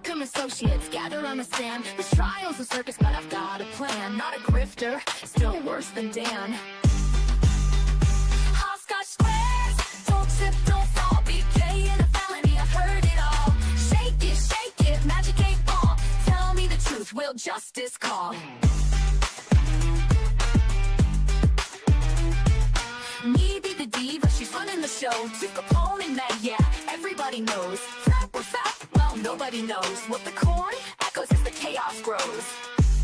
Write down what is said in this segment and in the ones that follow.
Come associates, gather on the stand. This trial's a circus, but I've got a plan. Not a grifter, still worse than Dan. Hopscotch squares, don't trip, don't fall. BK in a felony, I've heard it all. Shake it, magic 8 ball. Tell me the truth, will justice call? Me be the diva, she's running the show. To Capone and Meg, yeah, everybody knows. Fact or fact, well, nobody knows. What the corn echoes as the chaos grows.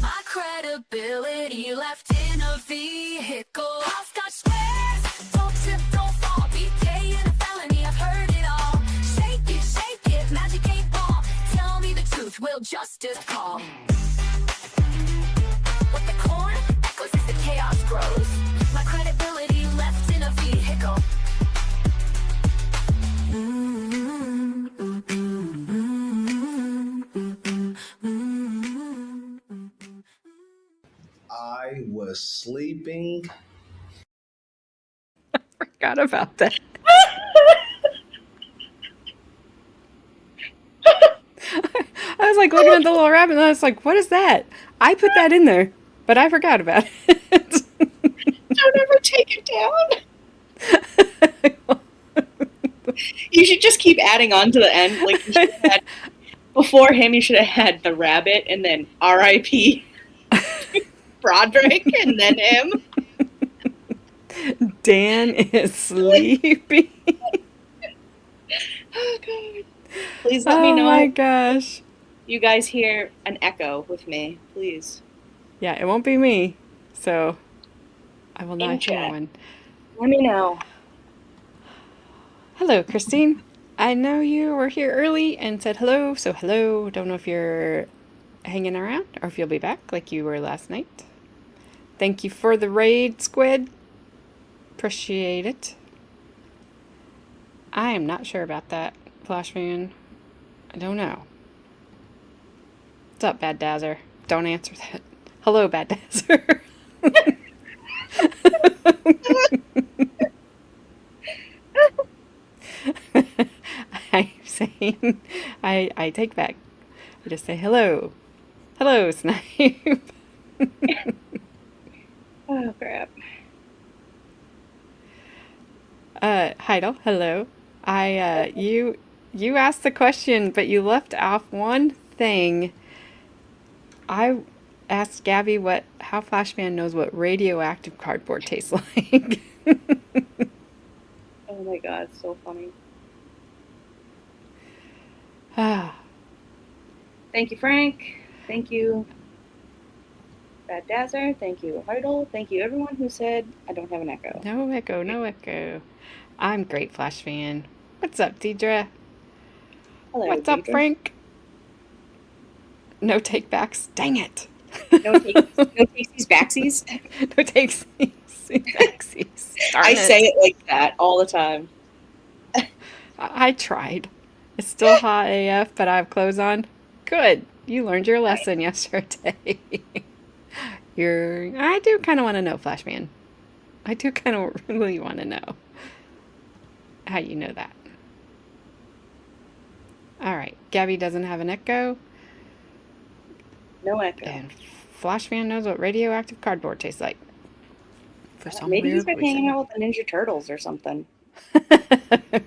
My credibility left in a vehicle. Hopscotch squares, don't trip, don't fall. BK in a felony, I've heard it all. Shake it, magic 8 ball. Tell me the truth, will justice call? What the corn echoes as the chaos grows. My credibility left in a vehicle. I was sleeping. Forgot about that. I was like looking at the little rabbit and I was like, what is that? I put that in there, but I forgot about it. Don't ever take it down. You should just keep adding on to the end. Like, you should have had, before him, you should have had the rabbit and then R.I.P. Broderick and then him. Dan is sleeping. Oh, God. Please let me know. Oh, my gosh. You guys hear an echo with me, please. Yeah, it won't be me, so I will not hear chat. one. Let me know. Hello, Christine. I know you were here early and said hello, so hello. Don't know if you're hanging around or if you'll be back like you were last night. Thank you for the raid, Squid. Appreciate it. I am not sure about that, Flashman. I don't know. What's up, Bad Dazzer? Don't answer that. Hello, Bad Dazzer. I'm saying, I take back. I just say hello. Hello, Snipe. Oh, crap. Heidel, hello. You asked the question, but you left off one thing. I asked Gabby how Flashman knows what radioactive cardboard tastes like. Oh my God, so funny. Thank you, Frank. Thank you, Bad Dazzer. Thank you, Heidel. Thank you, everyone who said I don't have an echo. No echo, no echo. I'm great, Flash fan. What's up, Deidre? Hello, What's up, Deidre. Frank? No take backs. Dang it. No takesies, backsies. No takes backsies. Darn I it. say it like that all the time. I tried. It's still hot AF, but I have clothes on. Good. You learned your lesson yesterday. I do kind of want to know, Flashman. I do kind of really want to know how you know that. All right. Gabby doesn't have an echo. No echo. And Flashman knows what radioactive cardboard tastes like. For some Maybe he's weird been hanging out with the Ninja Turtles or something. reason.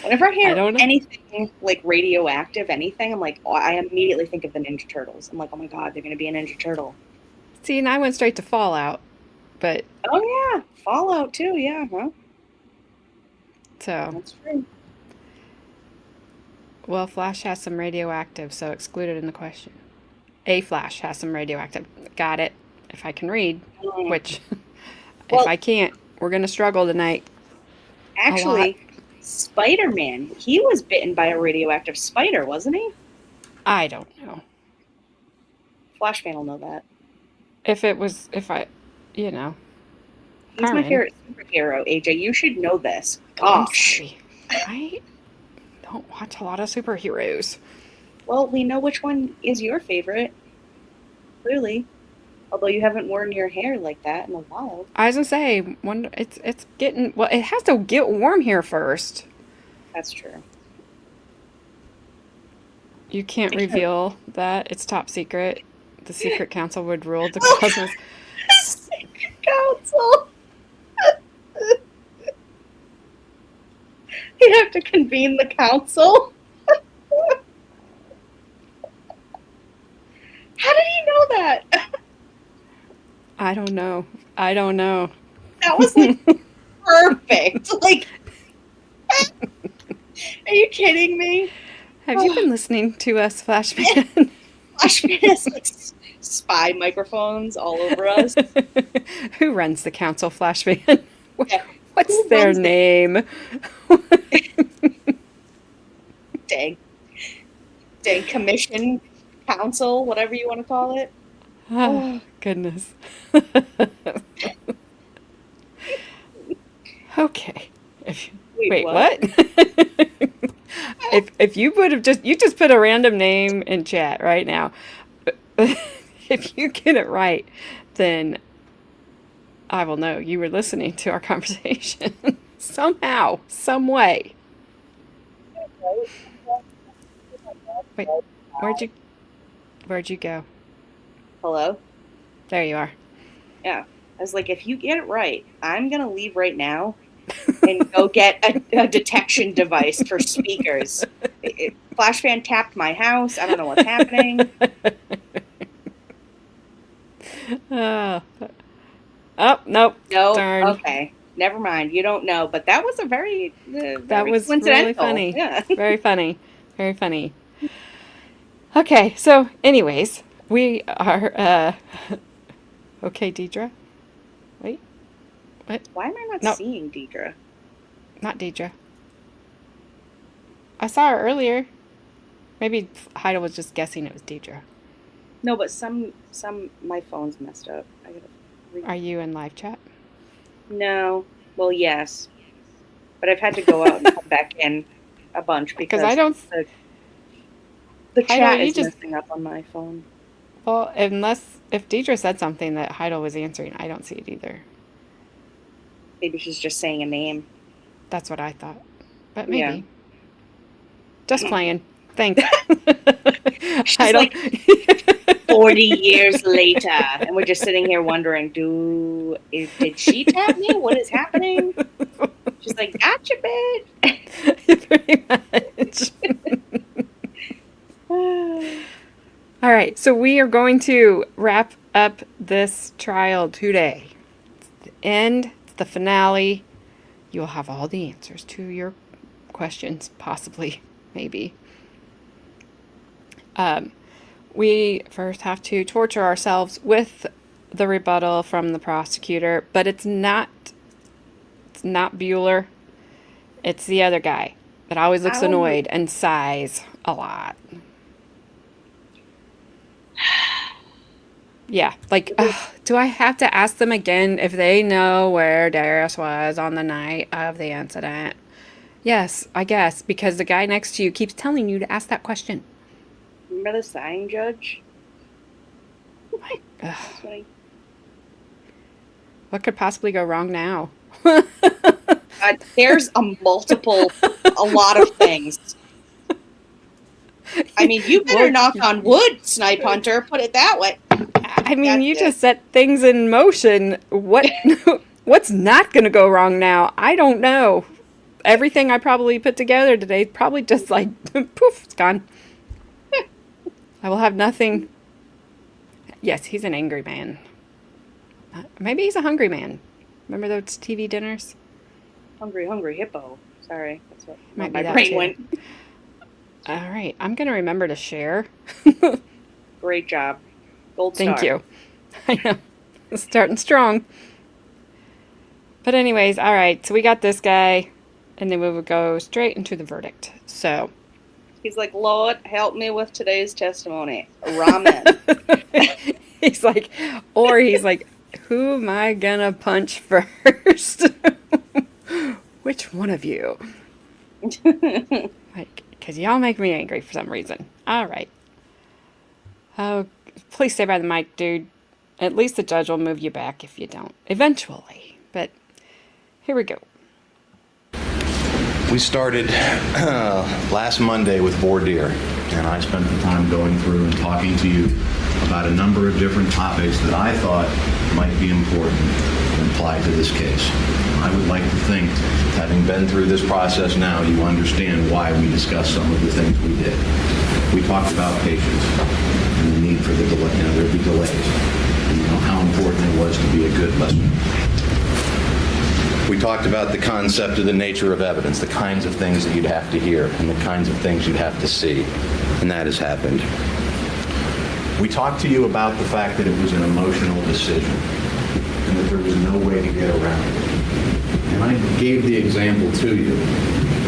Whenever I hear I don't know. anything like radioactive, anything, I'm like, oh, I immediately think of the Ninja Turtles. I'm like, oh my God, they're going to be a Ninja Turtle. See, and I went straight to Fallout, but Oh yeah, Fallout too. Yeah, huh? so That's true. well, Flash has some radioactive, so excluded in the question. A Flash has some radioactive. Got it. If I can read, which Well- if I can't, we're gonna struggle tonight. Actually, Spider-Man, he was bitten by a radioactive spider, wasn't he? I don't know Flashman will know that. if I, He's Carmen. my favorite superhero, AJ. You should know this. I'm Gosh. sorry. I don't watch a lot of superheroes. Well, we know which one is your favorite. Clearly. Although you haven't worn your hair like that in a while. I was gonna say, it's getting, well, it has to get warm here first. That's true. You can't reveal that. It's top secret. The secret council would rule the cosmos. Secret council. You'd have to convene the council. How did he know that? I don't know. I don't know. That was like perfect. Like, are you kidding me? Have you been listening to us, Flashman? Flashman has like spy microphones all over us. Who runs the council, Flashman? Yeah. What's Who their runs it? name? Dang commission, council, whatever you want to call it. Oh, goodness. Okay. Wait, what? if you would have just put a random name in chat right now. If you get it right, then I will know you were listening to our conversation somehow, some way. Wait, where'd you go? Hello? There you are. Yeah. I was like, if you get it right, I'm going to leave right now and go get a detection device for speakers. Flashman tapped my house. I don't know what's happening. Oh, nope. No. Darn. Okay. Never mind. You don't know. But that was a very That was coincidental. really funny. Yeah. Very funny. Very funny. Okay, so anyways, we are okay, Deidre. Wait. What? Why am I not seeing Deidre? Not Deidre. I saw her earlier. Maybe Heidel was just guessing it was Deidre. No, but my phone's messed up. Are you in live chat? No. Well, yes. But I've had to go out and come back in a bunch because I don't. The chat is just messing up on my phone. Well, if Deidre said something that Heidel was answering, I don't see it either. Maybe she's just saying a name. That's what I thought. But maybe. Yeah. Just playing. Thanks. She's like 40 years later, and we're just sitting here wondering, did she tap me? What is happening? She's like, gotcha, bitch. Pretty much. All right, so we are going to wrap up this trial today. It's the end, it's the finale. You'll have all the answers to your questions, possibly, maybe. We first have to torture ourselves with the rebuttal from the prosecutor, but it's not Bueller. It's the other guy that always looks annoyed and sighs a lot. Yeah, like, do I have to ask them again if they know where Derris was on the night of the incident? Yes, I guess, because the guy next to you keeps telling you to ask that question. Remember the sign judge? What could possibly go wrong now? There's a lot of things. I mean, you better knock on wood, Snipe Hunter. Put it that way. I mean, you just set things in motion. What's not going to go wrong now? I don't know. Everything I probably put together today probably just like, poof, it's gone. I will have nothing. Yes, he's an angry man. Maybe he's a hungry man. Remember those TV dinners? Hungry hippo. Sorry, that's what my brain too. Went. All right, I'm going to remember to share. Great job. Gold star. Thank you. I know. Starting strong. But anyways, all right, so we got this guy, and then we would go straight into the verdict. So he's like, Lord, help me with today's testimony. Ramen. he's like, who am I gonna punch first? Which one of you? Like, because y'all make me angry for some reason. All right. Oh, please stay by the mic, dude. At least the judge will move you back if you don't. Eventually. But here we go. We started last Monday with voir dire. And I spent the time going through and talking to you about a number of different topics that I thought might be important and apply to this case. I would like to think, having been through this process now, you understand why we discussed some of the things we did. We talked about patience and the need for the delay, there'd be delays, and how important it was to be a good listener. We talked about the concept of the nature of evidence, the kinds of things that you'd have to hear and the kinds of things you'd have to see, and that has happened. We talked to you about the fact that it was an emotional decision and that there was no way to get around it. And I gave the example to you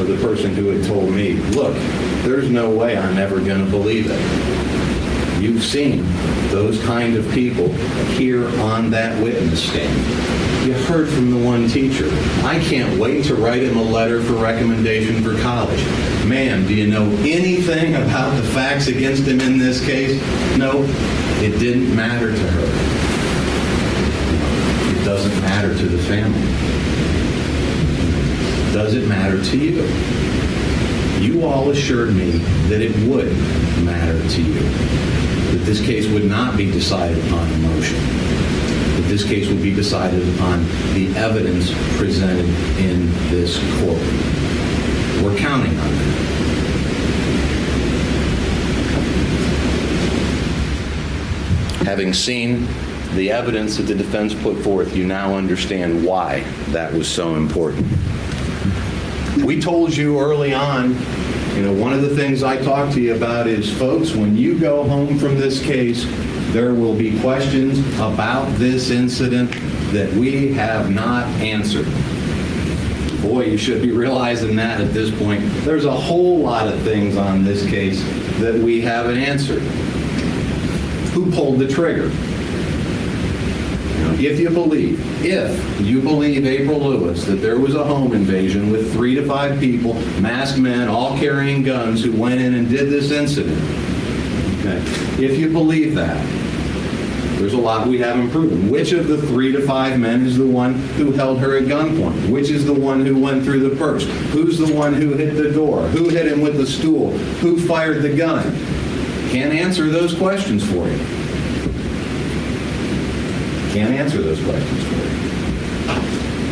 of the person who had told me, look, there's no way I'm ever going to believe it. You've seen those kind of people here on that witness stand. You heard from the one teacher. I can't wait to write him a letter for recommendation for college. Ma'am, do you know anything about the facts against him in this case? No, it didn't matter to her. It doesn't matter to the family. Does it matter to you? You all assured me that it would matter to you, that this case would not be decided upon emotion, that this case would be decided upon the evidence presented in this courtroom. We're counting on that. Having seen the evidence that the defense put forth, you now understand why that was so important. We told you early on, one of the things I talked to you about is, folks, when you go home from this case, there will be questions about this incident that we have not answered. Boy, you should be realizing that at this point. There's a whole lot of things on this case that we haven't answered. Who pulled the trigger? If you believe April Lewis, that there was a home invasion with 3 to 5 people, masked men, all carrying guns, who went in and did this incident, okay? If you believe that, there's a lot we haven't proven. Which of the 3 to 5 men is the one who held her at gunpoint? Which is the one who went through the purse? Who's the one who hit the door? Who hit him with the stool? Who fired the gun? Can't answer those questions for you. Can't answer those questions for you.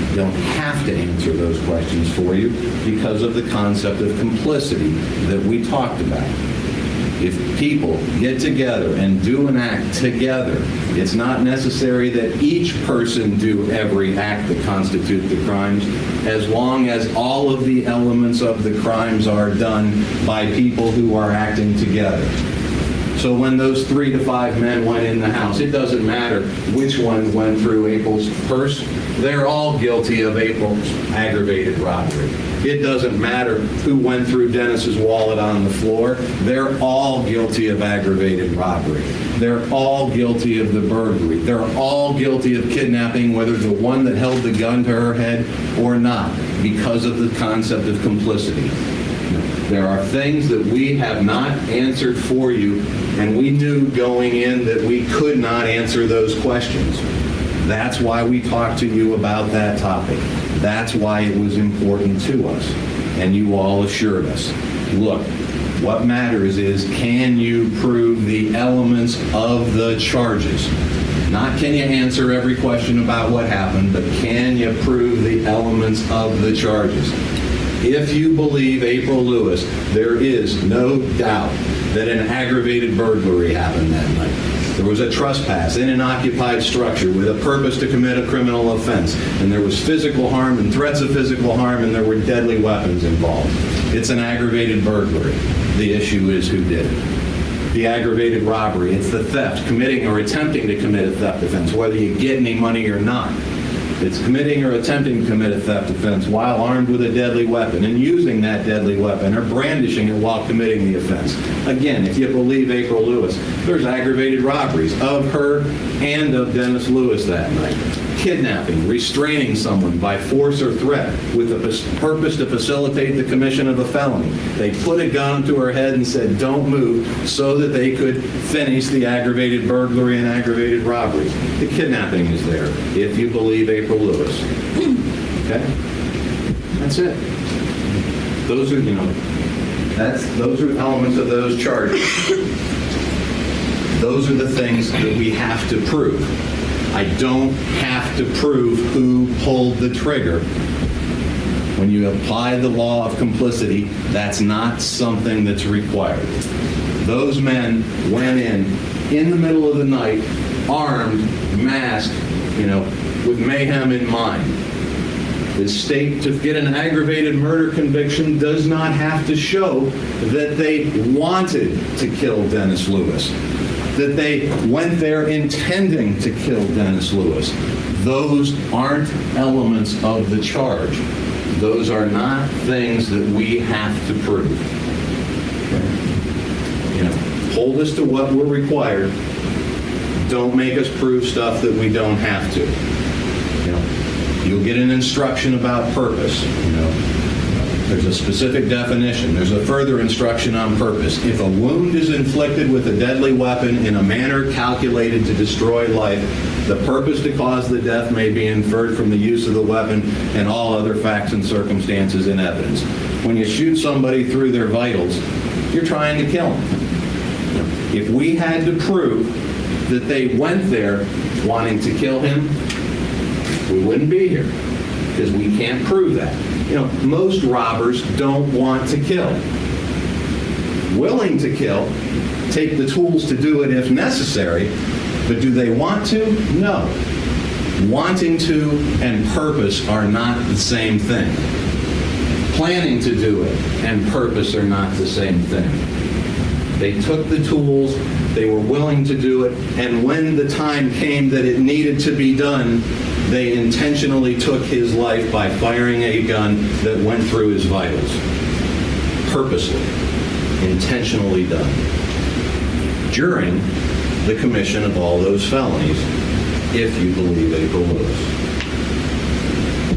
You don't have to answer those questions for you because of the concept of complicity that we talked about. If people get together and do an act together, it's not necessary that each person do every act that constitute the crimes, as long as all of the elements of the crimes are done by people who are acting together. So when those 3 to 5 men went in the house, it doesn't matter which one went through April's purse. They're all guilty of April's aggravated robbery. It doesn't matter who went through Dennis's wallet on the floor. They're all guilty of aggravated robbery. They're all guilty of the burglary. They're all guilty of kidnapping, whether the one that held the gun to her head or not, because of the concept of complicity. There are things that we have not answered for you, and we knew going in that we could not answer those questions. That's why we talked to you about that topic. That's why it was important to us. And you all assured us, look, what matters is, can you prove the elements of the charges? Not can you answer every question about what happened, but can you prove the elements of the charges? If you believe April Lewis, there is no doubt that an aggravated burglary happened that night. There was a trespass in an occupied structure with a purpose to commit a criminal offense, and there was physical harm and threats of physical harm, and there were deadly weapons involved. It's an aggravated burglary. The issue is who did it. The aggravated robbery, it's the theft, committing or attempting to commit a theft offense, whether you get any money or not. It's committing or attempting to commit a theft offense while armed with a deadly weapon and using that deadly weapon or brandishing it while committing the offense. Again, if you believe April Lewis, there's aggravated robberies of her and of Dennis Lewis that night. Kidnapping, restraining someone by force or threat with the purpose to facilitate the commission of a felony. They put a gun to her head and said, don't move, so that they could finish the aggravated burglary and aggravated robbery. The kidnapping is there, if you believe April Lewis. Okay? That's it. Those are, Those are elements of those charges. Those are the things that we have to prove. I don't have to prove who pulled the trigger. When you apply the law of complicity, that's not something that's required. Those men went in the middle of the night, armed, masked, with mayhem in mind. The state, to get an aggravated murder conviction, does not have to show that they wanted to kill Dennis Lewis, that they went there intending to kill Dennis Lewis. Those aren't elements of the charge. Those are not things that we have to prove. Hold us to what we're required. Don't make us prove stuff that we don't have to. You'll get an instruction about purpose. There's a specific definition. There's a further instruction on purpose. If a wound is inflicted with a deadly weapon in a manner calculated to destroy life, the purpose to cause the death may be inferred from the use of the weapon and all other facts and circumstances in evidence. When you shoot somebody through their vitals, you're trying to kill them. If we had to prove that they went there wanting to kill him, we wouldn't be here, because we can't prove that. Most robbers don't want to kill. Willing to kill, take the tools to do it if necessary, but do they want to? No. Wanting to and purpose are not the same thing. Planning to do it and purpose are not the same thing. They took the tools, they were willing to do it, and when the time came that it needed to be done, they intentionally took his life by firing a gun that went through his vitals. Purposely, intentionally done. During the commission of all those felonies, if you believe April Lewis.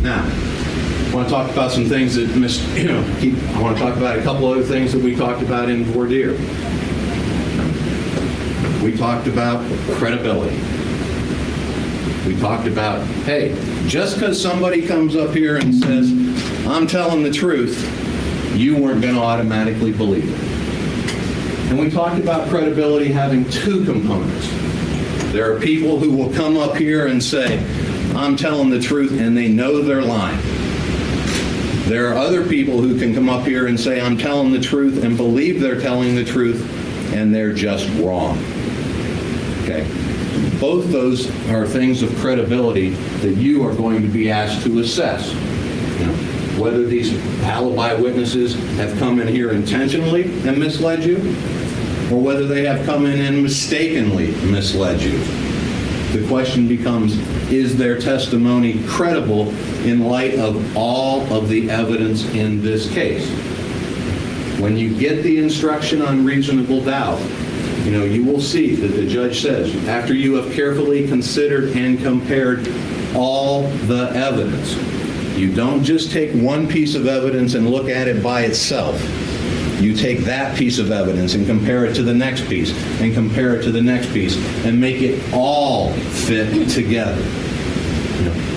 Now, I want to talk about some things that I want to talk about a couple other things that we talked about in voir dire. We talked about credibility. We talked about, hey, just because somebody comes up here and says, I'm telling the truth, you weren't going to automatically believe it. And we talked about credibility having two components. There are people who will come up here and say, I'm telling the truth, and they know they're lying. There are other people who can come up here and say, I'm telling the truth, and believe they're telling the truth, and they're just wrong. Okay? Both those are things of credibility that you are going to be asked to assess. Whether these alibi witnesses have come in here intentionally and misled you, or whether they have come in and mistakenly misled you. The question becomes, is their testimony credible in light of all of the evidence in this case? When you get the instruction on reasonable doubt, you will see that the judge says, after you have carefully considered and compared all the evidence, you don't just take one piece of evidence and look at it by itself. You take that piece of evidence and compare it to the next piece and compare it to the next piece and make it all fit together.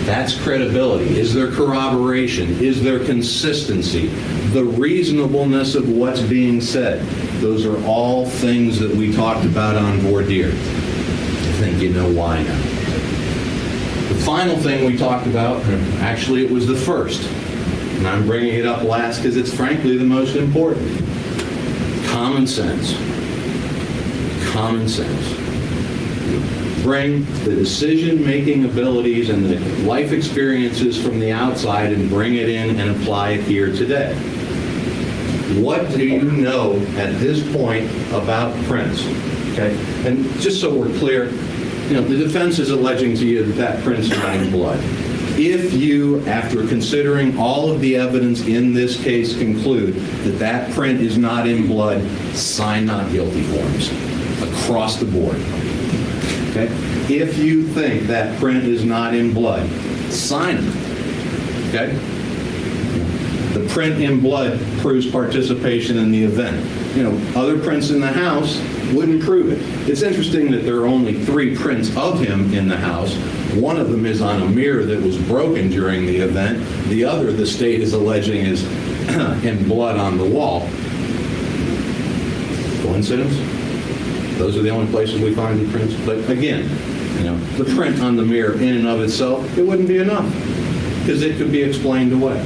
That's credibility. Is there corroboration? Is there consistency? The reasonableness of what's being said. Those are all things that we talked about on voir dire. I think you know why now. The final thing we talked about, actually it was the first, and I'm bringing it up last because it's frankly the most important. Common sense. Common sense. Bring the decision-making abilities and the life experiences from the outside and bring it in and apply it here today. What do you know at this point about Prince? Okay, and just so we're clear, the defense is alleging to you that that print's not in blood. If you, after considering all of the evidence in this case, conclude that that print is not in blood, sign not guilty forms across the board. Okay? If you think that print is not in blood, sign it. Okay? The print in blood proves participation in the event. Other prints in the house wouldn't prove it. It's interesting that there are only 3 prints of him in the house. One of them is on a mirror that was broken during the event. The other, the state is alleging, is in blood on the wall. Coincidence? Those are the only places we find the prints. But again, the print on the mirror in and of itself, it wouldn't be enough because it could be explained away.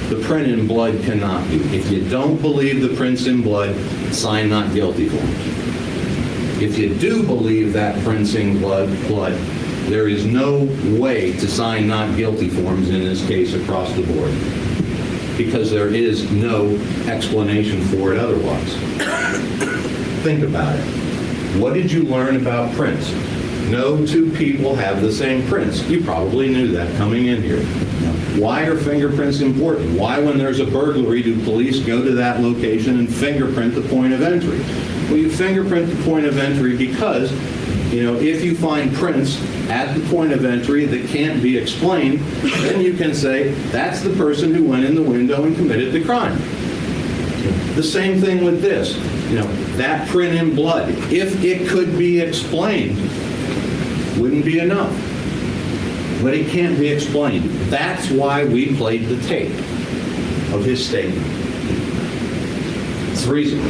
The print in blood cannot be. If you don't believe the print's in blood, sign not guilty forms. If you do believe that print's in blood, there is no way to sign not guilty forms in this case across the board because there is no explanation for it otherwise. Think about it. What did you learn about prints? No two people have the same prints. You probably knew that coming in here. Why are fingerprints important? Why, when there's a burglary, do police go to that location and fingerprint the point of entry? Well, you fingerprint the point of entry because, if you find prints at the point of entry that can't be explained, then you can say, that's the person who went in the window and committed the crime. The same thing with this. That print in blood, if it could be explained, wouldn't be enough. But it can't be explained. That's why we played the tape of his statement. It's the reason.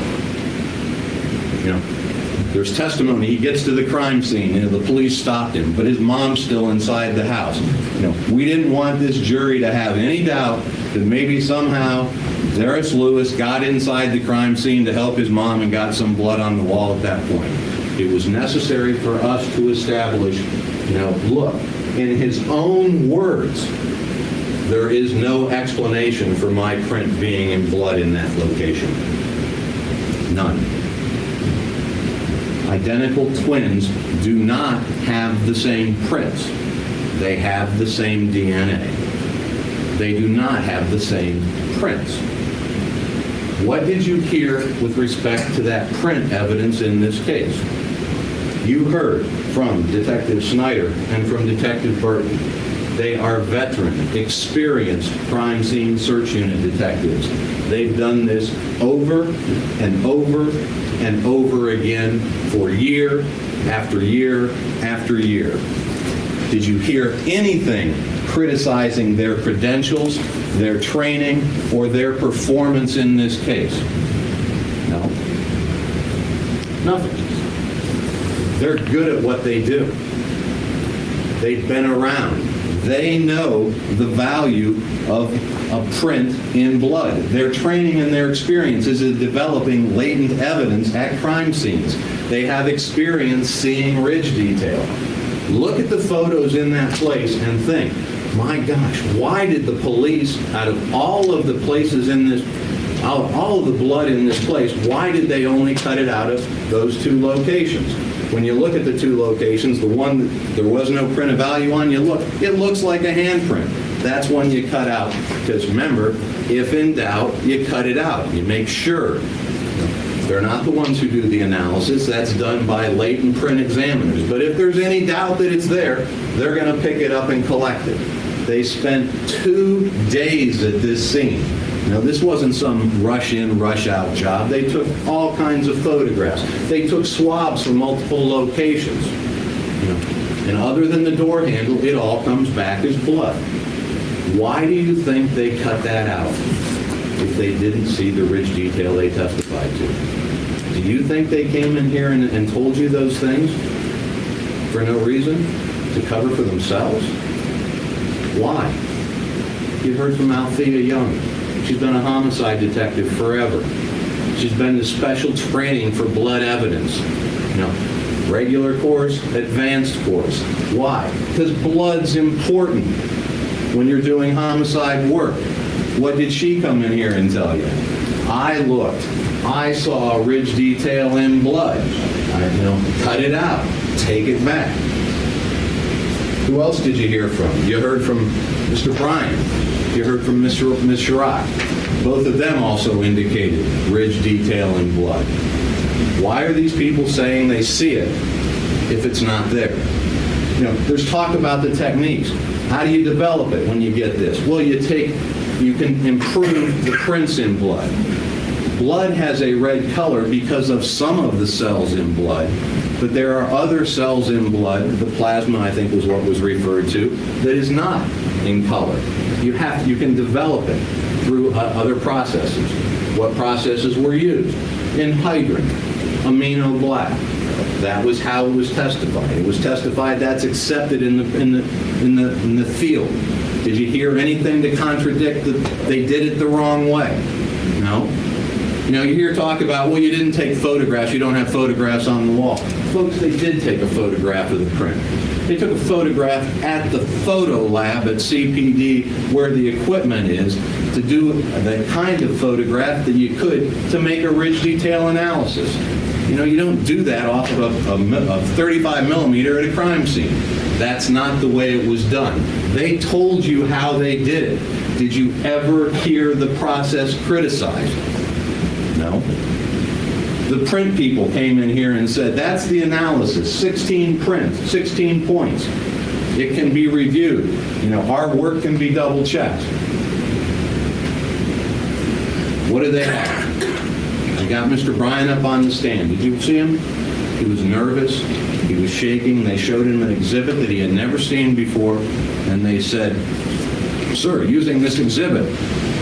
There's testimony. He gets to the crime scene. The police stopped him, but his mom's still inside the house. We didn't want this jury to have any doubt that maybe somehow Derris Lewis got inside the crime scene to help his mom and got some blood on the wall at that point. It was necessary for us to establish, look, in his own words, there is no explanation for my print being in blood in that location. None. Identical twins do not have the same prints. They have the same DNA. They do not have the same prints. What did you hear with respect to that print evidence in this case? You heard from Detective Snyder and from Detective Burton. They are veteran, experienced crime scene search unit detectives. They've done this over and over and over again for year after year after year. Did you hear anything criticizing their credentials, their training, or their performance in this case? No. Nothing. They're good at what they do. They've been around. They know the value of a print in blood. Their training and their experience is in developing latent evidence at crime scenes. They have experience seeing ridge detail. Look at the photos in that place and think, my gosh, why did the police, out of all of the places in this, all of the blood in this place, why did they only cut it out of those two locations? When you look at the two locations, the one that there was no print of value on, it looks like a handprint. That's one you cut out. Because remember, if in doubt, you cut it out. You make sure. They're not the ones who do the analysis. That's done by latent print examiners. But if there's any doubt that it's there, they're going to pick it up and collect it. They spent 2 days at this scene. Now, this wasn't some rush-in, rush-out job. They took all kinds of photographs. They took swabs from multiple locations. And other than the door handle, it all comes back as blood. Why do you think they cut that out if they didn't see the ridge detail they testified to? Do you think they came in here and told you those things for no reason? To cover for themselves? Why? You heard from Althea Young. She's been a homicide detective forever. She's been to special training for blood evidence. Regular course, advanced course. Why? Because blood's important when you're doing homicide work. What did she come in here and tell you? I looked. I saw a ridge detail in blood. Cut it out. Take it back. Who else did you hear from? You heard from Mr. Bryan. You heard from Ms. Sherrock. Both of them also indicated ridge detail in blood. Why are these people saying they see it if it's not there? There's talk about the techniques. How do you develop it when you get this? Well, you can improve the prints in blood. Blood has a red color because of some of the cells in blood, but there are other cells in blood, the plasma I think was what was referred to, that is not in color. You can develop it through other processes. What processes were used? Anhydrous, amino black. That was how it was testified. It was testified that's accepted in the field. Did you hear anything to contradict that they did it the wrong way? No. You know, you hear talk about, well, you didn't take photographs, you don't have photographs on the wall. Folks, they did take a photograph of the print. They took a photograph at the photo lab at CPD where the equipment is to do the kind of photograph that you could to make a ridge detail analysis. You know, you don't do that off of a 35 millimeter at a crime scene. That's not the way it was done. They told you how they did it. Did you ever hear the process criticized? No. The print people came in here and said, that's the analysis, 16 prints, 16 points. It can be reviewed. You know, our work can be double checked. What did they have? They got Mr. Bryan up on the stand. Did you see him? He was nervous. He was shaking. They showed him an exhibit that he had never seen before, and they said, sir, using this exhibit,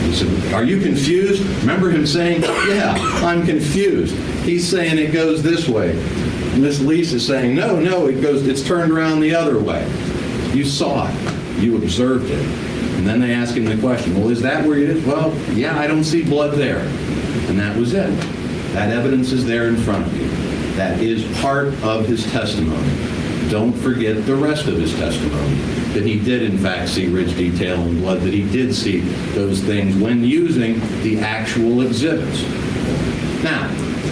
he said, are you confused? Remember him saying, yeah, I'm confused. He's saying it goes this way. Miss Lisa's saying, no, it's turned around the other way. You saw it. You observed it. And then they ask him the question, well, is that where it is? Well, yeah, I don't see blood there. And that was it. That evidence is there in front of you. That is part of his testimony. Don't forget the rest of his testimony, that he did in fact see ridge detail and blood, that he did see those things when using the actual exhibits. Now,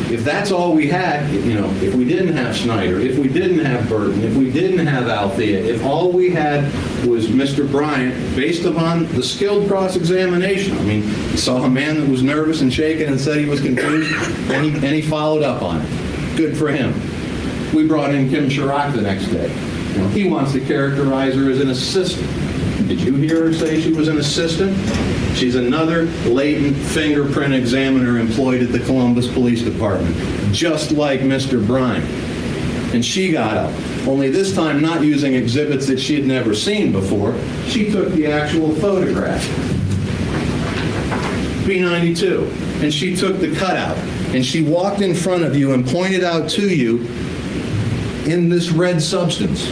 if that's all we had, you know, if we didn't have Snyder, if we didn't have Burton, if we didn't have Althea, if all we had was Mr. Bryant, based upon the skilled cross-examination, I mean, he saw a man that was nervous and shaking and said he was confused, and he followed up on it. Good for him. We brought in Kim Chirac the next day. You know, he wants to characterize her as an assistant. Did you hear her say she was an assistant? She's another latent fingerprint examiner employed at the Columbus Police Department, just like Mr. Bryan. And she got up, only this time not using exhibits that she had never seen before. She took the actual photograph, B92, and she took the cutout, and she walked in front of you and pointed out to you in this red substance.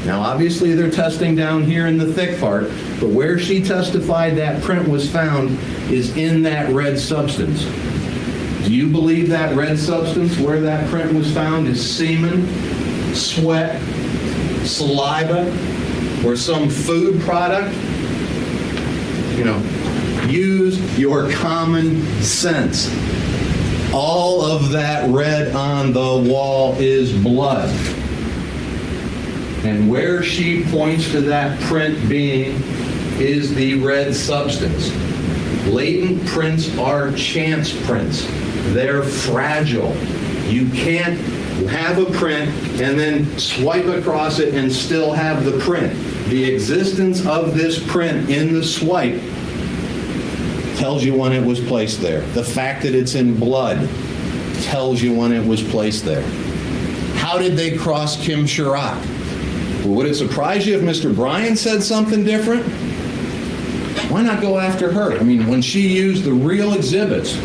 Now, obviously, they're testing down here in the thick part, but where she testified that print was found is in that red substance. Do you believe that red substance, where that print was found, is semen, sweat, saliva, or some food product? You know, use your common sense. All of that red on the wall is blood. And where she points to that print being is the red substance. Latent prints are chance prints. They're fragile. You can't have a print and then swipe across it and still have the print. The existence of this print in the swipe tells you when it was placed there. The fact that it's in blood tells you when it was placed there. How did they cross Kim Chirac? Well, would it surprise you if Mr. Bryan said something different? Why not go after her? I mean, when she used the real exhibits,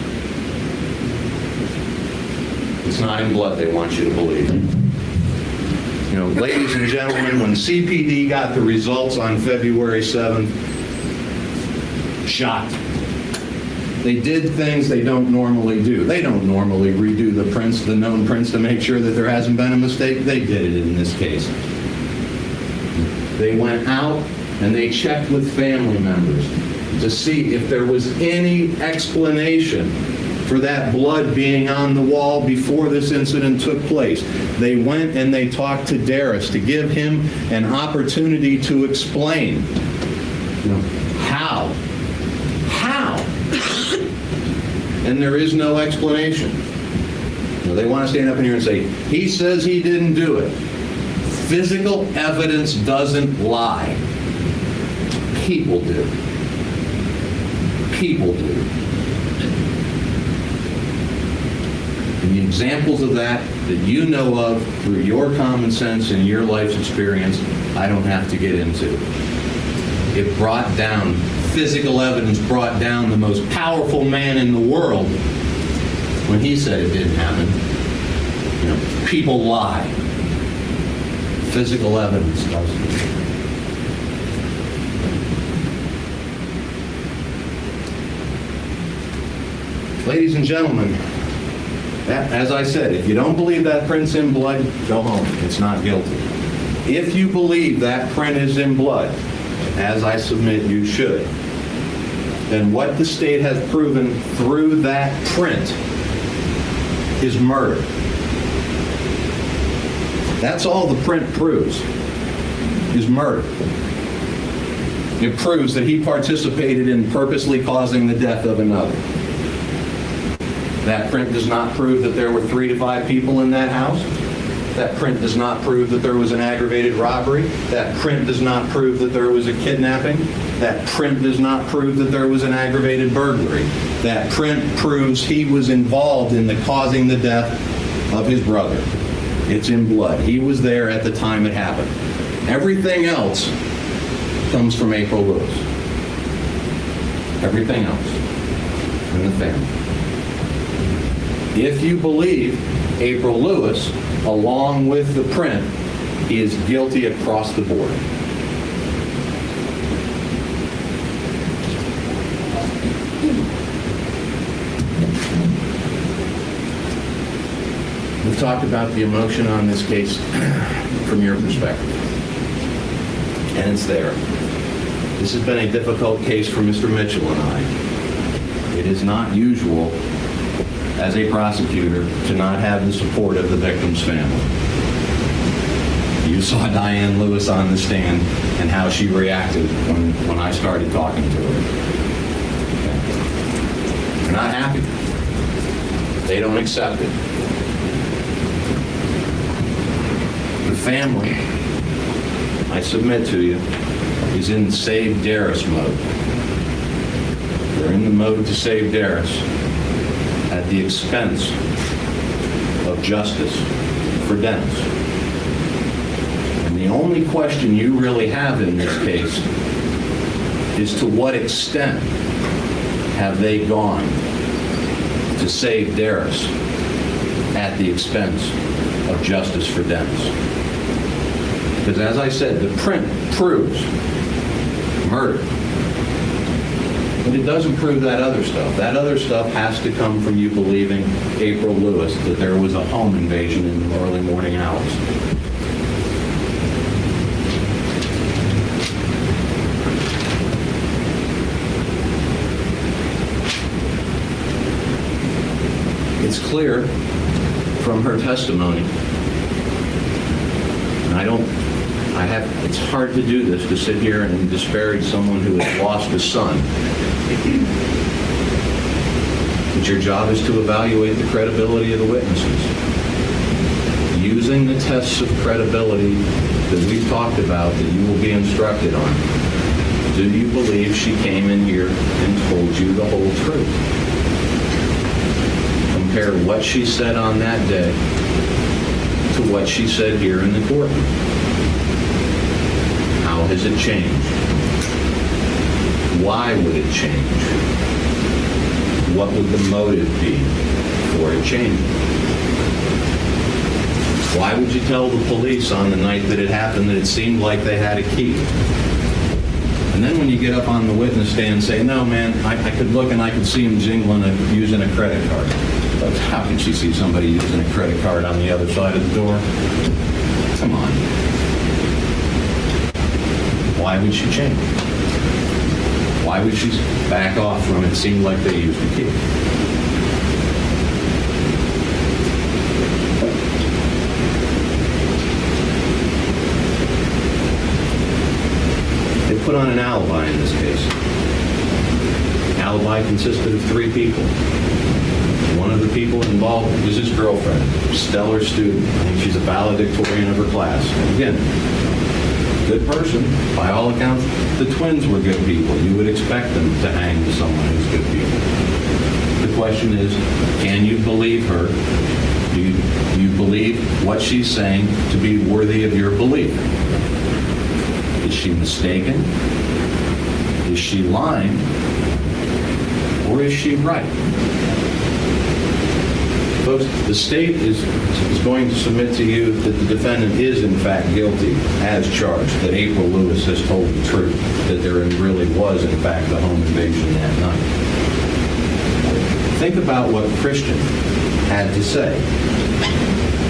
it's not in blood, they want you to believe. You know, ladies and gentlemen, when CPD got the results on February 7th, shocked. They did things they don't normally do. They don't normally redo the prints, the known prints, to make sure that there hasn't been a mistake. They did it in this case. They went out and they checked with family members to see if there was any explanation for that blood being on the wall before this incident took place. They went and they talked to Derris to give him an opportunity to explain, you know, how. And there is no explanation. You know, they want to stand up in here and say, he says he didn't do it. Physical evidence doesn't lie. People do. People do. And the examples of that you know of through your common sense and your life's experience, I don't have to get into. It brought down physical evidence brought down the most powerful man in the world when he said it didn't happen. You know, people lie. Physical evidence doesn't. Ladies and gentlemen, as I said, if you don't believe that print's in blood, go home. It's not guilty. If you believe that print is in blood, as I submit you should, then what the state has proven through that print is murder. That's all the print proves, is murder. It proves that he participated in purposely causing the death of another. That print does not prove that there were 3 to 5 people in that house. That print does not prove that there was an aggravated robbery. That print does not prove that there was a kidnapping. That print does not prove that there was an aggravated burglary. That print proves he was involved in the causing the death of his brother. It's in blood. He was there at the time it happened. Everything else comes from April Lewis. Everything else in the family. If you believe April Lewis, along with the print, is guilty across the board. We've talked about the emotion on this case from your perspective, and it's there. This has been a difficult case for Mr. Mitchell and I. It is not usual as a prosecutor to not have the support of the victim's family. You saw Diane Lewis on the stand and how she reacted when I started talking to her. They're not happy. They don't accept it. The family, I submit to you, is in save Derris mode. They're in the mode to save Derris at the expense of justice for Dennis. And the only question you really have in this case is to what extent have they gone to save Derris at the expense of justice for Dennis? Because as I said, the print proves murder. But it doesn't prove that other stuff. That other stuff has to come from you believing April Lewis, that there was a home invasion in the early morning hours. It's clear from her testimony, and it's hard to do this, to sit here and disparage someone who has lost a son. But your job is to evaluate the credibility of the witnesses. Using the tests of credibility that we've talked about, that you will be instructed on, do you believe she came in here and told you the whole truth? Compare what she said on that day to what she said here in the courtroom. How has it changed? Why would it change? What would the motive be for it changing? Why would you tell the police on the night that it happened that it seemed like they had a key? And then when you get up on the witness stand and say, no, man, I could look and I could see him using a credit card. But how can she see somebody using a credit card on the other side of the door? Come on. Why would she change? Why would she back off from it seemed like they used a key? They put on an alibi in this case. The alibi consisted of 3 people. One of the people involved was his girlfriend, stellar student. I think she's a valedictorian of her class. Again, good person. By all accounts, the twins were good people. You would expect them to hang with someone who's good people. The question is, can you believe her? Do you believe what she's saying to be worthy of your belief? Is she mistaken? Is she lying or is she right? Folks, the state is going to submit to you that the defendant is in fact guilty as charged, that April Lewis has told the truth, that there really was in fact a home invasion that night. Think about what Christian had to say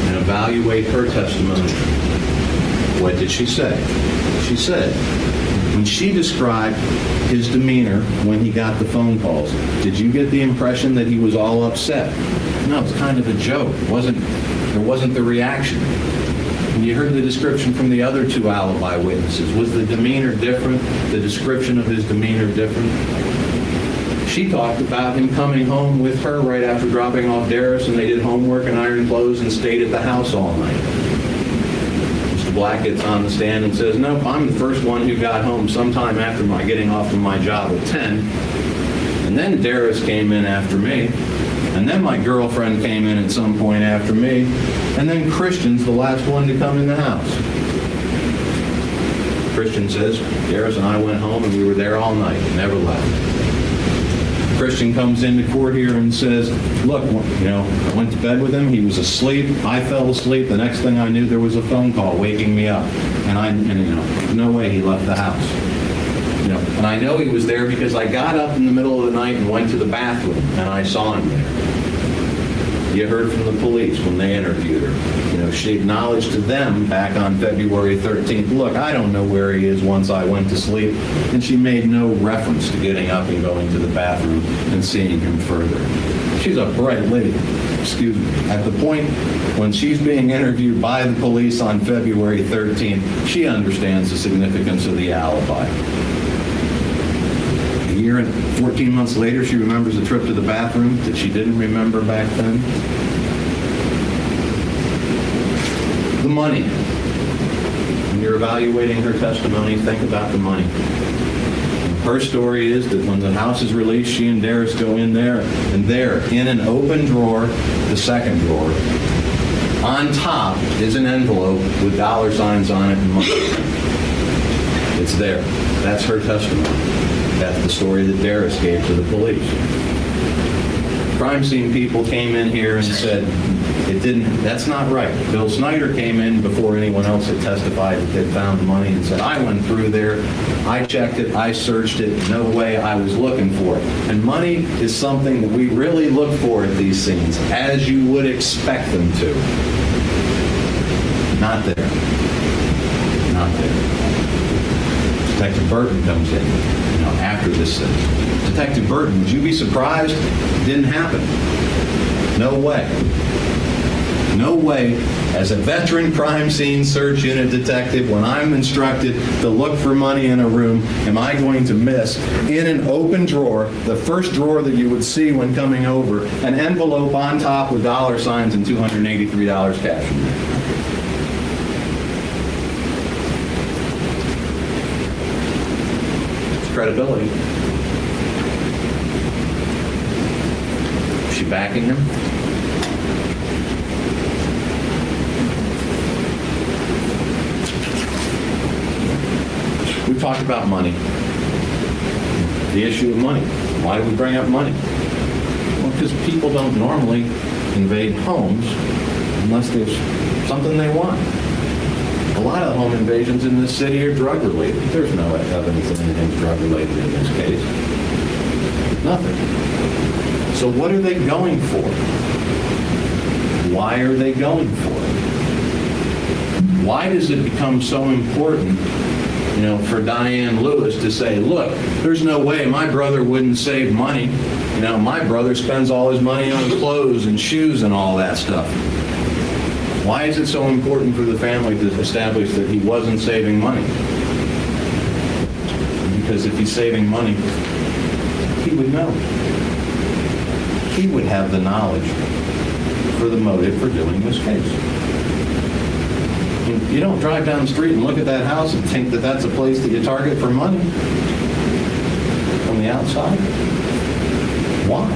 and evaluate her testimony. What did she say? She said, when she described his demeanor when he got the phone calls, did you get the impression that he was all upset? No, it's kind of a joke. There wasn't the reaction. And you heard the description from the other two alibi witnesses. Was the demeanor different? The description of his demeanor different? She talked about him coming home with her right after dropping off Derris, and they did homework and ironed clothes and stayed at the house all night. Mr. Black gets on the stand and says, nope, I'm the first one who got home sometime after my getting off from my job at 10. And then Derris came in after me. And then my girlfriend came in at some point after me. And then Christian's the last one to come in the house. Christian says, Derris and I went home and we were there all night, never left. Christian comes into court here and says, look, I went to bed with him. He was asleep. I fell asleep. The next thing I knew, there was a phone call waking me up. And no way he left the house. And I know he was there because I got up in the middle of the night and went to the bathroom, and I saw him there. You heard from the police when they interviewed her. She acknowledged to them back on February 13th, look, I don't know where he is once I went to sleep, and she made no reference to getting up and going to the bathroom and seeing him further. She's a bright lady, excuse me. At the point when she's being interviewed by the police on February 13th, she understands the significance of the alibi. A year and 14 months later, she remembers a trip to the bathroom that she didn't remember back then. The money. When you're evaluating her testimony, think about the money. Her story is that when the house is released, she and Derris go in there, and there, in an open drawer, the second drawer, on top is an envelope with dollar signs on it and money. It's there. That's her testimony. That's the story that Derris gave to the police. Crime scene people came in here and said, that's not right. Bill Snyder came in before anyone else had testified that they'd found money and said, I went through there, I checked it, I searched it, no way I was looking for it. And money is something that we really look for at these scenes, as you would expect them to. Not there. Not there. Detective Burton comes in. After this thing. Detective Burton, would you be surprised? It didn't happen. No way. No way, as a veteran crime scene search unit detective, when I'm instructed to look for money in a room, am I going to miss, in an open drawer, the first drawer that you would see when coming over, an envelope on top with dollar signs and $283 cash in there? Credibility. Is she backing him? We talked about money. The issue of money. Why do we bring up money? Well, because people don't normally invade homes unless there's something they want. A lot of home invasions in this city are drug-related. There's no evidence that anything's drug-related in this case. Nothing. So what are they going for? Why are they going for it? Why does it become so important, for Diane Lewis to say, look, there's no way my brother wouldn't save money. My brother spends all his money on clothes and shoes and all that stuff. Why is it so important for the family to establish that he wasn't saving money? Because if he's saving money, he would know. He would have the knowledge for the motive for doing this case. You don't drive down the street and look at that house and think that that's a place that you target for money from the outside. Why?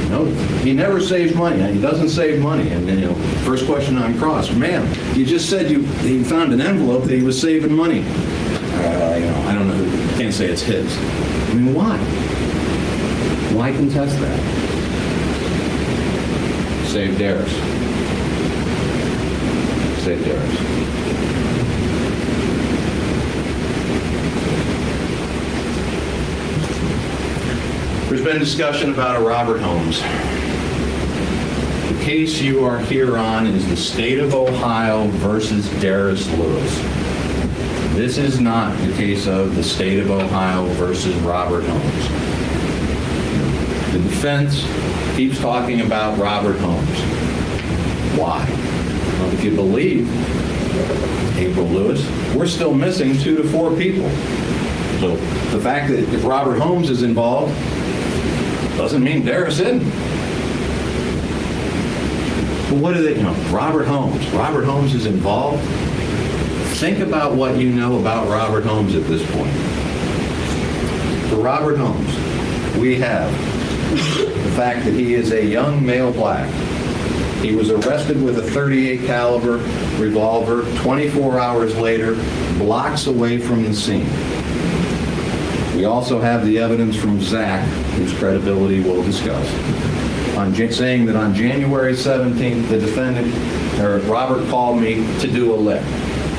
No, he never saves money. He doesn't save money. And first question on cross, ma'am, you just said he found an envelope that he was saving money. say it's his. I mean, why? Why contest that? Save Derris. Save Derris. There's been discussion about a Robert Holmes. The case you are here on is the state of Ohio versus Derris Lewis. This is not the case of the state of Ohio versus Robert Holmes. The defense keeps talking about Robert Holmes. Why? Well, if you believe April Lewis, we're still missing 2 to 4 people. So the fact that if Robert Holmes is involved doesn't mean Derris isn't. But what do they know? Robert Holmes. Robert Holmes is involved. Think about what you know about Robert Holmes at this point. For Robert Holmes, we have the fact that he is a young male black. He was arrested with a .38 caliber revolver 24 hours later, blocks away from the scene. We also have the evidence from Zach, whose credibility we'll discuss, saying that on January 17th, the defendant, or Robert, called me to do a lick.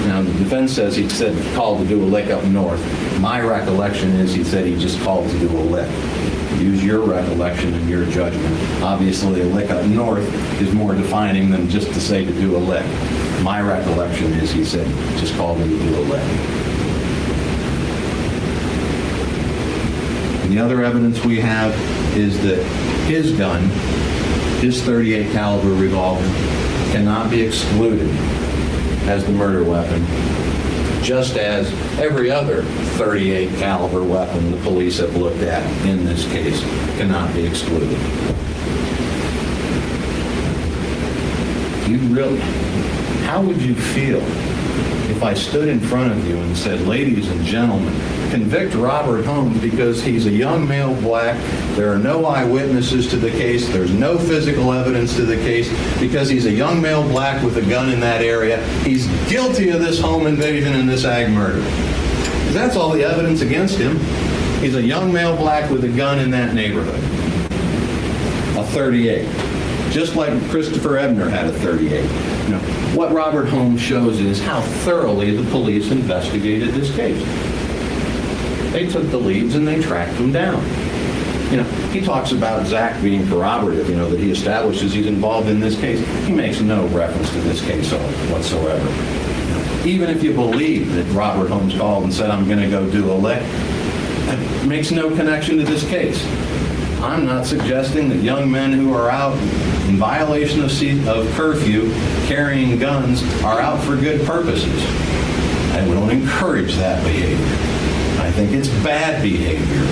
Now, the defense says he said called to do a lick up north. My recollection is he said he just called to do a lick. Use your recollection and your judgment. Obviously, a lick up north is more defining than just to say to do a lick. My recollection is he said just called me to do a lick. And the other evidence we have is that his gun, his .38 caliber revolver, cannot be excluded as the murder weapon, just as every other .38 caliber weapon the police have looked at in this case cannot be excluded. How would you feel if I stood in front of you and said, ladies and gentlemen, convict Robert Holmes because he's a young male black, there are no eyewitnesses to the case, there's no physical evidence to the case, because he's a young male black with a gun in that area, he's guilty of this home invasion and this ag murder. That's all the evidence against him. He's a young male black with a gun in that neighborhood. A .38. Just like Christopher Ebner had a .38. What Robert Holmes shows is how thoroughly the police investigated this case. They took the leads and they tracked them down. He talks about Zach being corroborative, that he establishes he's involved in this case. He makes no reference to this case whatsoever. Even if you believe that Robert Holmes called and said, I'm going to go do a lick, that makes no connection to this case. I'm not suggesting that young men who are out in violation of curfew carrying guns are out for good purposes. I don't encourage that behavior. I think it's bad behavior.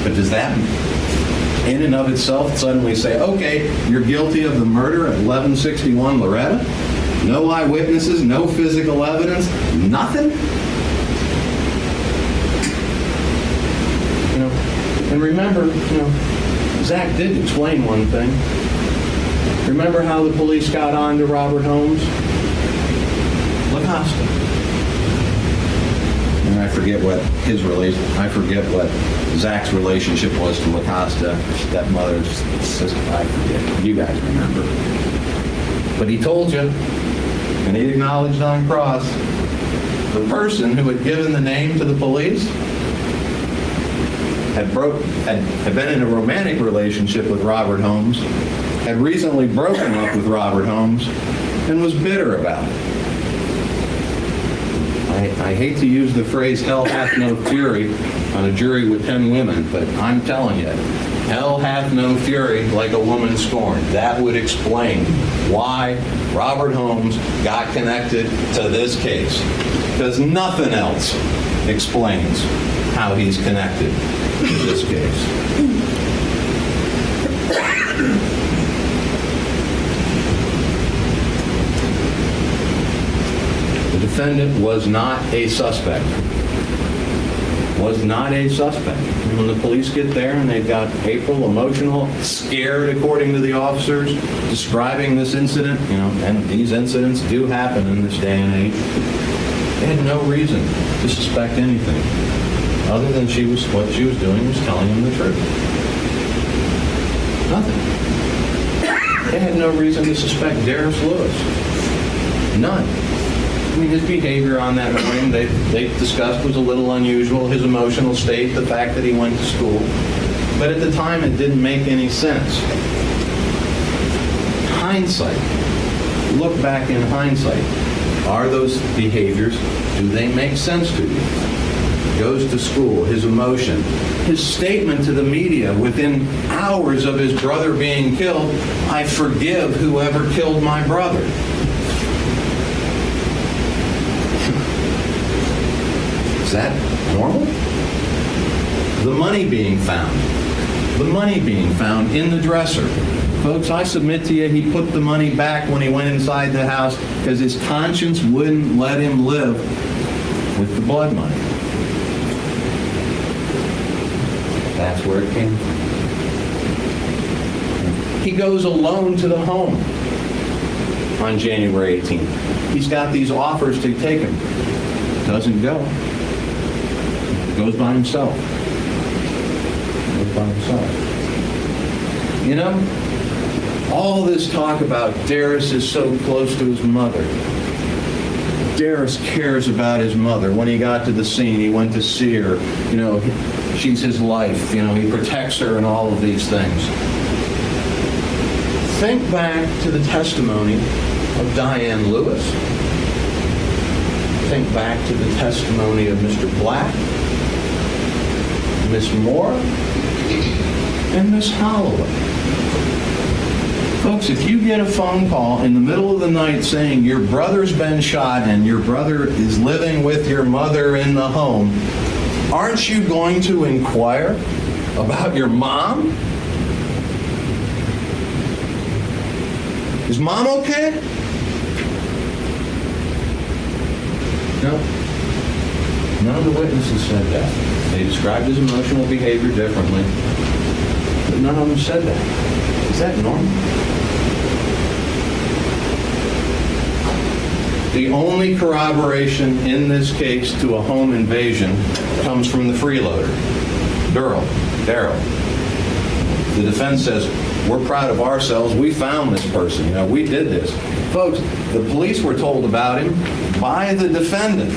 But does that in and of itself suddenly say, okay, you're guilty of the murder at 1161 Loretta? No eyewitnesses, no physical evidence, nothing? And remember, Zach did explain one thing. Remember how the police got on to Robert Holmes? LaCosta. And I forget what Zach's relationship was to LaCosta, stepmother's sister. I forget. You guys remember. But he told you, and he acknowledged on cross, the person who had given the name to the police had been in a romantic relationship with Robert Holmes, had recently broken up with Robert Holmes, and was bitter about it. I hate to use the phrase, hell hath no fury, on a jury with 10 women, but I'm telling you, hell hath no fury like a woman scorned. That would explain why Robert Holmes got connected to this case. Because nothing else explains how he's connected to this case. The defendant was not a suspect. Was not a suspect. And when the police get there and they've got April emotional, scared according to the officers, describing this incident, and these incidents do happen in this day and age, they had no reason to suspect anything. other than what she was doing was telling him the truth. Nothing. They had no reason to suspect Derris Lewis. None. I mean, his behavior on that morning, they discussed, was a little unusual. His emotional state, the fact that he went to school. But at the time, it didn't make any sense. Hindsight. Look back in hindsight. Are those behaviors, do they make sense to you? Goes to school, his emotion, his statement to the media within hours of his brother being killed, I forgive whoever killed my brother. Is that normal? The money being found. The money being found in the dresser. Folks, I submit to you, he put the money back when he went inside the house because his conscience wouldn't let him live with the blood money. That's where it came from. He goes alone to the home on January 18th. He's got these offers to take him. Doesn't go. Goes by himself. Goes by himself. You know, all this talk about Derris is so close to his mother. Derris cares about his mother. When he got to the scene, he went to see her. You know, she's his life. You know, he protects her and all of these things. Think back to the testimony of Diane Lewis. Think back to the testimony of Mr. Black, Miss Moore, and Miss Holloway. Folks, if you get a phone call in the middle of the night saying your brother's been shot and your brother is living with your mother in the home, aren't you going to inquire about your mom? Is mom okay? No. None of the witnesses said that. They described his emotional behavior differently, but none of them said that. Is that normal? The only corroboration in this case to a home invasion comes from the freeloader, Darrell. The defense says, we're proud of ourselves. We found this person. You know, we did this. Folks, the police were told about him by the defendant.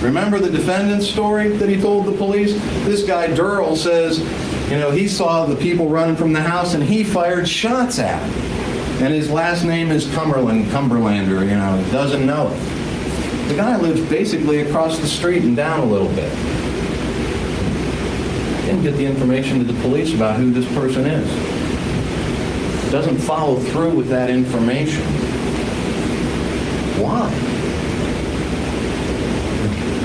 Remember the defendant's story that he told the police? This guy, Darrell, says, you know, he saw the people running from the house and he fired shots at them. And his last name is Cumberlander, you know, doesn't know it. The guy lives basically across the street and down a little bit. Didn't get the information to the police about who this person is. Doesn't follow through with that information. Why?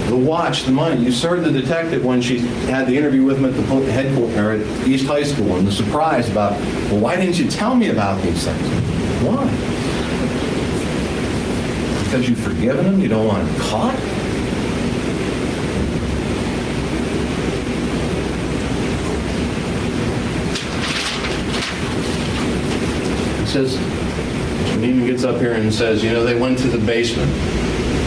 The watch, the money. You served the detective when she had the interview with him at the headquarters, or at East High School, and the surprise about, well, why didn't you tell me about these things? Why? Because you've forgiven him? You don't want him caught? He says, Neiman gets up here and says, you know, they went to the basement.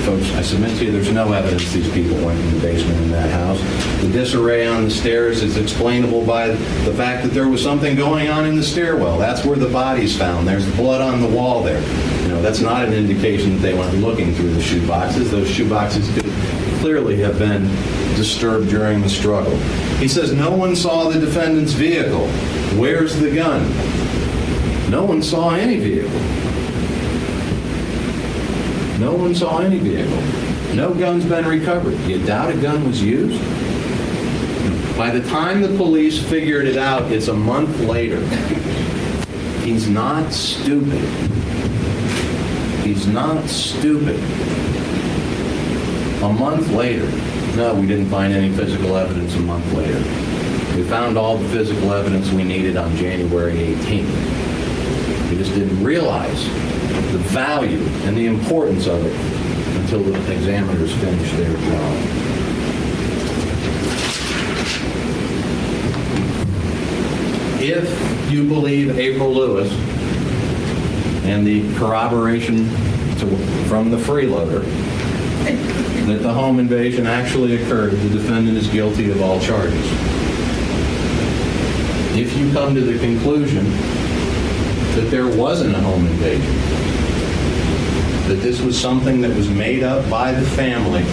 Folks, I submit to you, there's no evidence these people went in the basement in that house. The disarray on the stairs is explainable by the fact that there was something going on in the stairwell. That's where the body's found. There's blood on the wall there. You know, that's not an indication that they went looking through the shoe boxes. Those shoe boxes could clearly have been disturbed during the struggle. He says no one saw the defendant's vehicle. Where's the gun? No one saw any vehicle. No one saw any vehicle. No gun's been recovered. You doubt a gun was used? By the time the police figured it out, it's a month later. He's not stupid. He's not stupid. A month later. No, we didn't find any physical evidence a month later. We found all the physical evidence we needed on January 18th. We just didn't realize the value and the importance of it until the examiners finished their job. If you believe April Lewis and the corroboration from the freeloader, that the home invasion actually occurred, the defendant is guilty of all charges. If you come to the conclusion that there wasn't a home invasion, that this was something that was made up by the family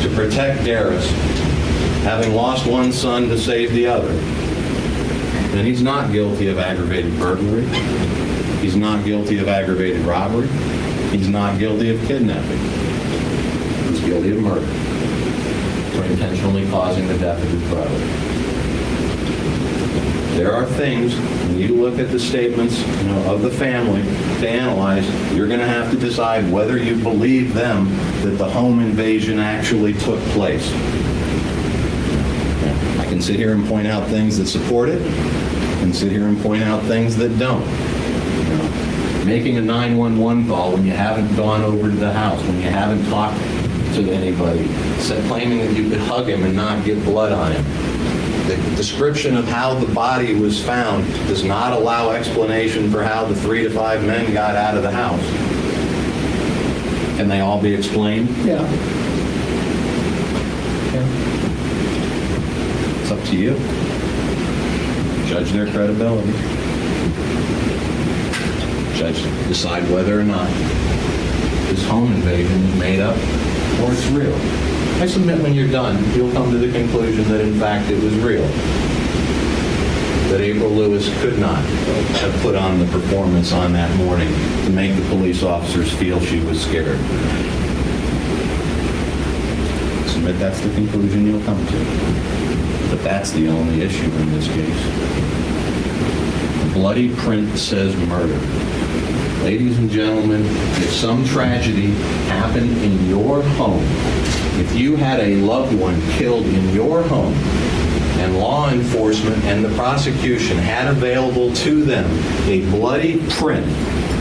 to protect Derris, having lost one son to save the other, then he's not guilty of aggravated burglary. He's not guilty of aggravated robbery. He's not guilty of kidnapping. He's guilty of murder for intentionally causing the death of his brother. There are things, when you look at the statements, of the family to analyze, you're going to have to decide whether you believe them that the home invasion actually took place. I can sit here and point out things that support it, and sit here and point out things that don't. Making a 911 call when you haven't gone over to the house, when you haven't talked to anybody, claiming that you could hug him and not get blood on him. The description of how the body was found does not allow explanation for how the 3 to 5 men got out of the house. Can they all be explained? Yeah. It's up to you. Judge their credibility. Judge, decide whether or not this home invasion is made up or it's real. I submit when you're done, you'll come to the conclusion that in fact it was real. That April Lewis could not have put on the performance on that morning to make the police officers feel she was scared. I submit that's the conclusion you'll come to. But that's the only issue in this case. The bloody print says murder. Ladies and gentlemen, if some tragedy happened in your home, if you had a loved one killed in your home, and law enforcement and the prosecution had available to them a bloody print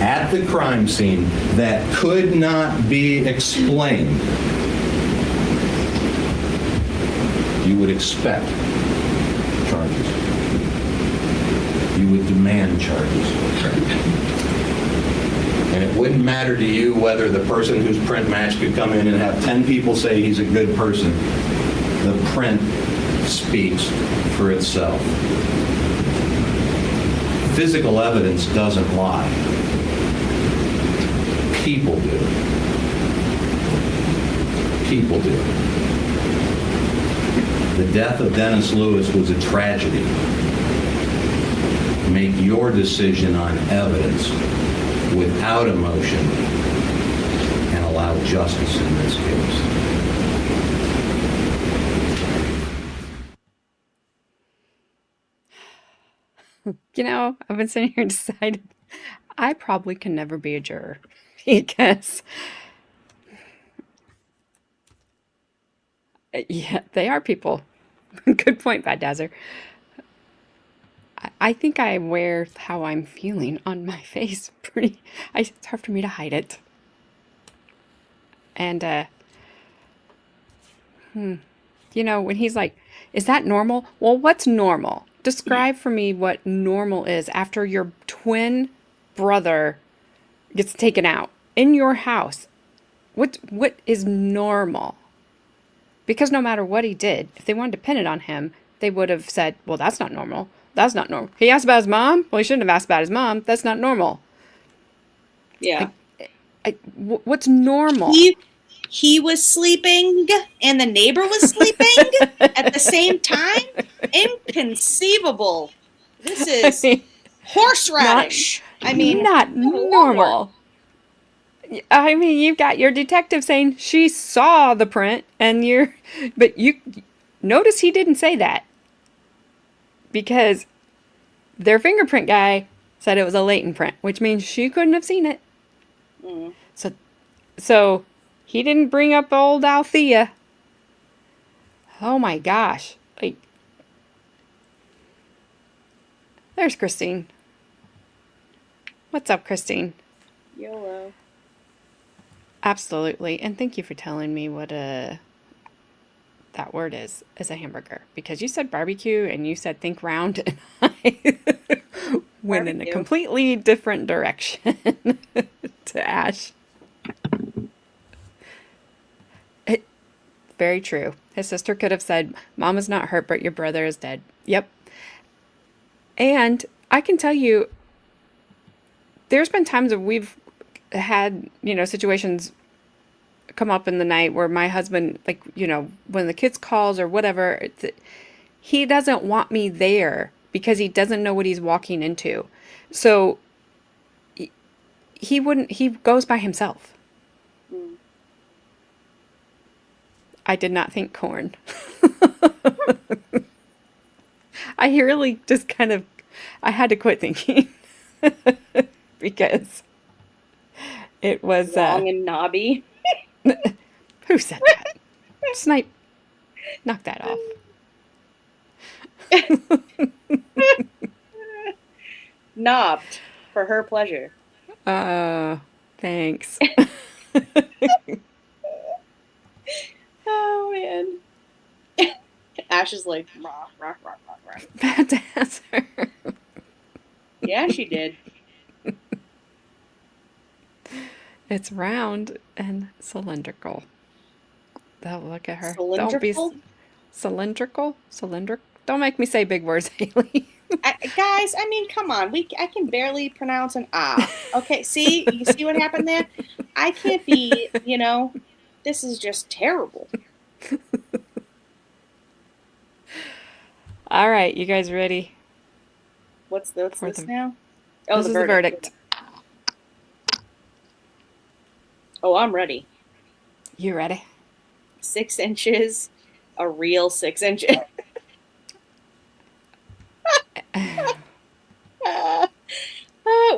at the crime scene that could not be explained, you would expect charges. You would demand charges. And it wouldn't matter to you whether the person whose print match could come in and have 10 people say he's a good person. The print speaks for itself. Physical evidence doesn't lie. People do. People do. The death of Dennis Lewis was a tragedy. Make your decision on evidence without emotion and allow justice in this case. I've been sitting here and decided I probably can never be a juror because, yeah, they are people. Good point, Bad Dazzer. I think I wear how I'm feeling on my face it's hard for me to hide it. And, when he's like, is that normal? Well, what's normal? Describe for me what normal is after your twin brother gets taken out in your house. What is normal? Because no matter what he did, if they wanted to pin it on him, they would have said, well, that's not normal. That's not normal. He asked about his mom? Well, he shouldn't have asked about his mom. That's not normal. Yeah. What's normal? He was sleeping and the neighbor was sleeping at the same time? Inconceivable. This is horseradish. Not normal. You've got your detective saying she saw the print but you notice he didn't say that because their fingerprint guy said it was a latent print, which means she couldn't have seen it. Mm. So he didn't bring up old Althea. Oh my gosh. There's Christine. What's up, Christine? YOLO. Absolutely. And thank you for telling me what that word is a hamburger. Because you said barbecue and you said think round and I went in a completely different direction to Ash. Very true. His sister could have said, Mom is not hurt, but your brother is dead. Yep. And I can tell you, there's been times that we've had, situations come up in the night where my husband, like, when the kids calls or whatever, he doesn't want me there because he doesn't know what he's walking into. So he goes by himself. I did not think corn. I really just I had to quit thinking because it was long and knobby. Who said that? Snipe, knock that off. Knobbed for her pleasure. Thanks. Oh man. Ash is like, rah, rah, rah, rah, rah. Bad answer. Yeah, she did. It's round and cylindrical. Look at her. Cylindrical? Don't be cylindrical. Don't make me say big words, Haley. Guys, I mean, come on. I can barely pronounce an ah. Okay, see? You see what happened there? I can't be, this is just terrible. All right, you guys ready? What's this now? This is the verdict. Oh, I'm ready. You ready? 6 inches, a real 6 inches.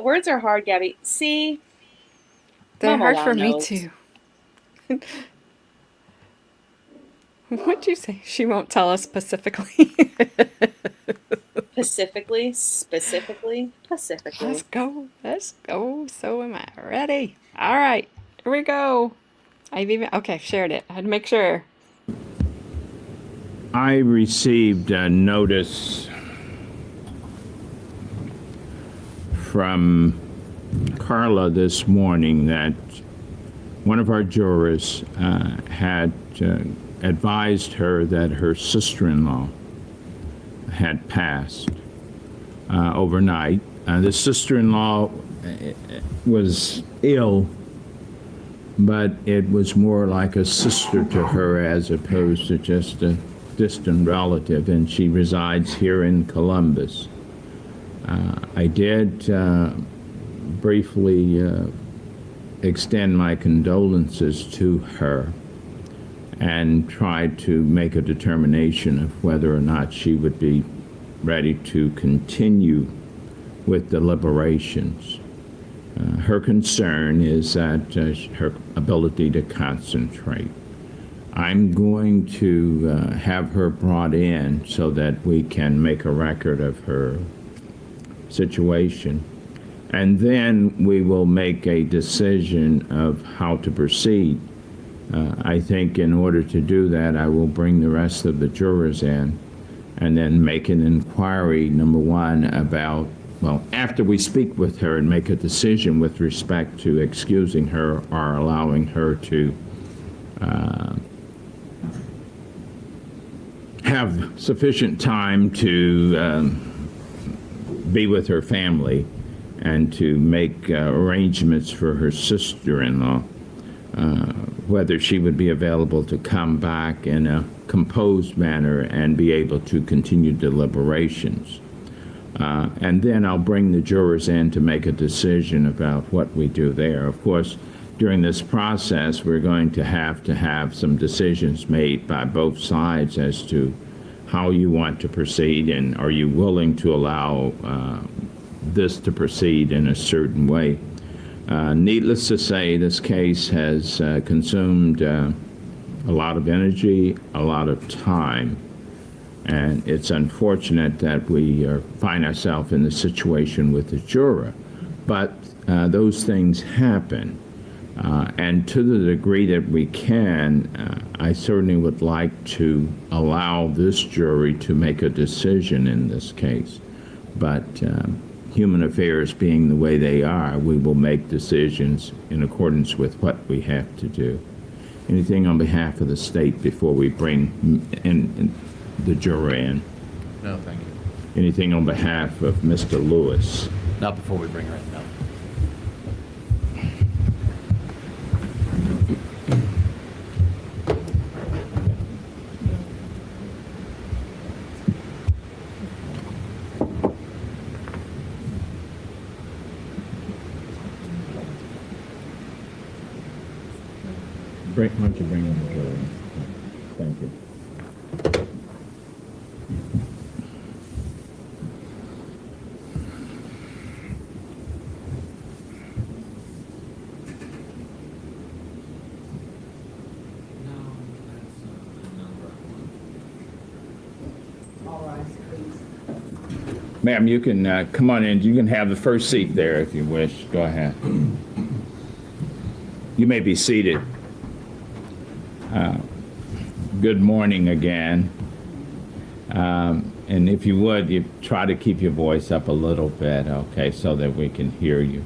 Words are hard, Gabby. See? They're Mama hard for me knows. too. What'd you say? She won't tell us specifically. Specifically. Let's go. So am I. Ready? All right. Here we go. Okay, shared it. I had to make sure. I received a notice from Carla this morning that one of our jurors had advised her that her sister-in-law had passed overnight. The sister-in-law was ill, but it was more like a sister to her as opposed to just a distant relative, and she resides here in Columbus. I did briefly extend my condolences to her and tried to make a determination of whether or not she would be ready to continue with deliberations. Her concern is that her ability to concentrate. I'm going to have her brought in so that we can make a record of her situation. And then we will make a decision of how to proceed. I think in order to do that, I will bring the rest of the jurors in and then make an inquiry, number one, about, after we speak with her and make a decision with respect to excusing her or allowing her to have sufficient time to be with her family and to make arrangements for her sister-in-law, whether she would be available to come back in a composed manner and be able to continue deliberations. And then I'll bring the jurors in to make a decision about what we do there. Of course, during this process, we're going to have some decisions made by both sides as to how you want to proceed, and are you willing to allow this to proceed in a certain way. Needless to say, this case has consumed a lot of energy, a lot of time, and it's unfortunate that we find ourselves in the situation with the juror. But those things happen, and to the degree that we can, I certainly would like to allow this jury to make a decision in this case. But human affairs being the way they are, we will make decisions in accordance with what we have to do. Anything on behalf of the state before we bring in the juror in? No, thank you. Anything on behalf of Mr. Lewis? Not before we bring her in, no. Why don't you bring in the juror? Thank you. Ma'am, you can come on in. You can have the first seat there if you wish. Go ahead. You may be seated. Good morning again. And if you would, you try to keep your voice up a little bit, okay, so that we can hear you.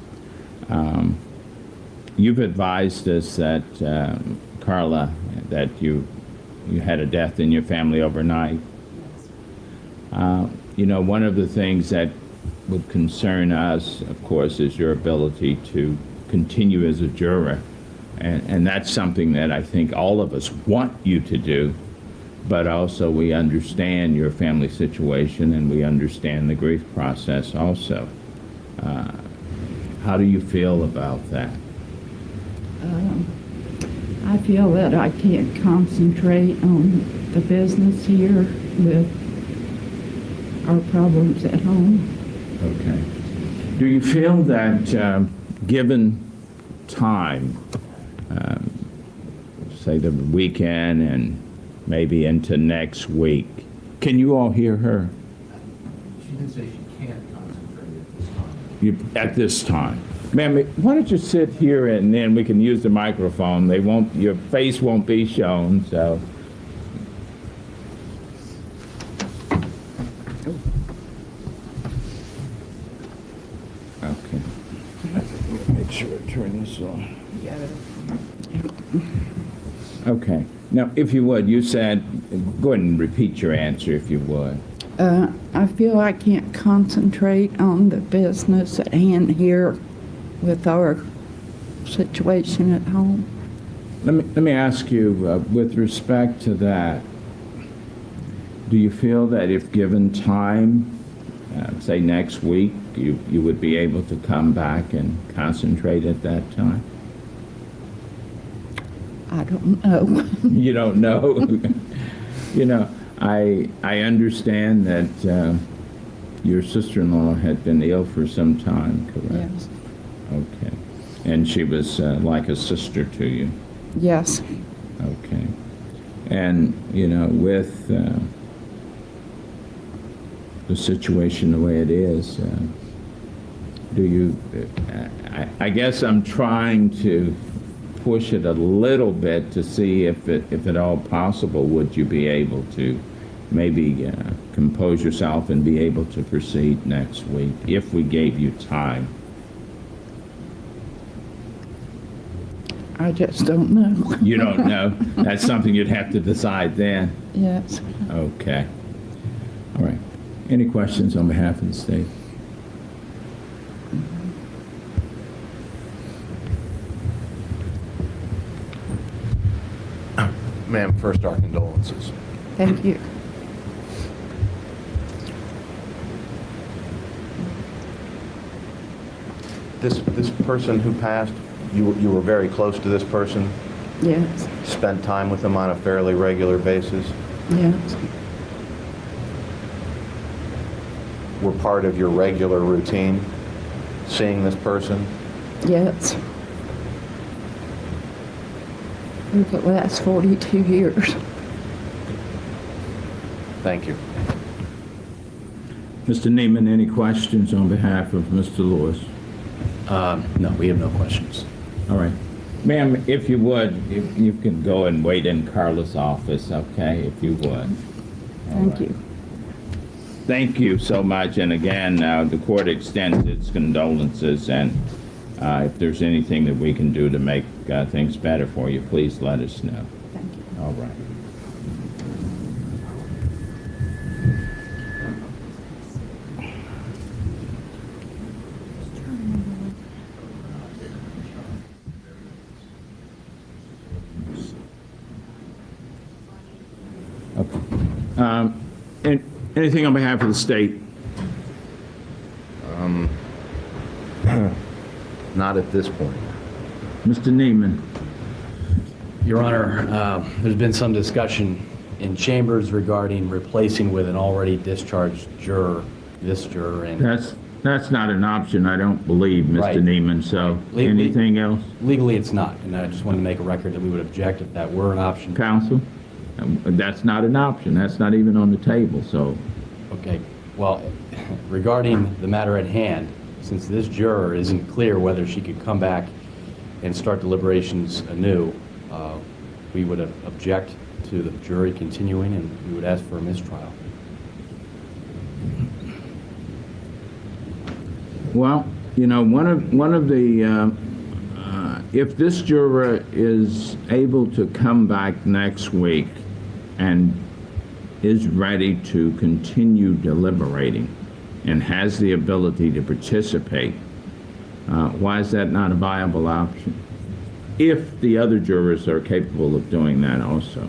You've advised us that, Carla, that you had a death in your family overnight. You know, one of the things that would concern us, of course, is your ability to continue as a juror. And that's something that I think all of us want you to do, but also we understand your family situation and we understand the grief process also. How do you feel about that? I feel that I can't concentrate on the business here with our problems at home. Okay. Do you feel that given time, say the weekend and maybe into next week, can you all hear her? She did say she can't concentrate at this time. At this time. Ma'am, why don't you sit here and then we can use the microphone. Your face won't be shown, so. Okay. Make sure I turn this on. Okay. Now, if you would, you said, go ahead and repeat your answer if you would. I feel I can't concentrate on the business at hand here with our situation at home. Let me ask you, with respect to that, do you feel that if given time, say next week, you would be able to come back and concentrate at that time? I don't know. You don't know? You know, I understand that your sister-in-law had been ill for some time, correct? Yes. Okay. And she was like a sister to you? Yes. Okay. And, you know, with the situation the way it is, do you, I guess I'm trying to push it a little bit to see if at all possible, would you be able to maybe compose yourself and be able to proceed next week if we gave you time? I just don't know. You don't know? That's something you'd have to decide then? Yes. Okay. All right. Any questions on behalf of the state? Ma'am, first our condolences. Thank you. This person who passed, you were very close to this person, Yes. spent time with them on a fairly regular basis, Yes. were part of your regular routine, seeing this person. Yes. For the last 42 years. Thank you. Mr. Neiman, any questions on behalf of Mr. Lewis? No, we have no questions. All right. Ma'am, if you would, if you can go and wait in Carla's office, okay, if you would. Thank you. Thank you so much, and again, the court extends its condolences, and If there's anything that we can do to make things better for you, please let us know. Thank you. All right. Okay. Anything on behalf of the state? Not at this point. Mr. Neiman? Your Honor, there's been some discussion in chambers regarding replacing with an already discharged juror, this juror, and That's not an option, I don't believe, Mr. Right. Neiman, so anything else? legally it's not. And I just wanted to make a record that we would object if that were an option. Counsel? That's not an option, that's not even on the table, so. Okay, well, regarding the matter at hand, since this juror isn't clear whether she could come back and start deliberations anew, we would object to the jury continuing, and we would ask for a mistrial. Well, you know, one of the, if this juror is able to come back next week and is ready to continue deliberating and has the ability to participate, why is that not a viable option? If the other jurors are capable of doing that also.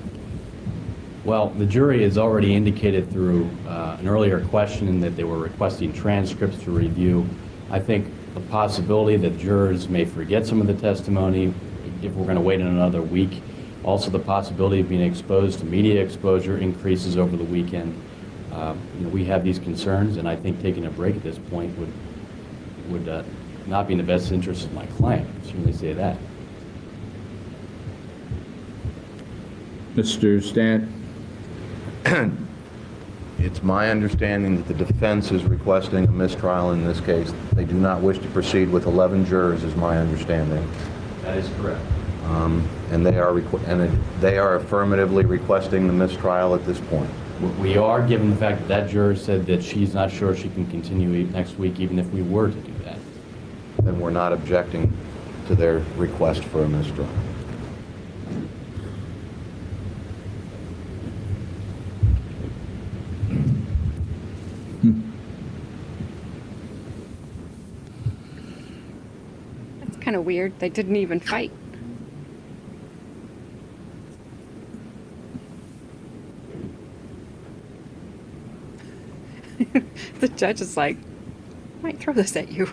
Well, the jury has already indicated through an earlier question that they were requesting transcripts to review. I think the possibility that jurors may forget some of the testimony if we're going to wait another week. Also, the possibility of being exposed to media exposure increases over the weekend. We have these concerns, and I think taking a break at this point would not be in the best interest of my client. I can certainly say that. Mr. Stant? It's my understanding that the defense is requesting a mistrial in this case. They do not wish to proceed with 11 jurors, is my understanding. That is correct. And they are affirmatively requesting the mistrial at this point. We are, given the fact that that juror said that she's not sure she can continue next week, even if we were to do that. Then we're not objecting to their request for a mistrial. That's kind of weird. They didn't even fight. The judge is like, I might throw this at you.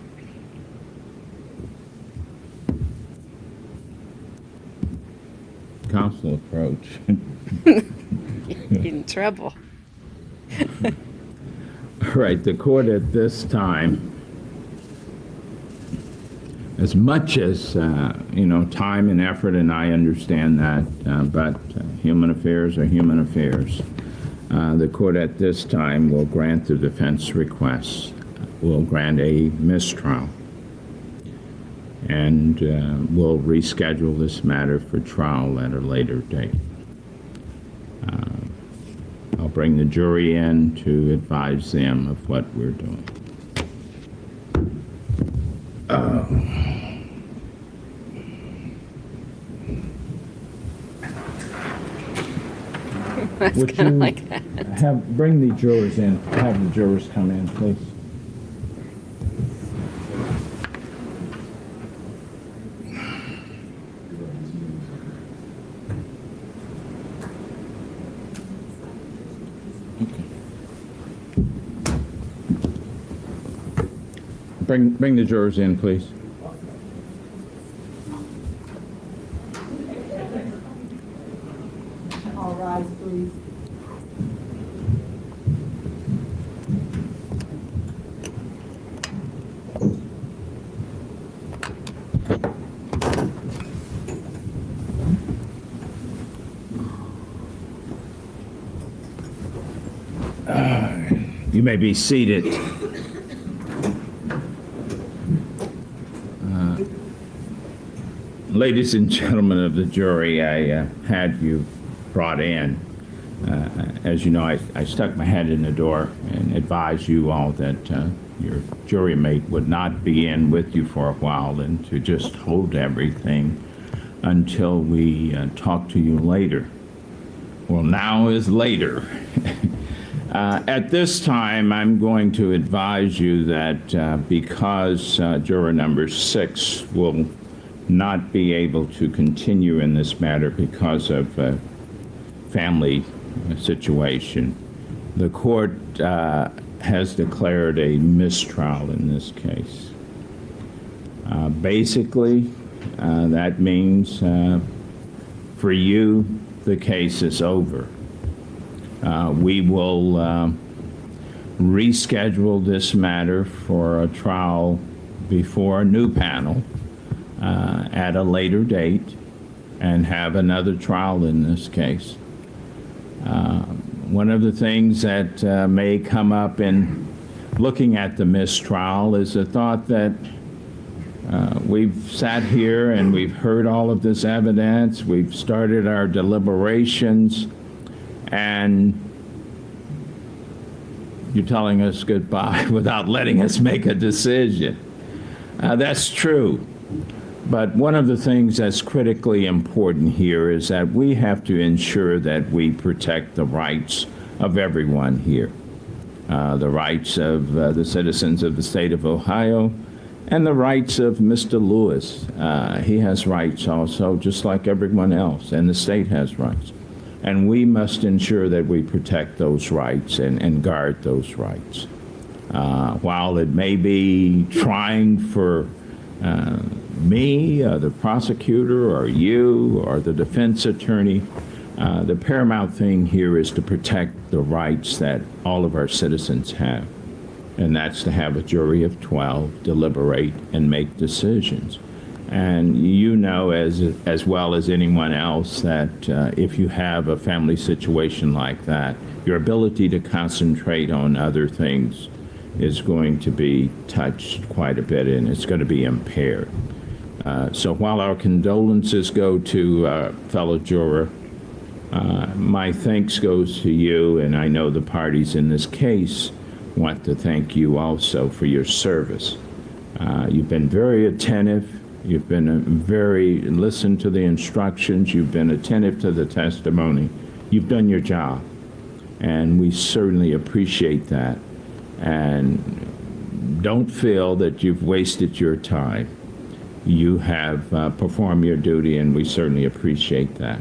Counsel approach. In trouble. All right, the court at this time, as much as, time and effort, and I understand that, but human affairs are human affairs. The court at this time will grant the defense request, will grant a mistrial, and will reschedule this matter for trial at a later date. I'll bring the jury in to advise them of what we're doing. That's Would kind of you like that. bring the jurors in, have the jurors come in, please. Bring the jurors in, please. All rise, please. You may be seated. Ladies and gentlemen of the jury, I had you brought in. As you know, I stuck my head in the door and advised you all that your jury mate would not be in with you for a while and to just hold everything until we talk to you later. Well, now is later. At this time, I'm going to advise you that because juror number 6 will not be able to continue in this matter because of family situation, the court has declared a mistrial in this case. Basically, that means for you, the case is over. We will reschedule this matter for a trial before a new panel at a later date and have another trial in this case. One of the things that may come up in looking at the mistrial is the thought that we've sat here and we've heard all of this evidence, we've started our deliberations, and you're telling us goodbye without letting us make a decision. That's true. But one of the things that's critically important here is that we have to ensure that we protect the rights of everyone here. The rights of the citizens of the state of Ohio and the rights of Mr. Lewis. He has rights also, just like everyone else, and the state has rights. And we must ensure that we protect those rights and guard those rights. While it may be trying for me, or the prosecutor, or you, or the defense attorney, the paramount thing here is to protect the rights that all of our citizens have. And that's to have a jury of 12 deliberate and make decisions. And you know as well as anyone else that if you have a family situation like that, your ability to concentrate on other things is going to be touched quite a bit, and it's going to be impaired. So while our condolences go to fellow juror, my thanks goes to you, and I know the parties in this case want to thank you also for your service. You've been very attentive. You've been listened to the instructions. You've been attentive to the testimony. You've done your job, and we certainly appreciate that. And don't feel that you've wasted your time. You have performed your duty, and we certainly appreciate that.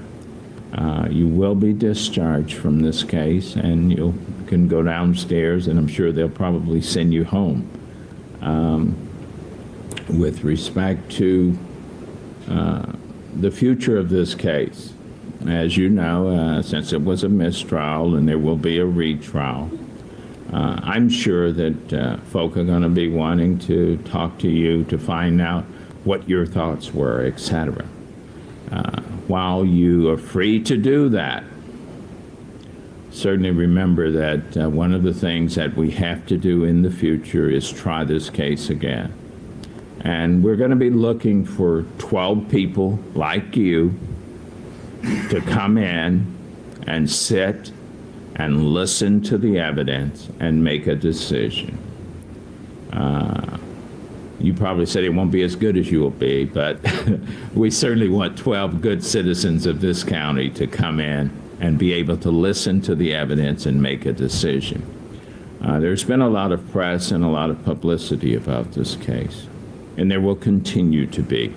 You will be discharged from this case, and you can go downstairs, and I'm sure they'll probably send you home. With respect to the future of this case, as you know, since it was a mistrial and there will be a retrial, I'm sure that folk are going to be wanting to talk to you to find out what your thoughts were, etc. While you are free to do that, certainly remember that one of the things that we have to do in the future is try this case again. And we're going to be looking for 12 people like you to come in and sit and listen to the evidence and make a decision. You probably said it won't be as good as you will be, but we certainly want 12 good citizens of this county to come in and be able to listen to the evidence and make a decision. There's been a lot of press and a lot of publicity about this case, and there will continue to be.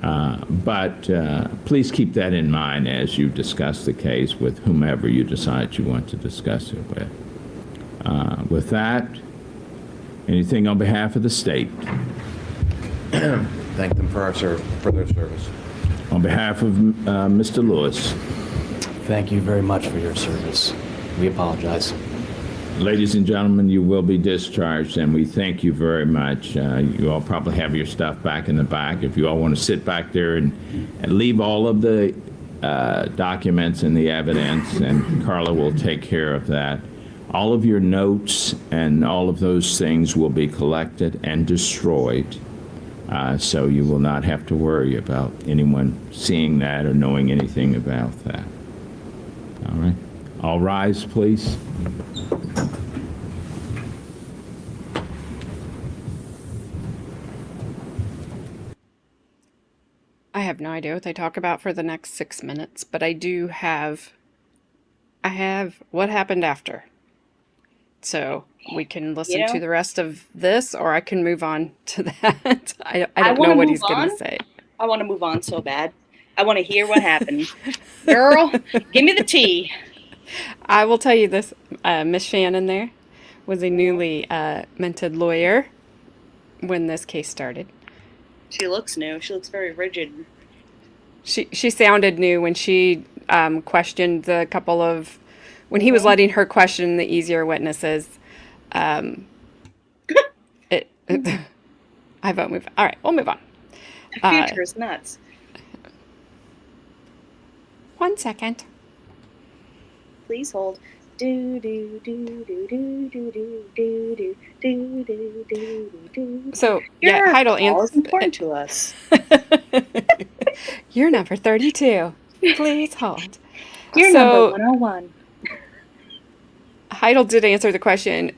But please keep that in mind as you discuss the case with whomever you decide you want to discuss it with. With that, anything on behalf of the state? Thank them for their service. On behalf of Mr. Lewis. Thank you very much for your service. We apologize. Ladies and gentlemen, you will be discharged, and we thank you very much. You all probably have your stuff back in the back. If you all want to sit back there and leave all of the documents and the evidence, and Carla will take care of that. All of your notes and all of those things will be collected and destroyed, so you will not have to worry about anyone seeing that or knowing anything about that. All right. All rise, please. I have no idea what they talk about for the next 6 minutes, but I have what happened after. So we can listen to the rest of this, or I can move on to that. I don't know wanna what move he's going on. to say. I want to move on so bad. I want to hear what happened. Girl, give me the tea. I will tell you this, Miss Shannon there was a newly minted lawyer when this case started. She looks new. She looks very rigid. She sounded new when she questioned the couple of, when he was letting her question the easier witnesses. I vote move. All right, we'll move on. The future is nuts. 1 second. Please hold. Do do do do do do do do do do do do do. So Your Heidel call is answers. important to us. You're number 32. Please hold. You're number 101. Heidel did answer the question.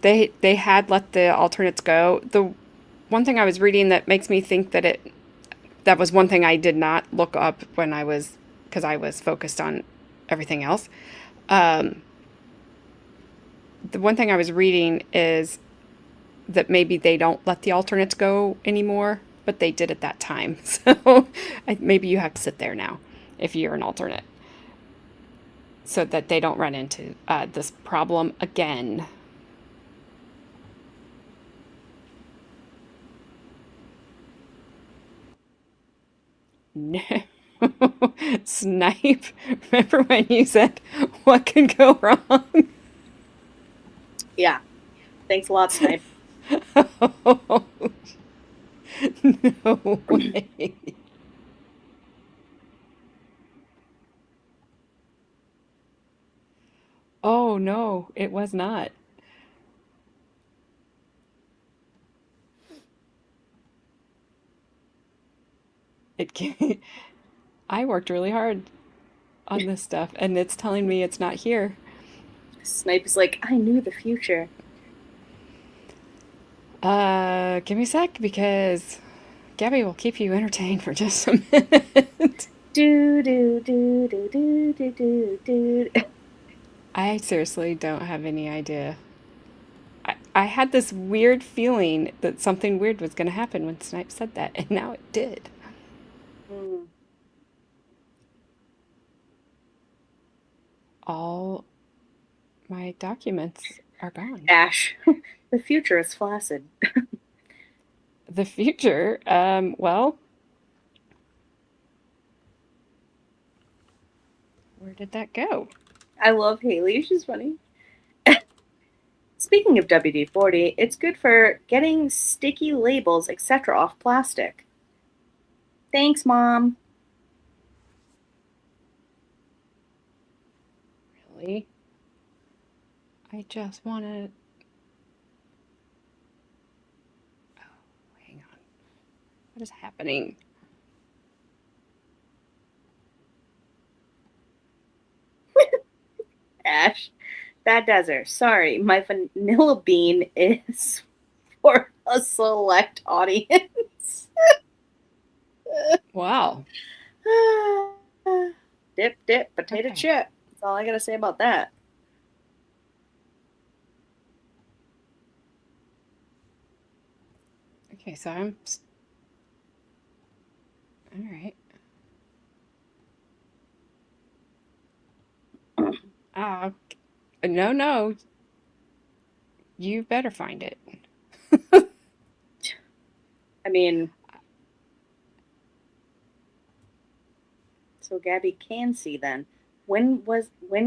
They had let the alternates go. The one thing I was reading that makes me think that was one thing I did not look up because I was focused on everything else. The one thing I was reading is that maybe they don't let the alternates go anymore, but they did at that time. So maybe you have to sit there now if you're an alternate, so that they don't run into this problem again. No. Snipe. Remember when you said, what could go wrong? Yeah. Thanks a lot, Snipe. No way. Oh, no, it was not. It can't. I worked really hard on this stuff, and it's telling me it's not here. Snipe is like, I knew the future. Give me a sec, because Gabby will keep you entertained for just a minute. Do do do do do do do do. I seriously don't have any idea. I had this weird feeling that something weird was going to happen when Snipe said that, and now it did. All my documents are gone. Ash, the future is flaccid. The future, well, where did that go? I love Haley. She's funny. Speaking of WD-40, it's good for getting sticky labels, etc. off plastic. Thanks, Mom. Really? I just want to... Oh, hang on. What is happening? Ash, Bad Desert. Sorry, my vanilla bean is for a select audience. Wow. Dip, dip, potato Okay. chip. That's all I gotta say about that. Okay, so all right. No. You better find it. I mean, so Gabby can see then. When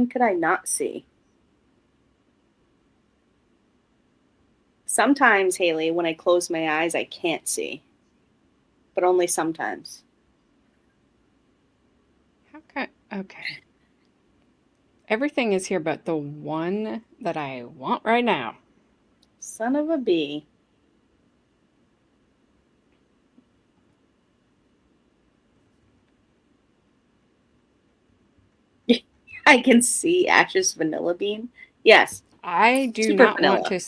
could I not see? Sometimes, Haley, when I close my eyes, I can't see. But only sometimes. Okay. Everything is here but the one that I want right now. Son of a bee. I can see Ash's vanilla bean. Yes. I do Super not vanilla. want to.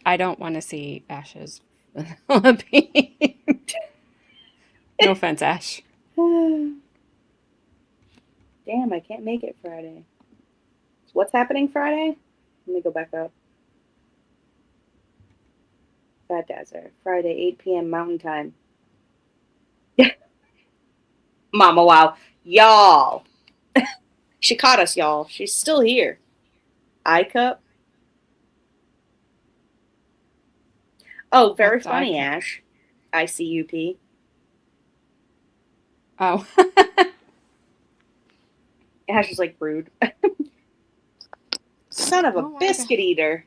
I don't want to see Ash's vanilla bean. No offense, Ash. Damn, I can't make it Friday. What's happening Friday? Let me go back up. Fat Dazzler. Friday, 8 p.m. Mountain Time. Mama, wow. Y'all. She caught us, y'all. She's still here. iCup. Oh, very What's funny, iCup? Ash. ICUP. Oh. Ash is like rude. Son of a Oh, biscuit eater.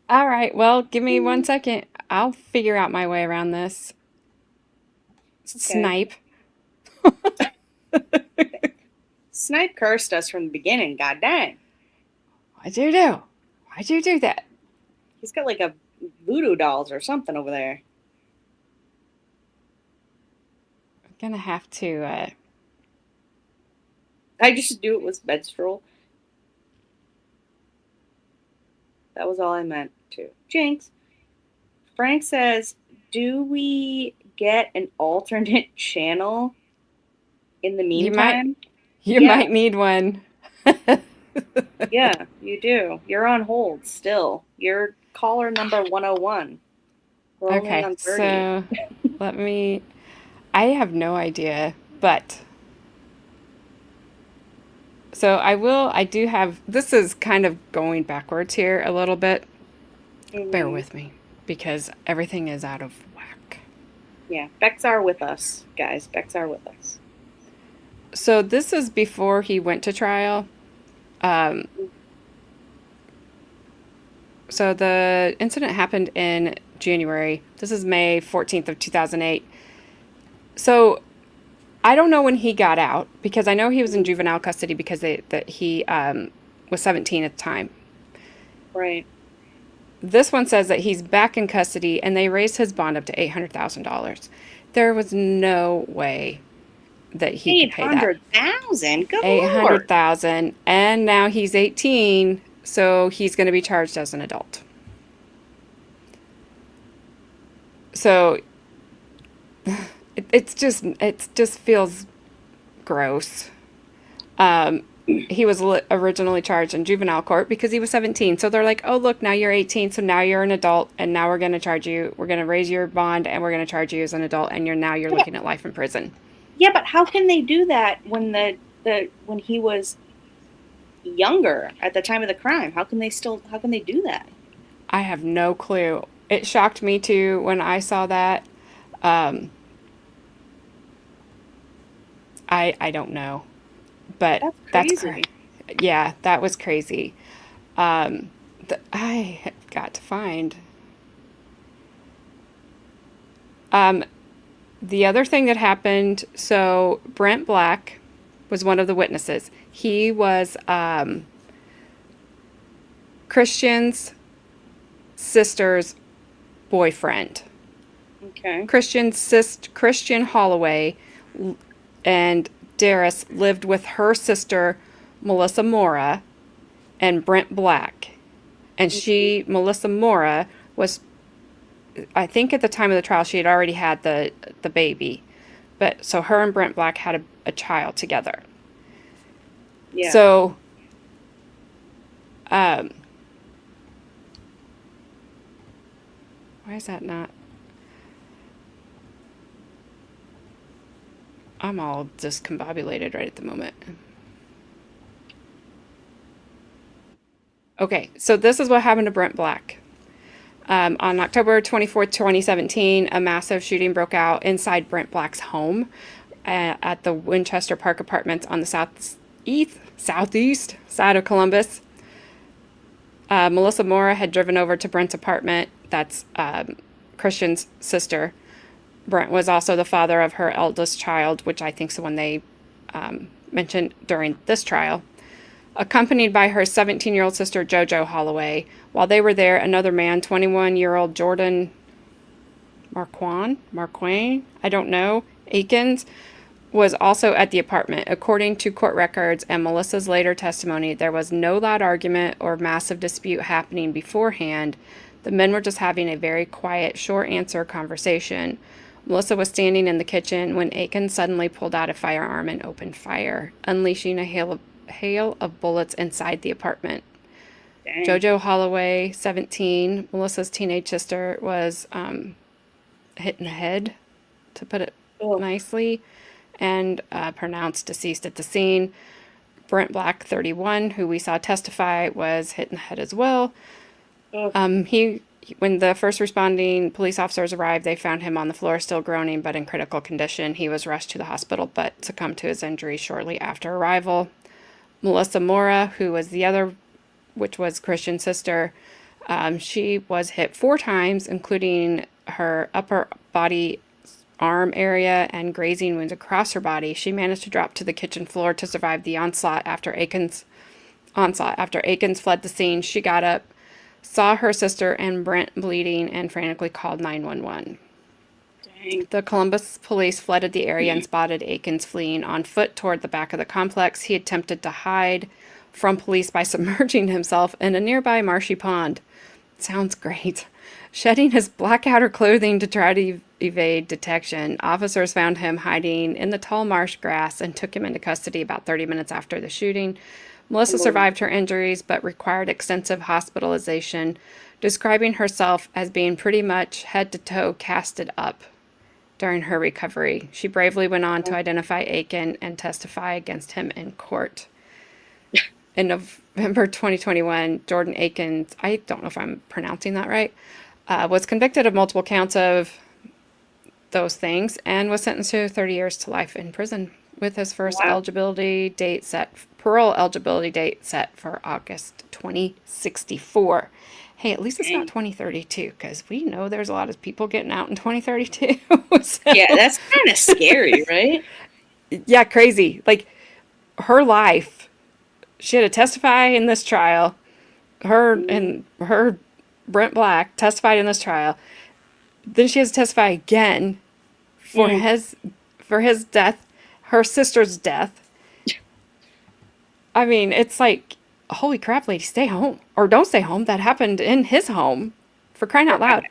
All right. Well, give me 1 second. I'll figure out my way around this. Snipe. Snipe cursed us from the beginning, god dang. What'd you do? Why'd you do that? He's got like a voodoo dolls or something over there. I'm gonna have to, I just knew it was menstrual. That was all I meant to. Jinx. Frank says, do we get an alternate channel in the meantime? you Yeah. might need one. Yeah, you do. You're on hold still. You're caller number 101. We're only Okay, on 30. so I have no idea, but so I do have, this is kind of going backwards here a little bit. Bear with me because everything is out of whack. Yeah, Becks are with us, guys. Becks are with us. So this is before he went to trial. So the incident happened in January. This is May 14th of 2008. So I don't know when he got out because I know he was in juvenile custody because he was 17 at the time. Right. This one says that he's back in custody and they raised his bond up to $800,000. There was no way that he could pay that. $800,000? Good Lord. $800,000, and now he's 18, so he's going to be charged as an adult. So it just feels gross. He was originally charged in juvenile court because he was 17. So they're like, oh, look, now you're 18. So now you're an adult and now we're going to charge you. We're going to raise your bond and we're going to charge you as an adult. And you're looking at life in prison. Yeah, but how can they do that when when he was younger at the time of the crime? How can they do that? I have no clue. It shocked me too when I saw that. I don't know. But that's crazy. Yeah, that was crazy. I have got to find. The other thing that happened, so Brent Black was one of the witnesses. He was Christian's sister's boyfriend. Okay. Christian Holloway and Derris lived with her sister, Melissa Mora, and Brent Black. And Melissa Mora was, I think at the time of the trial, she had already had the baby. But so her and Brent Black had a child together. Yeah. So, why is that not? I'm all discombobulated right at the moment. Okay, so this is what happened to Brent Black. On October 24th, 2017, a massive shooting broke out inside Brent Black's home at the Winchester Park Apartments on the southeast side of Columbus. Melissa Mora had driven over to Brent's apartment. That's Christian's sister. Brent was also the father of her eldest child, which I think is the one they mentioned during this trial, accompanied by her 17-year-old sister, JoJo Holloway. While they were there, another man, 21-year-old Jordan Marquain, I don't know, Akins, was also at the apartment. According to court records and Melissa's later testimony, there was no loud argument or massive dispute happening beforehand. The men were just having a very quiet, short answer conversation. Melissa was standing in the kitchen when Aiken suddenly pulled out a firearm and opened fire, unleashing a hail of bullets inside the apartment. Dang. Jojo Holloway, 17, Melissa's teenage sister, was hit in the head, to put it Oh. nicely, and pronounced deceased at the scene. Brent Black, 31, who we saw testify, was hit in the head as well. Oh. When the first responding police officers arrived, they found him on the floor, still groaning, but in critical condition. He was rushed to the hospital, but succumbed to his injuries shortly after arrival. Melissa Mora, who was the other, which was Christian's sister, she was hit 4 times, including her upper body arm area and grazing wounds across her body. She managed to drop to the kitchen floor to survive the onslaught after Aiken's fled the scene. She got up, saw her sister and Brent bleeding, and frantically called 911. Dang. The Columbus police flooded the area and spotted Aikens fleeing on foot toward the back of the complex. He attempted to hide from police by submerging himself in a nearby marshy pond. Sounds great. Shedding his black outer clothing to try to evade detection, officers found him hiding in the tall marsh grass and took him into custody about 30 minutes after the shooting. Melissa survived her injuries but required extensive hospitalization, describing herself as being pretty much head to toe casted up during her recovery. She bravely went on to identify Aiken and testify against him in court. In November 2021, Jordan Aikens, I don't know if I'm pronouncing that right, was convicted of multiple counts of those things and was sentenced to 30 years to life in prison, with his first parole eligibility date set for August 2064. Hey, at least it's not 2032, because we know there's a lot of people getting out in 2032. So, Yeah, that's kind of scary, right? yeah, crazy. Like, her life, she had to testify in this trial. Her Brent Black testified in this trial. Then she has to testify again for his death, her sister's death. I mean, it's like, holy crap, lady, stay home. Or don't stay home. That happened in his home, for crying out loud.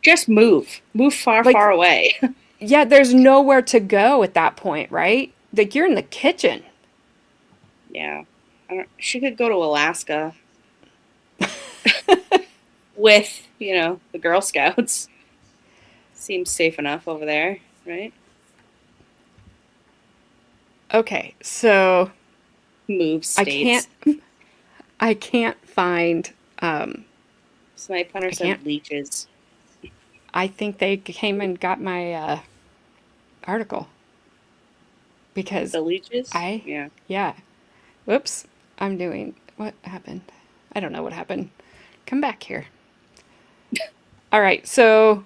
Just move. Move far, Like- far away. Yeah, there's nowhere to go at that point, right? Like, you're in the kitchen. Yeah. She could go to Alaska with, the Girl Scouts. Seems safe enough over there, right? Okay, so Move states. I can't find, Snipe Hunter said can't- leeches. I think they came and got my article. Because The leeches? yeah. Whoops. What happened? I don't know what happened. Come back here. All right, so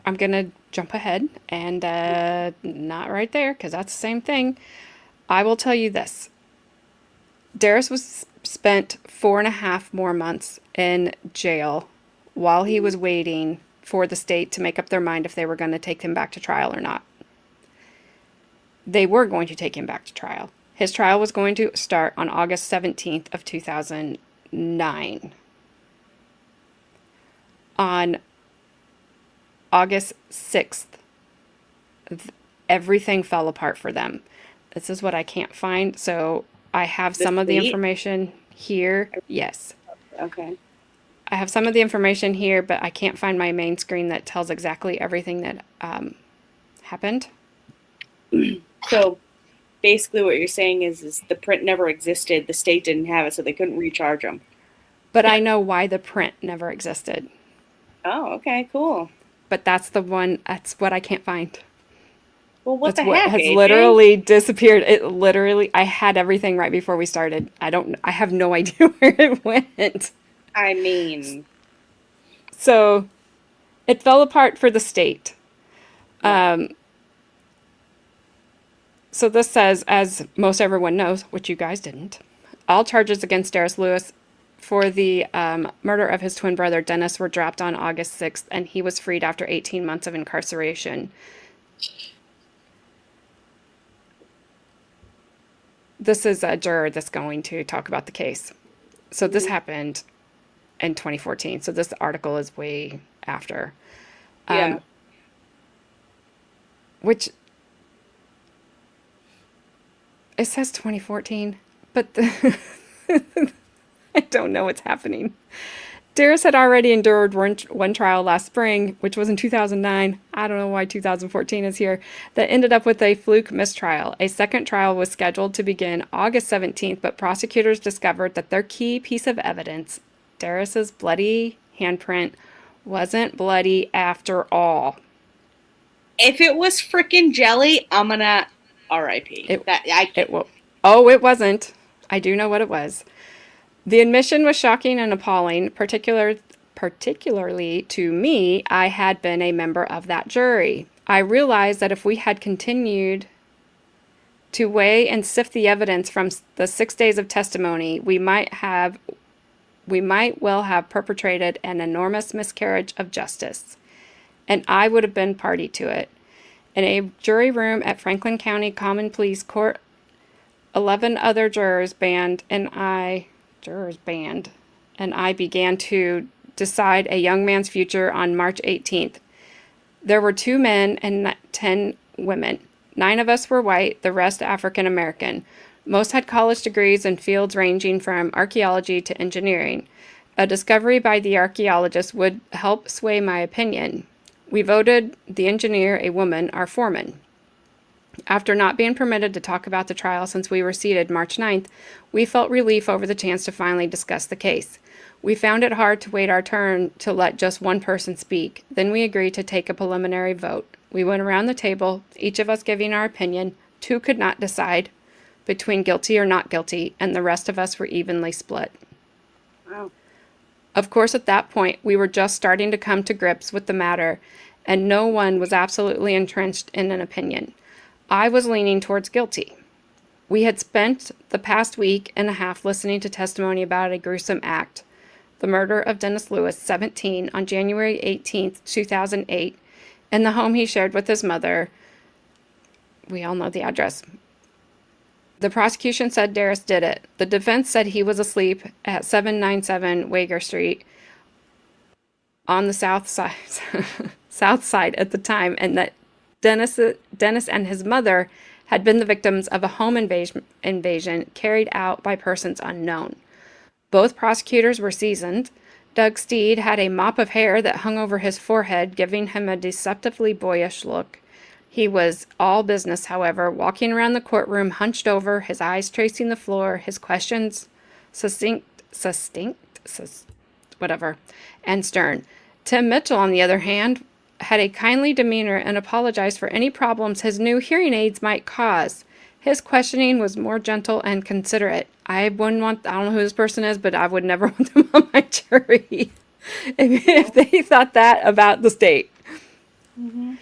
I'm going to jump ahead and not right there, because that's the same thing. I will tell you this. Derris was spent 4.5 more months in jail while he was waiting for the state to make up their mind if they were going to take him back to trial or not. They were going to take him back to trial. His trial was going to start on August 17th of 2009. On August 6th, everything fell apart for them. This is what I can't find. So I have some of the information here. Yes. Okay. I have some of the information here, but I can't find my main screen that tells exactly everything that happened. So basically what you're saying is the print never existed. The state didn't have it, so they couldn't recharge him. But I know why the print never existed. Oh, okay, cool. But that's what I can't find. Well, what That's the what heck, has AJ? literally disappeared. I had everything right before we started. I have no idea where it went. I mean, So it fell apart for the state. So this says, as most everyone knows, which you guys didn't, all charges against Derris Lewis for the murder of his twin brother Dennis were dropped on August 6th, and he was freed after 18 months of incarceration. This is a juror that's going to talk about the case. So this happened in 2014. So this article is way after. Yeah. Which it says 2014, but I don't know what's happening. Derris had already endured one trial last spring, which was in 2009. I don't know why 2014 is here. That ended up with a fluke mistrial. A second trial was scheduled to begin August 17th, but prosecutors discovered that their key piece of evidence, Derris's bloody handprint, wasn't bloody after all. If it was frickin' jelly, I'm gonna R.I.P. It wasn't. I do know what it was. The admission was shocking and appalling, particularly to me. I had been a member of that jury. I realized that if we had continued to weigh and sift the evidence from the 6 days of testimony, we might well have perpetrated an enormous miscarriage of justice. And I would have been party to it. In a jury room at Franklin County Common Pleas Court, 11 other jurors banned, and I began to decide a young man's future on March 18th. There were 2 men and 10 women. 9 of us were white, the rest African American. Most had college degrees in fields ranging from archaeology to engineering. A discovery by the archaeologist would help sway my opinion. We voted the engineer a woman, our foreman. After not being permitted to talk about the trial since we were seated March 9th, we felt relief over the chance to finally discuss the case. We found it hard to wait our turn to let just one person speak. Then we agreed to take a preliminary vote. We went around the table, each of us giving our opinion. 2 could not decide between guilty or not guilty, and the rest of us were evenly split. Wow. Of course, at that point, we were just starting to come to grips with the matter, and no one was absolutely entrenched in an opinion. I was leaning towards guilty. We had spent the past week and a half listening to testimony about a gruesome act, the murder of Dennis Lewis, 17, on January 18th, 2008, in the home he shared with his mother. We all know the address. The prosecution said Derris did it. The defense said he was asleep at 797 Wager Street on the south side at the time, and that Dennis and his mother had been the victims of a home invasion carried out by persons unknown. Both prosecutors were seasoned. Doug Steed had a mop of hair that hung over his forehead, giving him a deceptively boyish look. He was all business, however, walking around the courtroom hunched over, his eyes tracing the floor, his questions succinct, and stern. Tim Mitchell, on the other hand, had a kindly demeanor and apologized for any problems his new hearing aids might cause. His questioning was more gentle and considerate. I don't know who this person is, but I would never want them on my jury if they thought that about the state. Mm-hmm.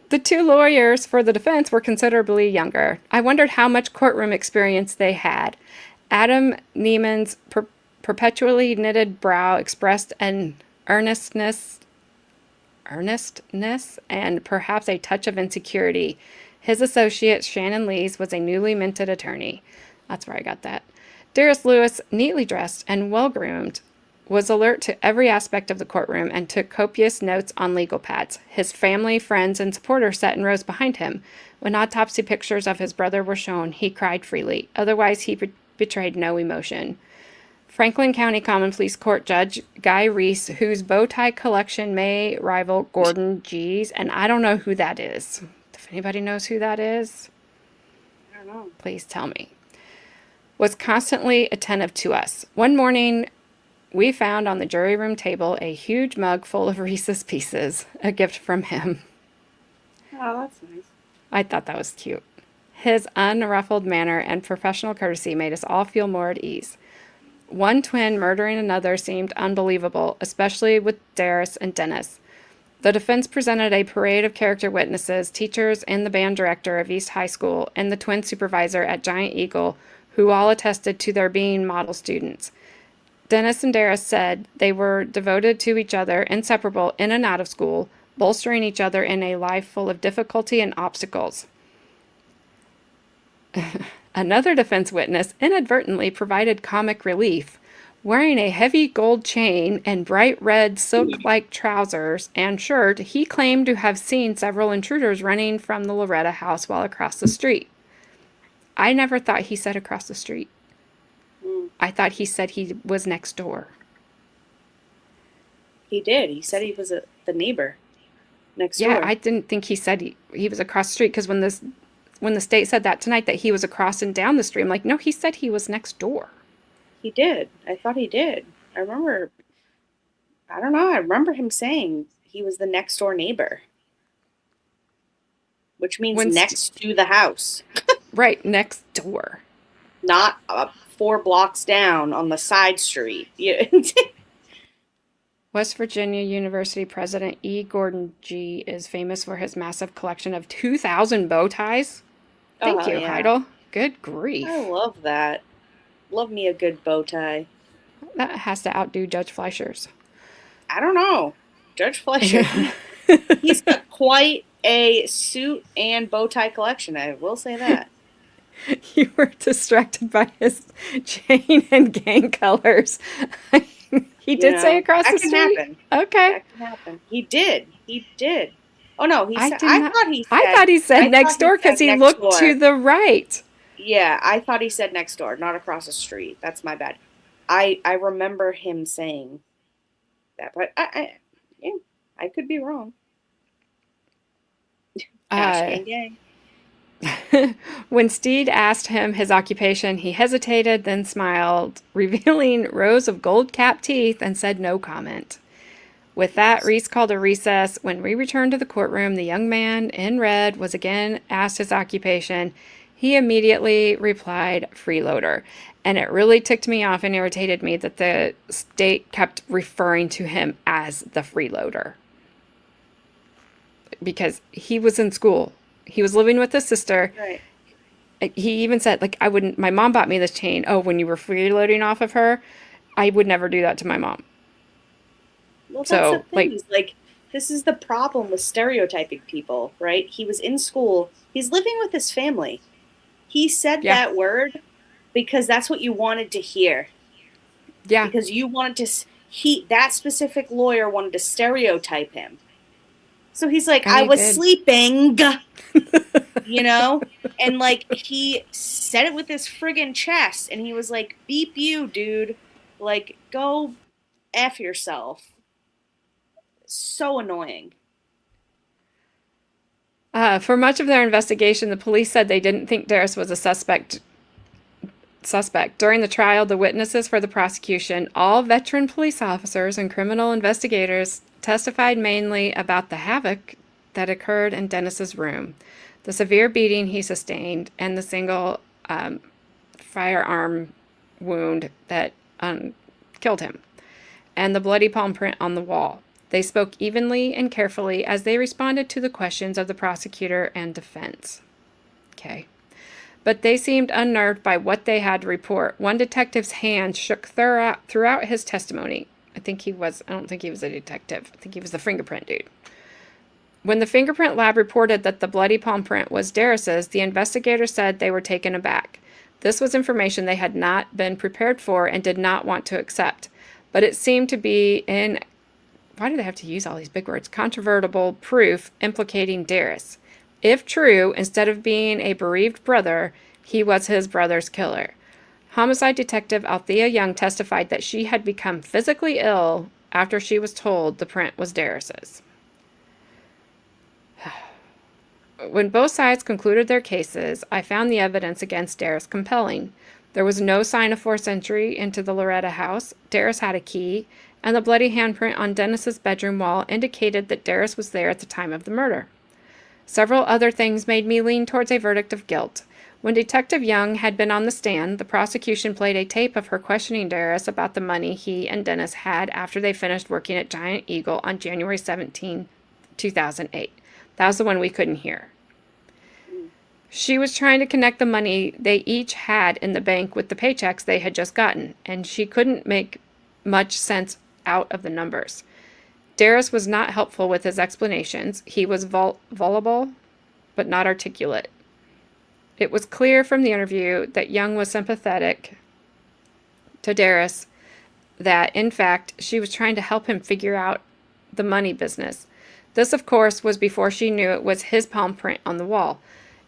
The 2 lawyers for the defense were considerably younger. I wondered how much courtroom experience they had. Adam Neiman's perpetually knitted brow expressed an earnestness and perhaps a touch of insecurity. His associate, Shannon Lees, was a newly minted attorney. That's where I got that. Derris Lewis, neatly dressed and well-groomed, was alert to every aspect of the courtroom and took copious notes on legal pads. His family, friends, and supporters sat in rows behind him. When autopsy pictures of his brother were shown, he cried freely. Otherwise, he betrayed no emotion. Franklin County Common Pleas Court Judge Guy Reese, whose bow tie collection may rival Gordon G's, and I don't know who that is. If anybody knows who that is, I don't know. Please tell me. Was constantly attentive to us. One morning, we found on the jury room table a huge mug full of Reese's Pieces, a gift from him. Oh, that's nice. I thought that was cute. His unruffled manner and professional courtesy made us all feel more at ease. One twin murdering another seemed unbelievable, especially with Derris and Dennis. The defense presented a parade of character witnesses, teachers, and the band director of East High School, and the twin supervisor at Giant Eagle, who all attested to their being model students. Dennis and Derris said they were devoted to each other, inseparable in and out of school, bolstering each other in a life full of difficulty and obstacles. Another defense witness inadvertently provided comic relief. Wearing a heavy gold chain and bright red silk-like trousers and shirt, he claimed to have seen several intruders running from the Loretta house while across the street. I never thought he said across the street. I thought he said he was next door. He did. He said he was the neighbor next Yeah, door. I didn't think he said he was across the street, because when the state said that tonight, that he was across and down the street, I'm like, no, he said he was next door. He did. I thought he did. I remember. I don't know. I remember him saying he was the next door neighbor, which means next to the house. Right, next door. Not 4 blocks down on the side street. Yeah. West Virginia University President E. Gordon G. is famous for his massive collection of 2,000 bow ties. Thank you, yeah. Heidel. Good grief. I love that. Love me a good bow tie. That has to outdo Judge Fleischer's. I don't know. Judge Fletcher, he's got quite a suit and bow tie collection. I will say that. You were distracted by his chain and gang colors. He did say across the street. That can happen. Okay. That can happen. He did. He did. Oh no, he said. I thought he said next door because he looked to the right. Yeah, I thought he said next door, not across the street. That's my bad. I remember him saying that, but I could be wrong. Gang. When Steed asked him his occupation, he hesitated, then smiled, revealing rows of gold-capped teeth, and said no comment. With that, Reese called a recess. When we returned to the courtroom, the young man in red was again asked his occupation. He immediately replied, freeloader. And it really ticked me off and irritated me that the state kept referring to him as the freeloader. Because he was in school. He was living with his sister. Right. He even said, like, my mom bought me this chain. Oh, when you were freeloading off of her, I would never do that to my mom. Well, that's the thing. Like, this is the problem with stereotyping people, right? He was in school. He's living with his family. He said that word because that's what you wanted to hear. Yeah. Because you wanted to, that specific lawyer wanted to stereotype him. So he's like, I was sleeping, you know? And like, he said it with his friggin' chest. And he was like, beep you, dude. Like, go F yourself. So annoying. For much of their investigation, the police said they didn't think Derris was a suspect. During the trial, the witnesses for the prosecution, all veteran police officers and criminal investigators, testified mainly about the havoc that occurred in Dennis's room, the severe beating he sustained, and the single firearm wound that killed him, and the bloody palm print on the wall. They spoke evenly and carefully as they responded to the questions of the prosecutor and defense. Okay. But they seemed unnerved by what they had to report. One detective's hand shook throughout his testimony. I don't think he was a detective. I think he was the fingerprint dude. When the fingerprint lab reported that the bloody palm print was Derris's, the investigator said they were taken aback. This was information they had not been prepared for and did not want to accept. But it seemed to be why do they have to use all these big words? Controvertible proof implicating Derris. If true, instead of being a bereaved brother, he was his brother's killer. Homicide detective Althea Young testified that she had become physically ill after she was told the print was Derris's. When both sides concluded their cases, I found the evidence against Derris compelling. There was no sign of forced entry into the Loretta house. Derris had a key, and the bloody handprint on Dennis's bedroom wall indicated that Derris was there at the time of the murder. Several other things made me lean towards a verdict of guilt. When Detective Young had been on the stand, the prosecution played a tape of her questioning Derris about the money he and Dennis had after they finished working at Giant Eagle on January 17, 2008. That was the one we couldn't hear. She was trying to connect the money they each had in the bank with the paychecks they had just gotten, and she couldn't make much sense out of the numbers. Derris was not helpful with his explanations. He was voluble, but not articulate. It was clear from the interview that Young was sympathetic to Derris that, in fact, she was trying to help him figure out the money business. This, of course, was before she knew it was his palm print on the wall.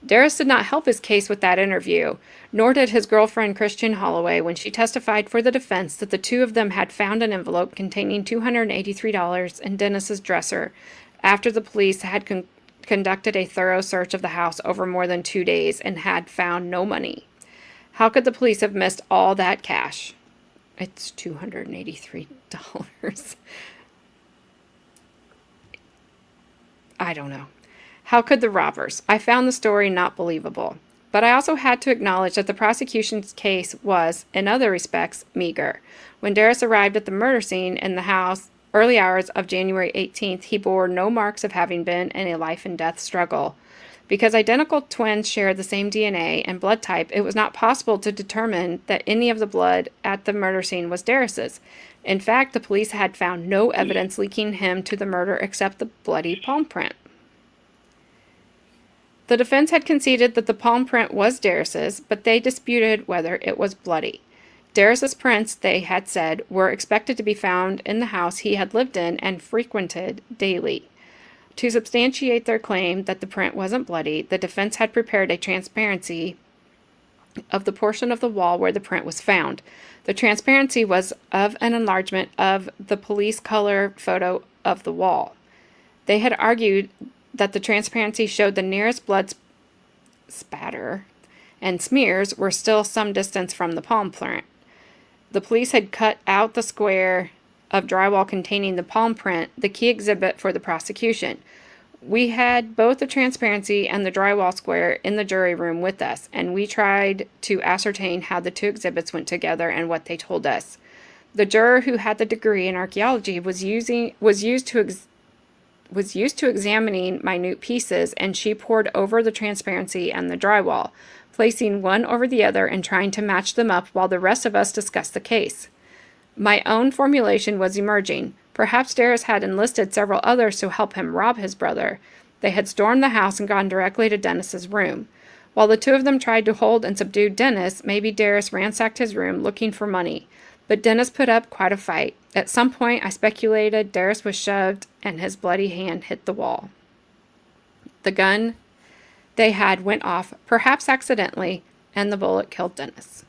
Derris did not help his case with that interview, nor did his girlfriend Christian Holloway when she testified for the defense that the two of them had found an envelope containing $283 in Dennis's dresser after the police had conducted a thorough search of the house over more than 2 days and had found no money. How could the police have missed all that cash? It's $283. I don't know. How could the robbers? I found the story not believable. But I also had to acknowledge that the prosecution's case was, in other respects, meager. When Derris arrived at the murder scene in the house early hours of January 18th, he bore no marks of having been in a life-and-death struggle. Because identical twins shared the same DNA and blood type, it was not possible to determine that any of the blood at the murder scene was Derris's. In fact, the police had found no evidence linking him to the murder except the bloody palm print. The defense had conceded that the palm print was Derris's, but they disputed whether it was bloody. Derris's prints, they had said, were expected to be found in the house he had lived in and frequented daily. To substantiate their claim that the print wasn't bloody, the defense had prepared a transparency of the portion of the wall where the print was found. The transparency was of an enlargement of the police color photo of the wall. They had argued that the transparency showed the nearest blood spatter and smears were still some distance from the palm print. The police had cut out the square of drywall containing the palm print, the key exhibit for the prosecution. We had both the transparency and the drywall square in the jury room with us, and we tried to ascertain how the two exhibits went together and what they told us. The juror who had the degree in archaeology was used to examining minute pieces, and she pored over the transparency and the drywall, placing one over the other and trying to match them up while the rest of us discussed the case. My own formulation was emerging. Perhaps Derris had enlisted several others to help him rob his brother. They had stormed the house and gone directly to Dennis's room. While the two of them tried to hold and subdue Dennis, maybe Derris ransacked his room looking for money. But Dennis put up quite a fight. At some point, I speculated Derris was shoved and his bloody hand hit the wall. The gun they had went off, perhaps accidentally, and the bullet killed Dennis.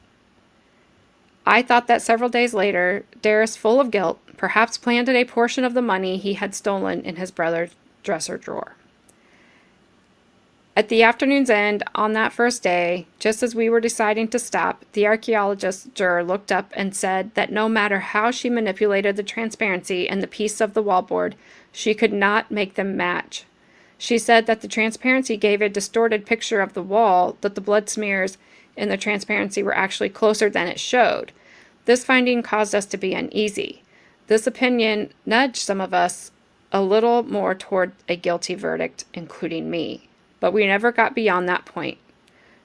I thought that several days later, Derris, full of guilt, perhaps planted a portion of the money he had stolen in his brother's dresser drawer. At the afternoon's end, on that first day, just as we were deciding to stop, the archaeologist juror looked up and said that no matter how she manipulated the transparency and the piece of the wallboard, she could not make them match. She said that the transparency gave a distorted picture of the wall, that the blood smears in the transparency were actually closer than it showed. This finding caused us to be uneasy. This opinion nudged some of us a little more toward a guilty verdict, including me. But we never got beyond that point.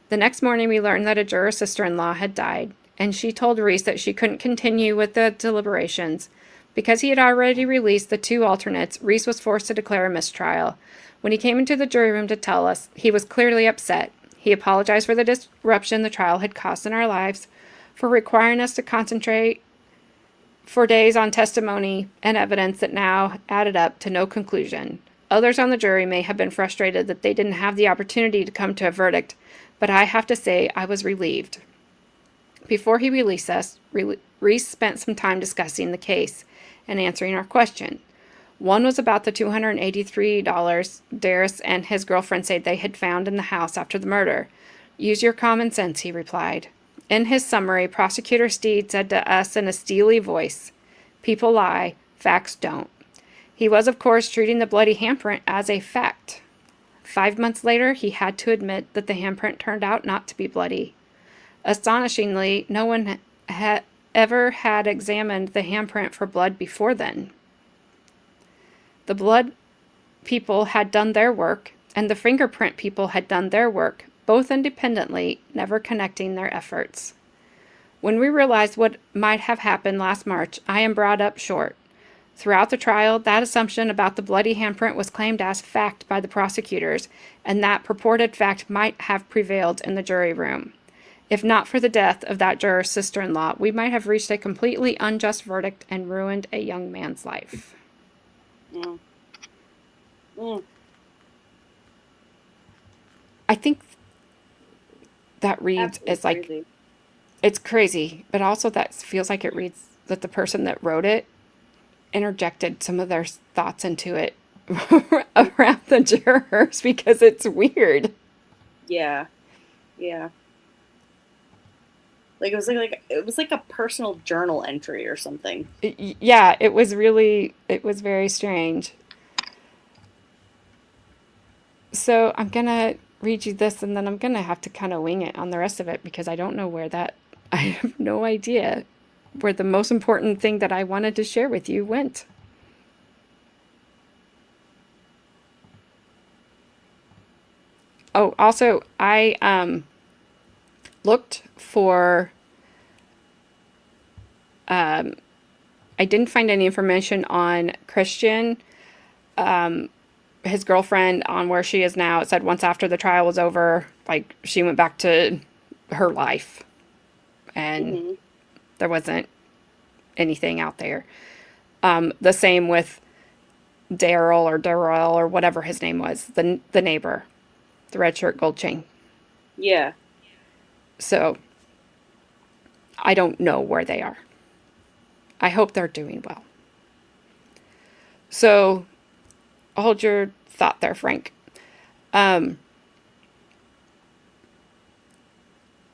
The next morning we learned that a juror's sister-in-law had died, and she told Reese that she couldn't continue with the deliberations. Because he had already released the two alternates, Reese was forced to declare a mistrial. When he came into the jury room to tell us, he was clearly upset. He apologized for the disruption the trial had caused in our lives, for requiring us to concentrate for days on testimony and evidence that now added up to no conclusion. Others on the jury may have been frustrated that they didn't have the opportunity to come to a verdict, but I have to say I was relieved. Before he released us, Reese spent some time discussing the case and answering our question. One was about the $283 Derris and his girlfriend said they had found in the house after the murder. Use your common sense, he replied. In his summary, Prosecutor Steed said to us in a steely voice, "People lie, facts don't." He was, of course, treating the bloody handprint as a fact. 5 months later, he had to admit that the handprint turned out not to be bloody. Astonishingly, no one ever had examined the handprint for blood before then. The blood people had done their work, and the fingerprint people had done their work, both independently, never connecting their efforts. When we realized what might have happened last March, I am brought up short. Throughout the trial, that assumption about the bloody handprint was claimed as fact by the prosecutors, and that purported fact might have prevailed in the jury room. If not for the death of that juror's sister-in-law, we might have reached a completely unjust verdict and ruined a young man's life. Mm. Mm. I think that reads Absolutely as like, crazy. it's crazy, but also that feels like it reads that the person that wrote it interjected some of their thoughts into it around the jurors because it's weird. Yeah. Yeah. Like it was like a personal journal entry or something. Yeah, it was very strange. So I'm gonna read you this, and then I'm gonna have to kind of wing it on the rest of it because I don't know I have no idea where the most important thing that I wanted to share with you went. Oh, also, I looked for. I didn't find any information on Christian, his girlfriend, on where she is now. It said once after the trial was over, like she went back to her life, and there wasn't anything out there. The same with Darrell or whatever his name was, the neighbor, the red shirt, gold chain. Yeah. So I don't know where they are. I hope they're doing well. So hold your thought there, Frank. So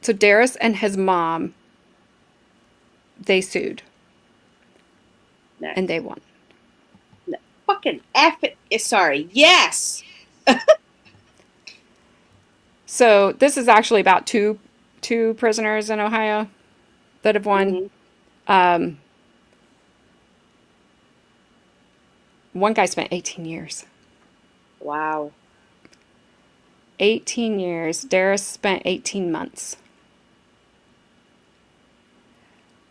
Derris and his mom, they sued. Nice. And they won. No, fucking F it. Sorry. Yes. So this is actually about two prisoners in Ohio that have won. One guy spent 18 years. Wow. 18 years. Derris spent 18 months.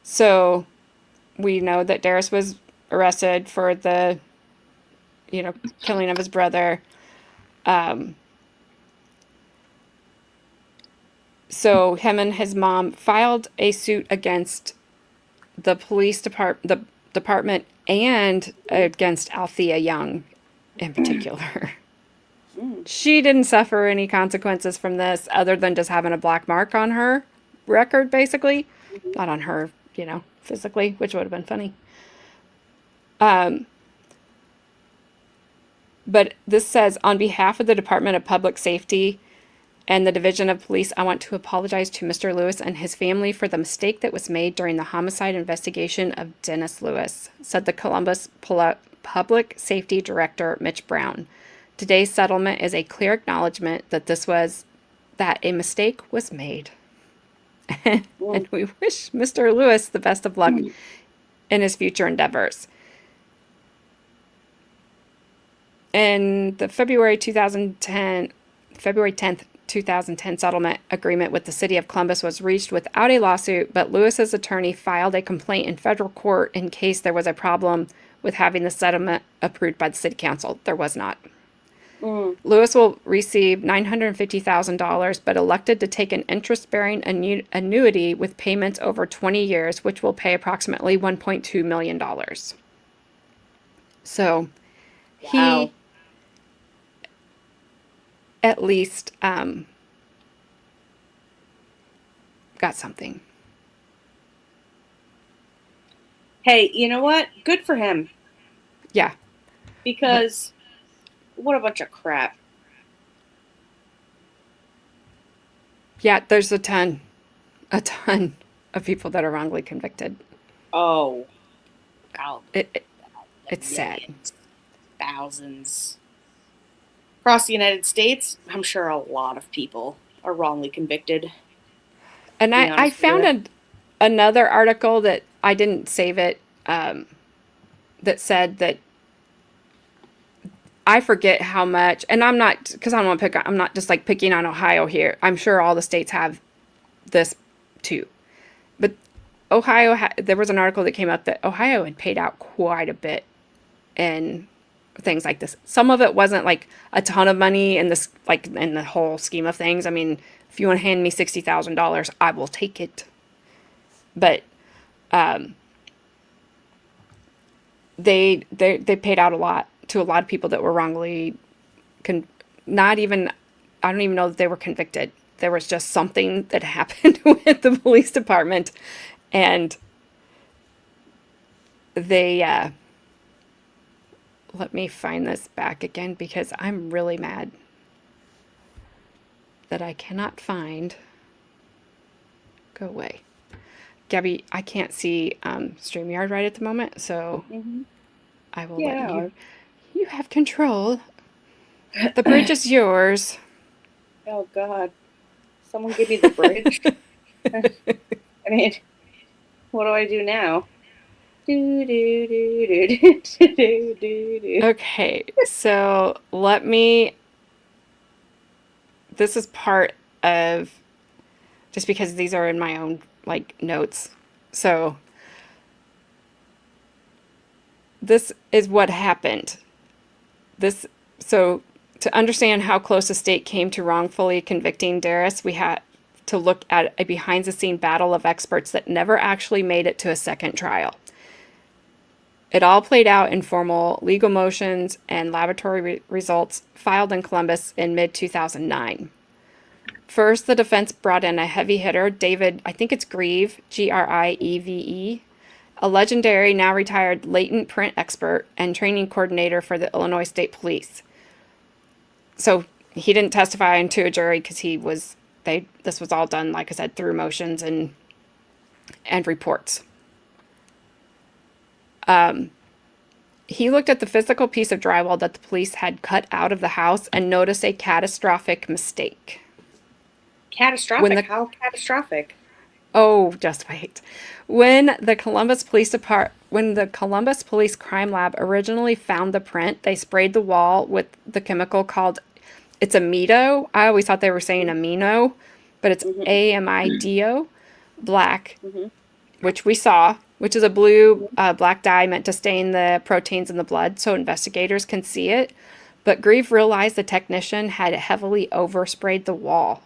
So we know that Derris was arrested for the, killing of his brother. So him and his mom filed a suit against the police department and against Althea Young in particular. She didn't suffer any consequences from this other than just having a black mark on her record, basically. Not on her, physically, which would have been funny. But this says, on behalf of the Department of Public Safety and the Division of Police, I want to apologize to Mr. Lewis and his family for the mistake that was made during the homicide investigation of Dennis Lewis, said the Columbus Public Safety Director, Mitch Brown. Today's settlement is a clear acknowledgement that a mistake was made. And we wish Mr. Lewis the best of luck in his future endeavors. In the February 10th, 2010 settlement agreement with the city of Columbus was reached without a lawsuit, but Lewis's attorney filed a complaint in federal court in case there was a problem with having the settlement approved by the city council. There was not. Lewis will receive $950,000, but elected to take an interest-bearing annuity with payments over 20 years, which will pay approximately $1.2 million. So he at least got something. Hey, you know what? Good for him. Yeah. Because what a bunch of crap. Yeah, there's a ton of people that are wrongly convicted. Oh. God. It's sad. Thousands. Across the United States, I'm sure a lot of people are wrongly convicted. And I found another article that I didn't save it, that said that I forget how much, and I'm not, because I don't want to I'm not just like picking on Ohio here. I'm sure all the states have this too. But Ohio, there was an article that came up that Ohio had paid out quite a bit in things like this. Some of it wasn't like a ton of money in this, like in the whole scheme of things. I mean, If you want to hand me $60,000, I will take it. But they paid out a lot to a lot of people that were wrongly not even, I don't even know that they were convicted. There was just something that happened with the police department, and they let me find this back again because I'm really mad that I cannot find. Go away. Gabby, I can't see StreamYard right at the moment, so I will let you. You have control. The bridge is yours. Oh, God. Someone give me the bridge. I mean, what do I do now? Okay, so let me. This is part of, just because these are in my own like notes. So this is what happened. So to understand how close the state came to wrongfully convicting Derris, we had to look at a behind-the-scene battle of experts that never actually made it to a second trial. It all played out in formal legal motions and laboratory results filed in Columbus in mid-2009. First, the defense brought in a heavy hitter, David, I think it's Grieve, Grieve, a legendary, now retired latent print expert and training coordinator for the Illinois State Police. So he didn't testify into a jury because this was all done, like I said, through motions and reports. He looked at the physical piece of drywall that the police had cut out of the house and noticed a catastrophic mistake. Catastrophic? How catastrophic? Oh, just wait. When the Columbus Police Crime Lab originally found the print, they sprayed the wall with the chemical called, it's amido. I always thought they were saying amino, but it's amido, black, which we saw, which is a blue black dye meant to stain the proteins in the blood so investigators can see it. But Grieve realized the technician had heavily oversprayed the wall.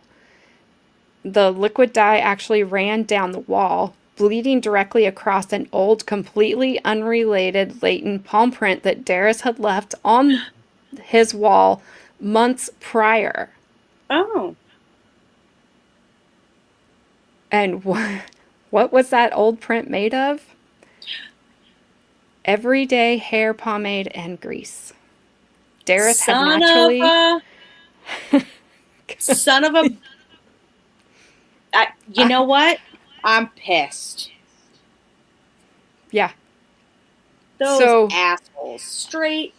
The liquid dye actually ran down the wall, bleeding directly across an old, completely unrelated latent palm print that Derris had left on his wall months prior. Oh. And what was that old print made of? Everyday hair pomade and grease. Derris had naturally... Son of a... you know what? I'm pissed. Yeah. Those assholes. Straight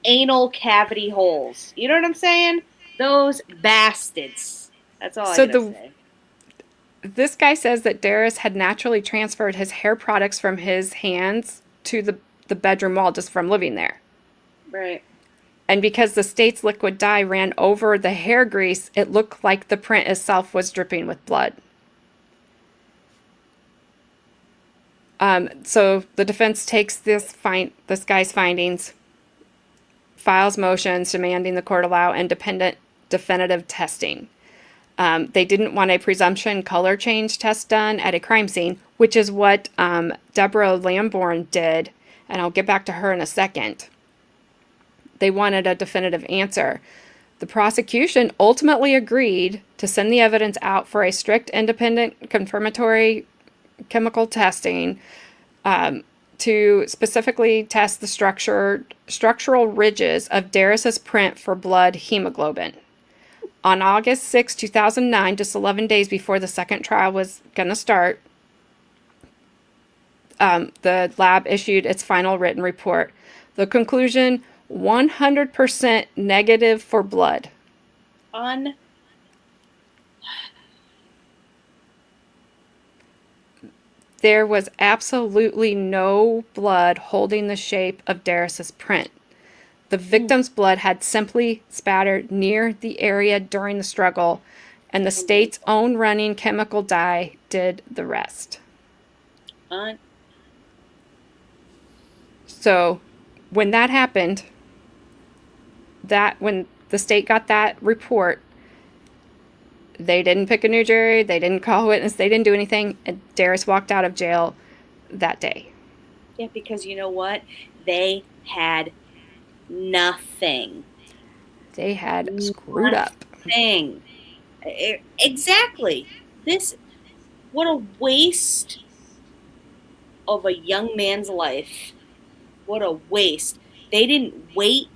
anal cavity holes. You know what I'm saying? Those bastards. That's all I gotta say. This guy says that Derris had naturally transferred his hair products from his hands to the bedroom wall just from living there. Right. And because the state's liquid dye ran over the hair grease, it looked like the print itself was dripping with blood. So the defense takes this guy's findings, files motions demanding the court allow independent definitive testing. They didn't want a presumption color change test done at a crime scene, which is what Deborah Lamborn did, and I'll get back to her in a second. They wanted a definitive answer. The prosecution ultimately agreed to send the evidence out for a strict independent confirmatory chemical testing to specifically test the structural ridges of Derris's print for blood hemoglobin. On August 6, 2009, just 11 days before the second trial was going to start, the lab issued its final written report. The conclusion, 100% negative for blood. There was absolutely no blood holding the shape of Derris's print. The victim's blood had simply spattered near the area during the struggle, and the state's own running chemical dye did the rest. So, when that happened, when the state got that report, They didn't pick a new jury. They didn't call a witness. They didn't do anything. And Derris walked out of jail that day. Yeah, because you know what? They had nothing. They had screwed up. Thing. Exactly. What a waste of a young man's life. What a waste. They didn't wait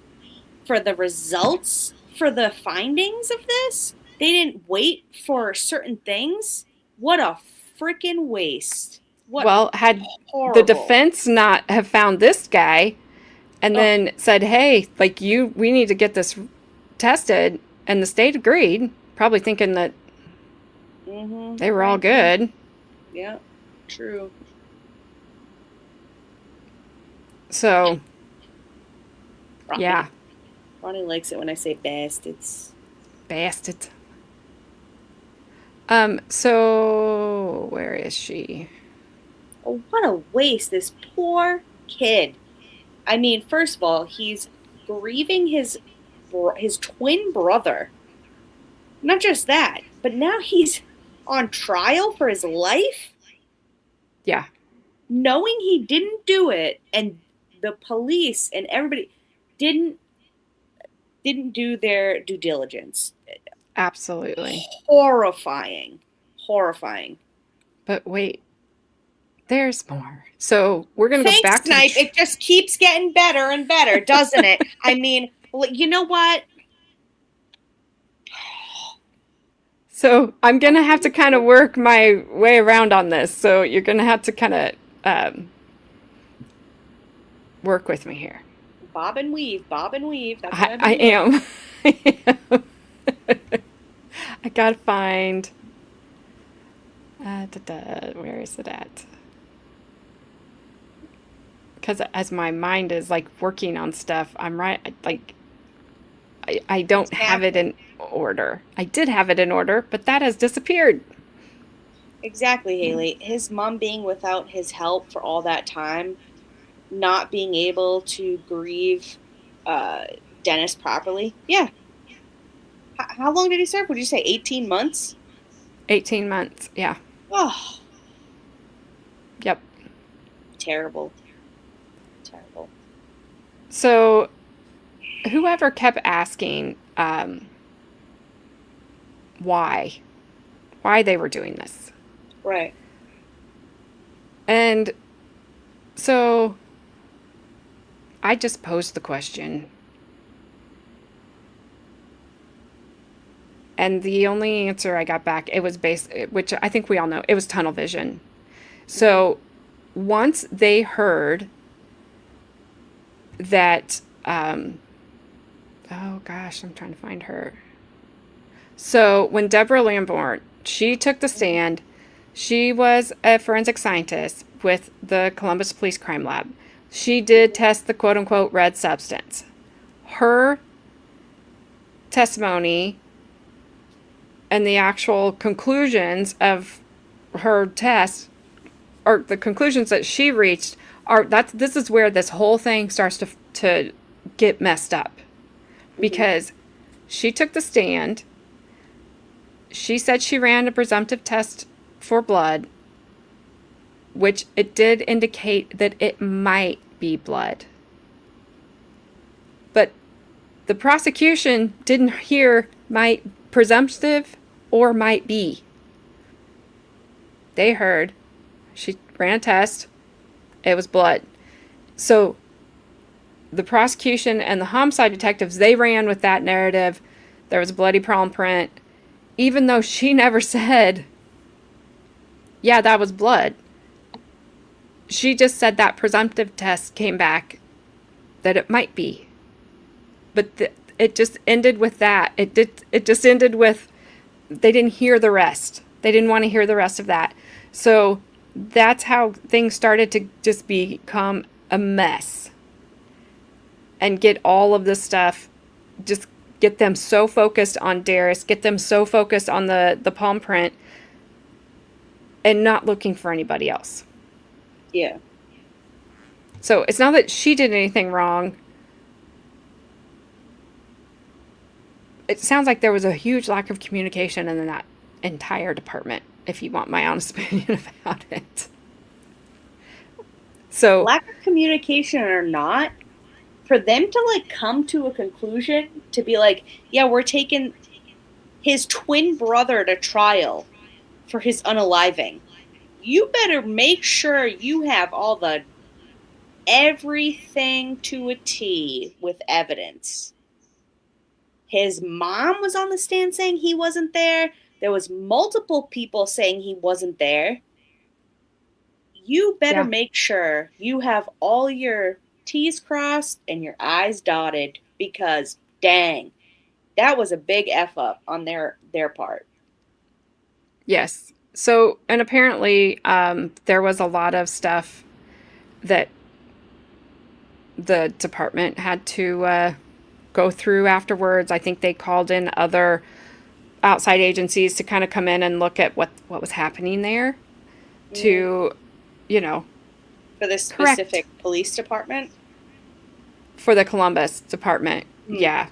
for the results, for the findings of this. They didn't wait for certain things. What a freaking waste. What Had horrible. the defense not have found this guy and then said, hey, like we need to get this tested, and the state agreed, probably thinking that they were all good. Yeah, true. So, Ronnie, yeah. Ronnie likes it when I say bastards. Bastard. So where is she? Oh, what a waste, this poor kid. I mean, first of all, he's grieving his twin brother. Not just that, but now he's on trial for his life? Yeah. Knowing he didn't do it, and the police and everybody didn't do their due diligence. Absolutely. Horrifying. But wait, there's more. So we're going to go back to Snipe. It just keeps getting better and better, doesn't it? I mean, you know what? So I'm going to have to kind of work my way around on this. So you're going to have to kind of work with me here. Bob and weave. That's what I am. I got to find... where is it at? Because as my mind is like working on stuff, I'm right. Like, I don't have it in order. I did have it in order, but that has disappeared. Exactly, Haley. His mom being without his help for all that time, not being able to grieve Dennis properly. Yeah. How long did he serve? Would you say 18 months? 18 months, yeah. Oh. Yep. Terrible. So, whoever kept asking why they were doing this. Right. And so, I just posed the question. And the only answer I got back, it was which I think we all know, it was tunnel vision. So once they heard that, oh gosh, I'm trying to find her. So when Deborah Lamborn, she took the stand, she was a forensic scientist with the Columbus Police Crime Lab. She did test the quote unquote red substance. Her testimony and the actual conclusions of her test, or the conclusions that she reached, this is where this whole thing starts to get messed up. Because she took the stand, she said she ran a presumptive test for blood, which it did indicate that it might be blood. But the prosecution didn't hear might presumptive or might be. They heard she ran a test, it was blood. So the prosecution and the homicide detectives, they ran with that narrative. There was a bloody palm print, even though she never said, yeah, that was blood. She just said that presumptive test came back that it might be. But it just ended with that. It just ended with, they didn't hear the rest. They didn't want to hear the rest of that. So that's how things started to just become a mess. And get all of this stuff, just get them so focused on Derris, get them so focused on the palm print, and not looking for anybody else. Yeah. So it's not that she did anything wrong. It sounds like there was a huge lack of communication entire department, if you want my honest opinion about it. So Lack of communication or not, for them to like come to a conclusion to be like, yeah, we're taking his twin brother to trial for his unaliving. You better make sure you have all the everything to a T with evidence. His mom was on the stand saying he wasn't there. There was multiple people saying he wasn't there. You better Yeah. make sure you have all your T's crossed and your I's dotted, because dang, that was a big F up on their part. yes. So, and apparently there was a lot of stuff that the department had to go through afterwards. I think they called in other outside agencies to kind of come in and look at what was happening there to, you know, For this correct. specific police department? For the Columbus department. Yeah.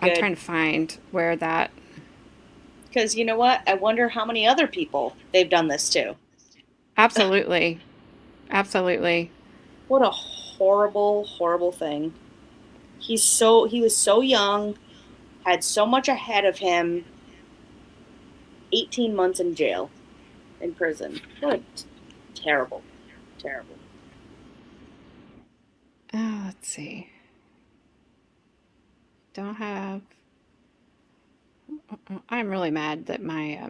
I'm Good. trying to find where that. Because you know what? I wonder how many other people they've done this to. Absolutely. Absolutely. What a horrible, horrible thing. He was so young, had so much ahead of him. 18 months in jail, in prison. What terrible, terrible. Oh, let's see. Don't have. I'm really mad that my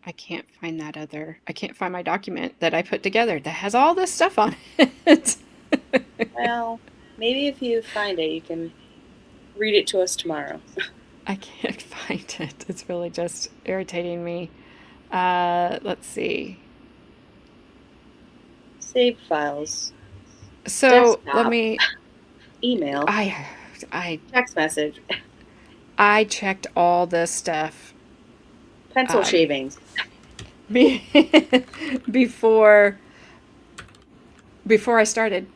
I can't find that other. I can't find my document that I put together that has all this stuff on it. Well, maybe if you find it, you can read it to us tomorrow. I can't find it. It's really just irritating me. Let's see. Save files. So Desktop. let me. Email. I Text message. I checked all this stuff Pencil shavings. before I started.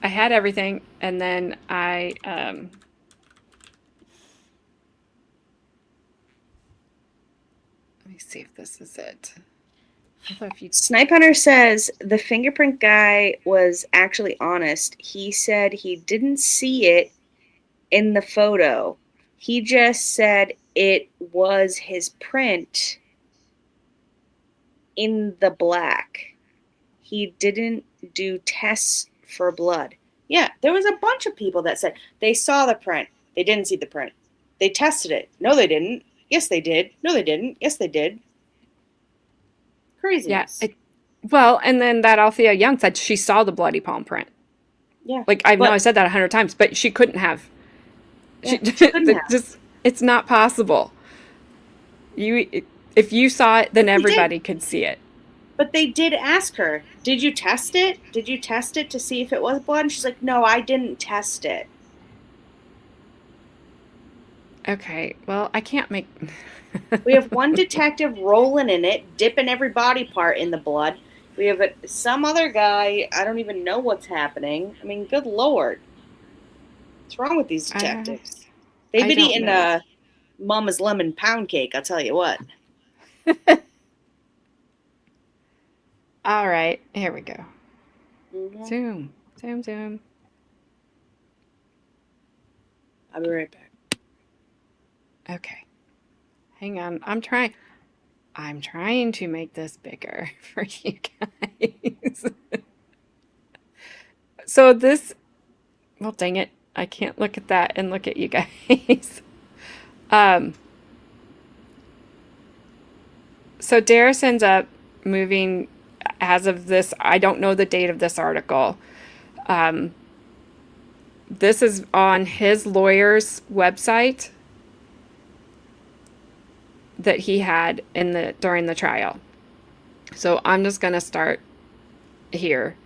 I had everything, and then I let me see if this is it. Although if you Snipe Hunter says the fingerprint guy was actually honest. He said he didn't see it in the photo. He just said it was his print in the black. He didn't do tests for blood. Yeah, there was a bunch of people that said they saw the print. They didn't see the print. They tested it. No, they didn't. Yes, they did. No, they didn't. Yes, they did. Craziness. yeah, well, and then that Althea Young said she saw the bloody palm print. Yeah. Like I know I said that 100 times, but she couldn't have. Yeah, she couldn't have. Just it's not possible. If you saw it, then everybody could see it. But they did ask her, did you test it? Did you test it to see if it was blood? And she's like, no, I didn't test it. Okay, well, I can't make... We have one detective rolling in it, dipping every body part in the blood. We have some other guy, I don't even know what's happening. I mean, good Lord. What's wrong with these detectives? They've been eating Mama's lemon pound cake, I'll tell you what. All right, here we go. Mm-hmm. Zoom, zoom, zoom. I'll be right back. Okay. Hang on. I'm trying to make this bigger for you guys. So this, well, dang it. I can't look at that and look at you guys. So Derris ends up moving as of this. I don't know the date of this article. This is on his lawyer's website that he had during the trial. So I'm just going to start here.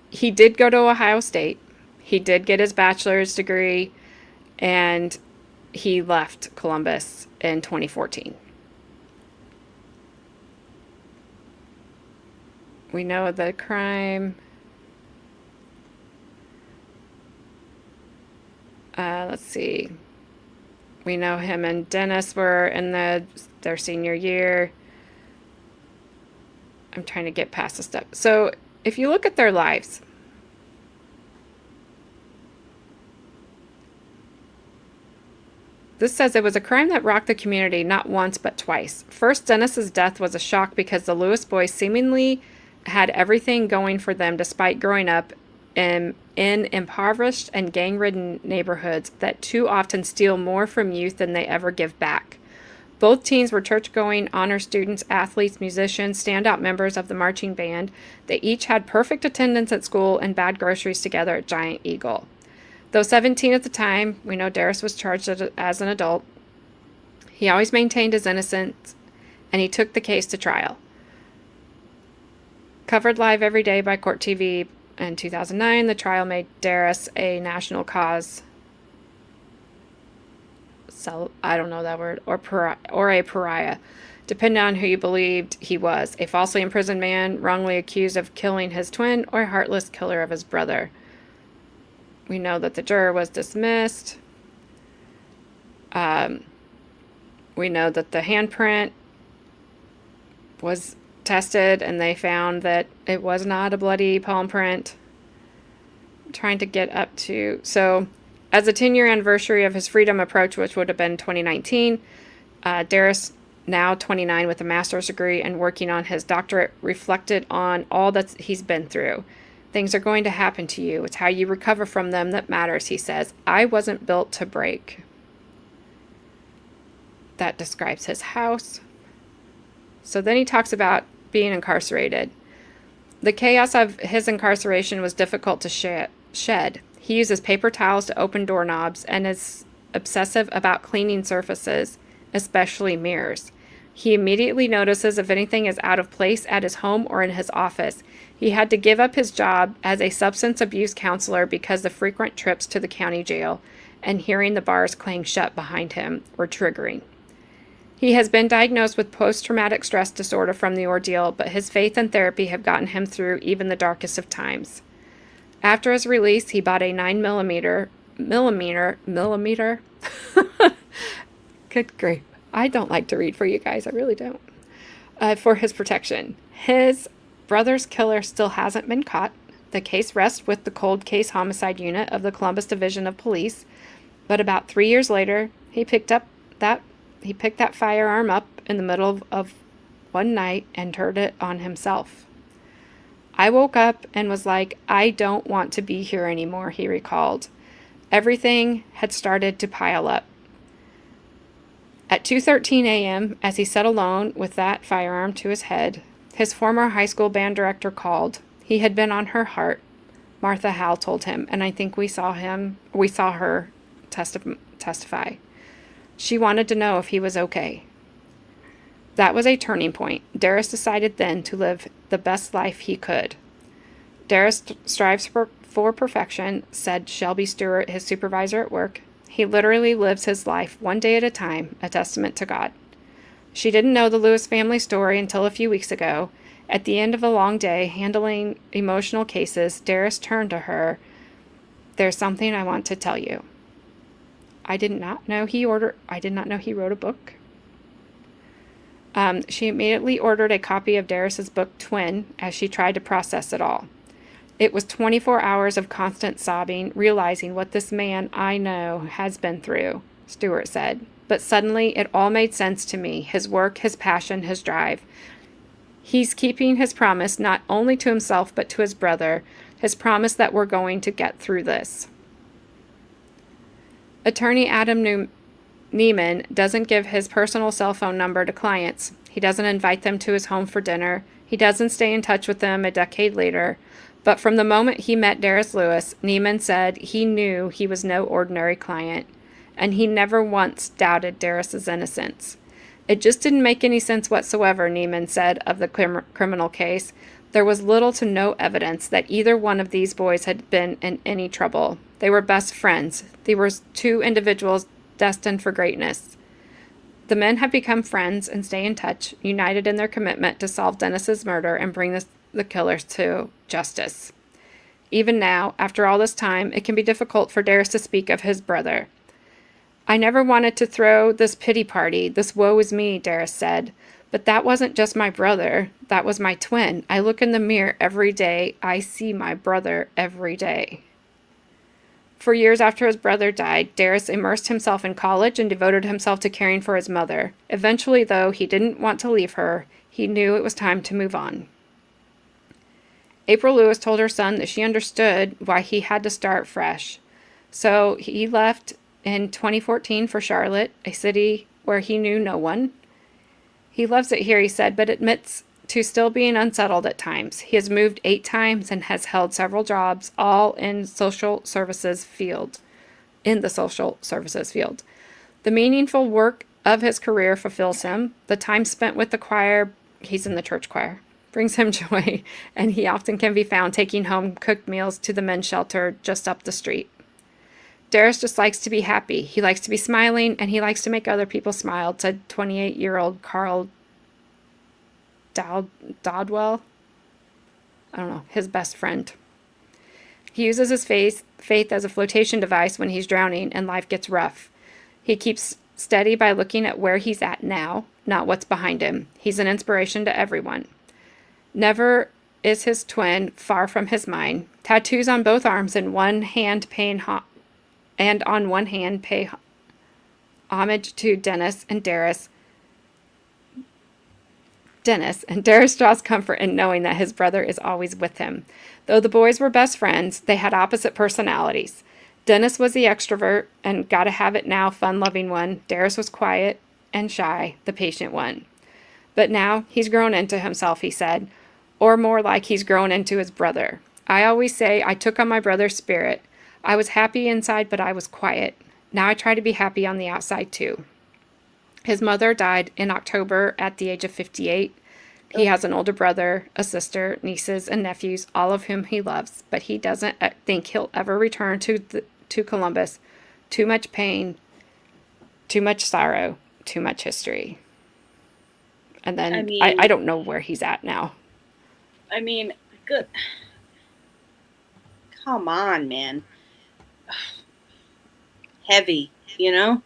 He did go to Ohio State. He did get his bachelor's degree, and he left Columbus in 2014. We know the crime. Let's see. We know him and Dennis were in their senior year. I'm trying to get past the stuff. So if you look at their lives, this says it was a crime that rocked the community not once but twice. First, Dennis's death was a shock because the Lewis boys seemingly had everything going for them despite growing up in impoverished and gang-ridden neighborhoods that too often steal more from youth than they ever give back. Both teens were church-going, honor students, athletes, musicians, standout members of the marching band. They each had perfect attendance at school and bad groceries together at Giant Eagle. Though 17 at the time, we know Derris was charged as an adult. He always maintained his innocence, and he took the case to trial. Covered live every day by Court TV in 2009, the trial made Derris a national cause. So I don't know that word, or a pariah, depending on who you believed he was. A falsely imprisoned man, wrongly accused of killing his twin, or a heartless killer of his brother. We know that the juror was dismissed. We know that the handprint was tested and they found that it was not a bloody palm print. I'm trying to get up to... So, as a 10-year anniversary of his freedom approach, which would have been 2019, Derris, now 29 with a master's degree and working on his doctorate, reflected on all that he's been through. Things are going to happen to you. It's how you recover from them that matters, he says. I wasn't built to break. That describes his house. So then he talks about being incarcerated. The chaos of his incarceration was difficult to shed. He uses paper towels to open doorknobs and is obsessive about cleaning surfaces, especially mirrors. He immediately notices if anything is out of place at his home or in his office. He had to give up his job as a substance abuse counselor because of frequent trips to the county jail and hearing the bars clang shut behind him were triggering. He has been diagnosed with post-traumatic stress disorder from the ordeal, but his faith and therapy have gotten him through even the darkest of times. After his release, he bought a 9mm. Good grief. I don't like to read for you guys. I really don't. For his protection. His brother's killer still hasn't been caught. The case rests with the Cold Case Homicide Unit of the Columbus Division of Police. But about 3 years later, he picked that firearm up in the middle of one night and turned it on himself. I woke up and was like, I don't want to be here anymore, he recalled. Everything had started to pile up. At 2:13 a.m., as he sat alone with that firearm to his head, his former high school band director called. He had been on her heart, Martha Howell told him, and I think we saw her testify. She wanted to know if he was okay. That was a turning point. Derris decided then to live the best life he could. Derris strives for perfection, said Shelby Stewart, his supervisor at work. He literally lives his life one day at a time, a testament to God. She didn't know the Lewis family story until a few weeks ago. At the end of a long day handling emotional cases, Derris turned to her. There's something I want to tell you. I did not know he wrote a book. She immediately ordered a copy of Derris's book, Twin, as she tried to process it all. It was 24 hours of constant sobbing, realizing what this man I know has been through, Stewart said. But suddenly it all made sense to me, his work, his passion, his drive. He's keeping his promise not only to himself but to his brother, his promise that we're going to get through this. Attorney Adam Neiman doesn't give his personal cell phone number to clients. He doesn't invite them to his home for dinner. He doesn't stay in touch with them a decade later. But from the moment he met Derris Lewis, Neiman said he knew he was no ordinary client, and he never once doubted Derris's innocence. It just didn't make any sense whatsoever, Neiman said of the criminal case. There was little to no evidence that either one of these boys had been in any trouble. They were best friends. They were two individuals destined for greatness. The men have become friends and stay in touch, united in their commitment to solve Dennis's murder and bring the killers to justice. Even now, after all this time, it can be difficult for Derris to speak of his brother. I never wanted to throw this pity party, this woe is me, Derris said. But that wasn't just my brother, that was my twin. I look in the mirror every day, I see my brother every day. For years after his brother died, Derris immersed himself in college and devoted himself to caring for his mother. Eventually, though, he didn't want to leave her. He knew it was time to move on. April Lewis told her son that she understood why he had to start fresh. So he left in 2014 for Charlotte, a city where he knew no one. He loves it here, he said, but admits to still being unsettled at times. He has moved 8 times and has held several jobs, all in the social services field. The meaningful work of his career fulfills him. The time spent with the choir, he's in the church choir, brings him joy, and he often can be found taking home cooked meals to the men's shelter just up the street. Derris just likes to be happy. He likes to be smiling, and he likes to make other people smile, said 28-year-old Carl Dodwell. I don't know, his best friend. He uses his faith as a flotation device when he's drowning and life gets rough. He keeps steady by looking at where he's at now, not what's behind him. He's an inspiration to everyone. Never is his twin far from his mind. Tattoos on both arms and on one hand pay homage to Dennis and Derris. Derris draws comfort in knowing that his brother is always with him. Though the boys were best friends, they had opposite personalities. Dennis was the extrovert and gotta have it now fun-loving one. Derris was quiet and shy, the patient one. But now he's grown into himself, he said, or more like he's grown into his brother. I always say I took on my brother's spirit. I was happy inside, but I was quiet. Now I try to be happy on the outside too. His mother died in October at the age of 58. He has an older brother, a sister, nieces, and nephews, all of whom he loves, but he doesn't think he'll ever return to Columbus. Too much pain, too much sorrow, too much history. And then I don't know where he's at now. I mean, good. Come on, man. Heavy, you know?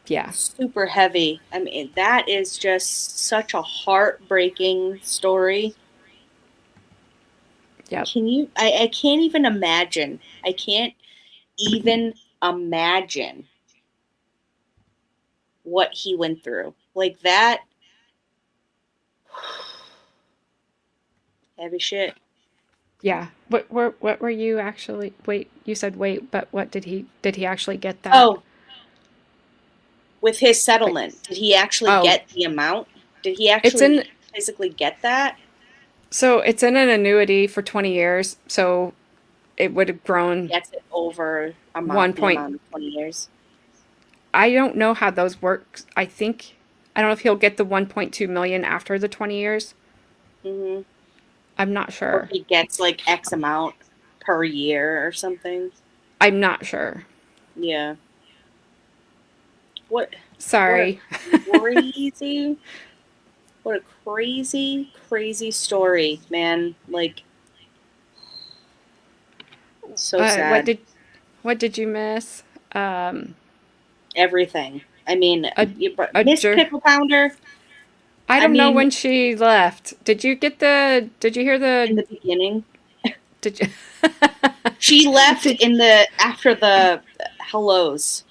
Yeah. Super heavy. I mean, that is just such a heartbreaking story. Yeah. I can't even imagine. I can't even imagine what he went through. Like that. Heavy shit. Yeah. What were you actually, wait, you said wait, but what did he actually get that? Oh. With his settlement, did he actually get the amount? Did he actually physically get that? So it's in an annuity for 20 years, so it would have grown. Gets it over the amount of 20 years. I don't know how those work. I don't know if he'll get the 1.2 million after the 20 years. Mm-hmm. I'm not sure. Or he gets like X amount per year or something. I'm not sure. Yeah. What? Sorry. What a crazy story, man. Like, so sad. What did you miss? Everything. I mean, Miss Pickle Pounder. I don't know when she left. Did you hear in the beginning? Did you? She left after the hellos.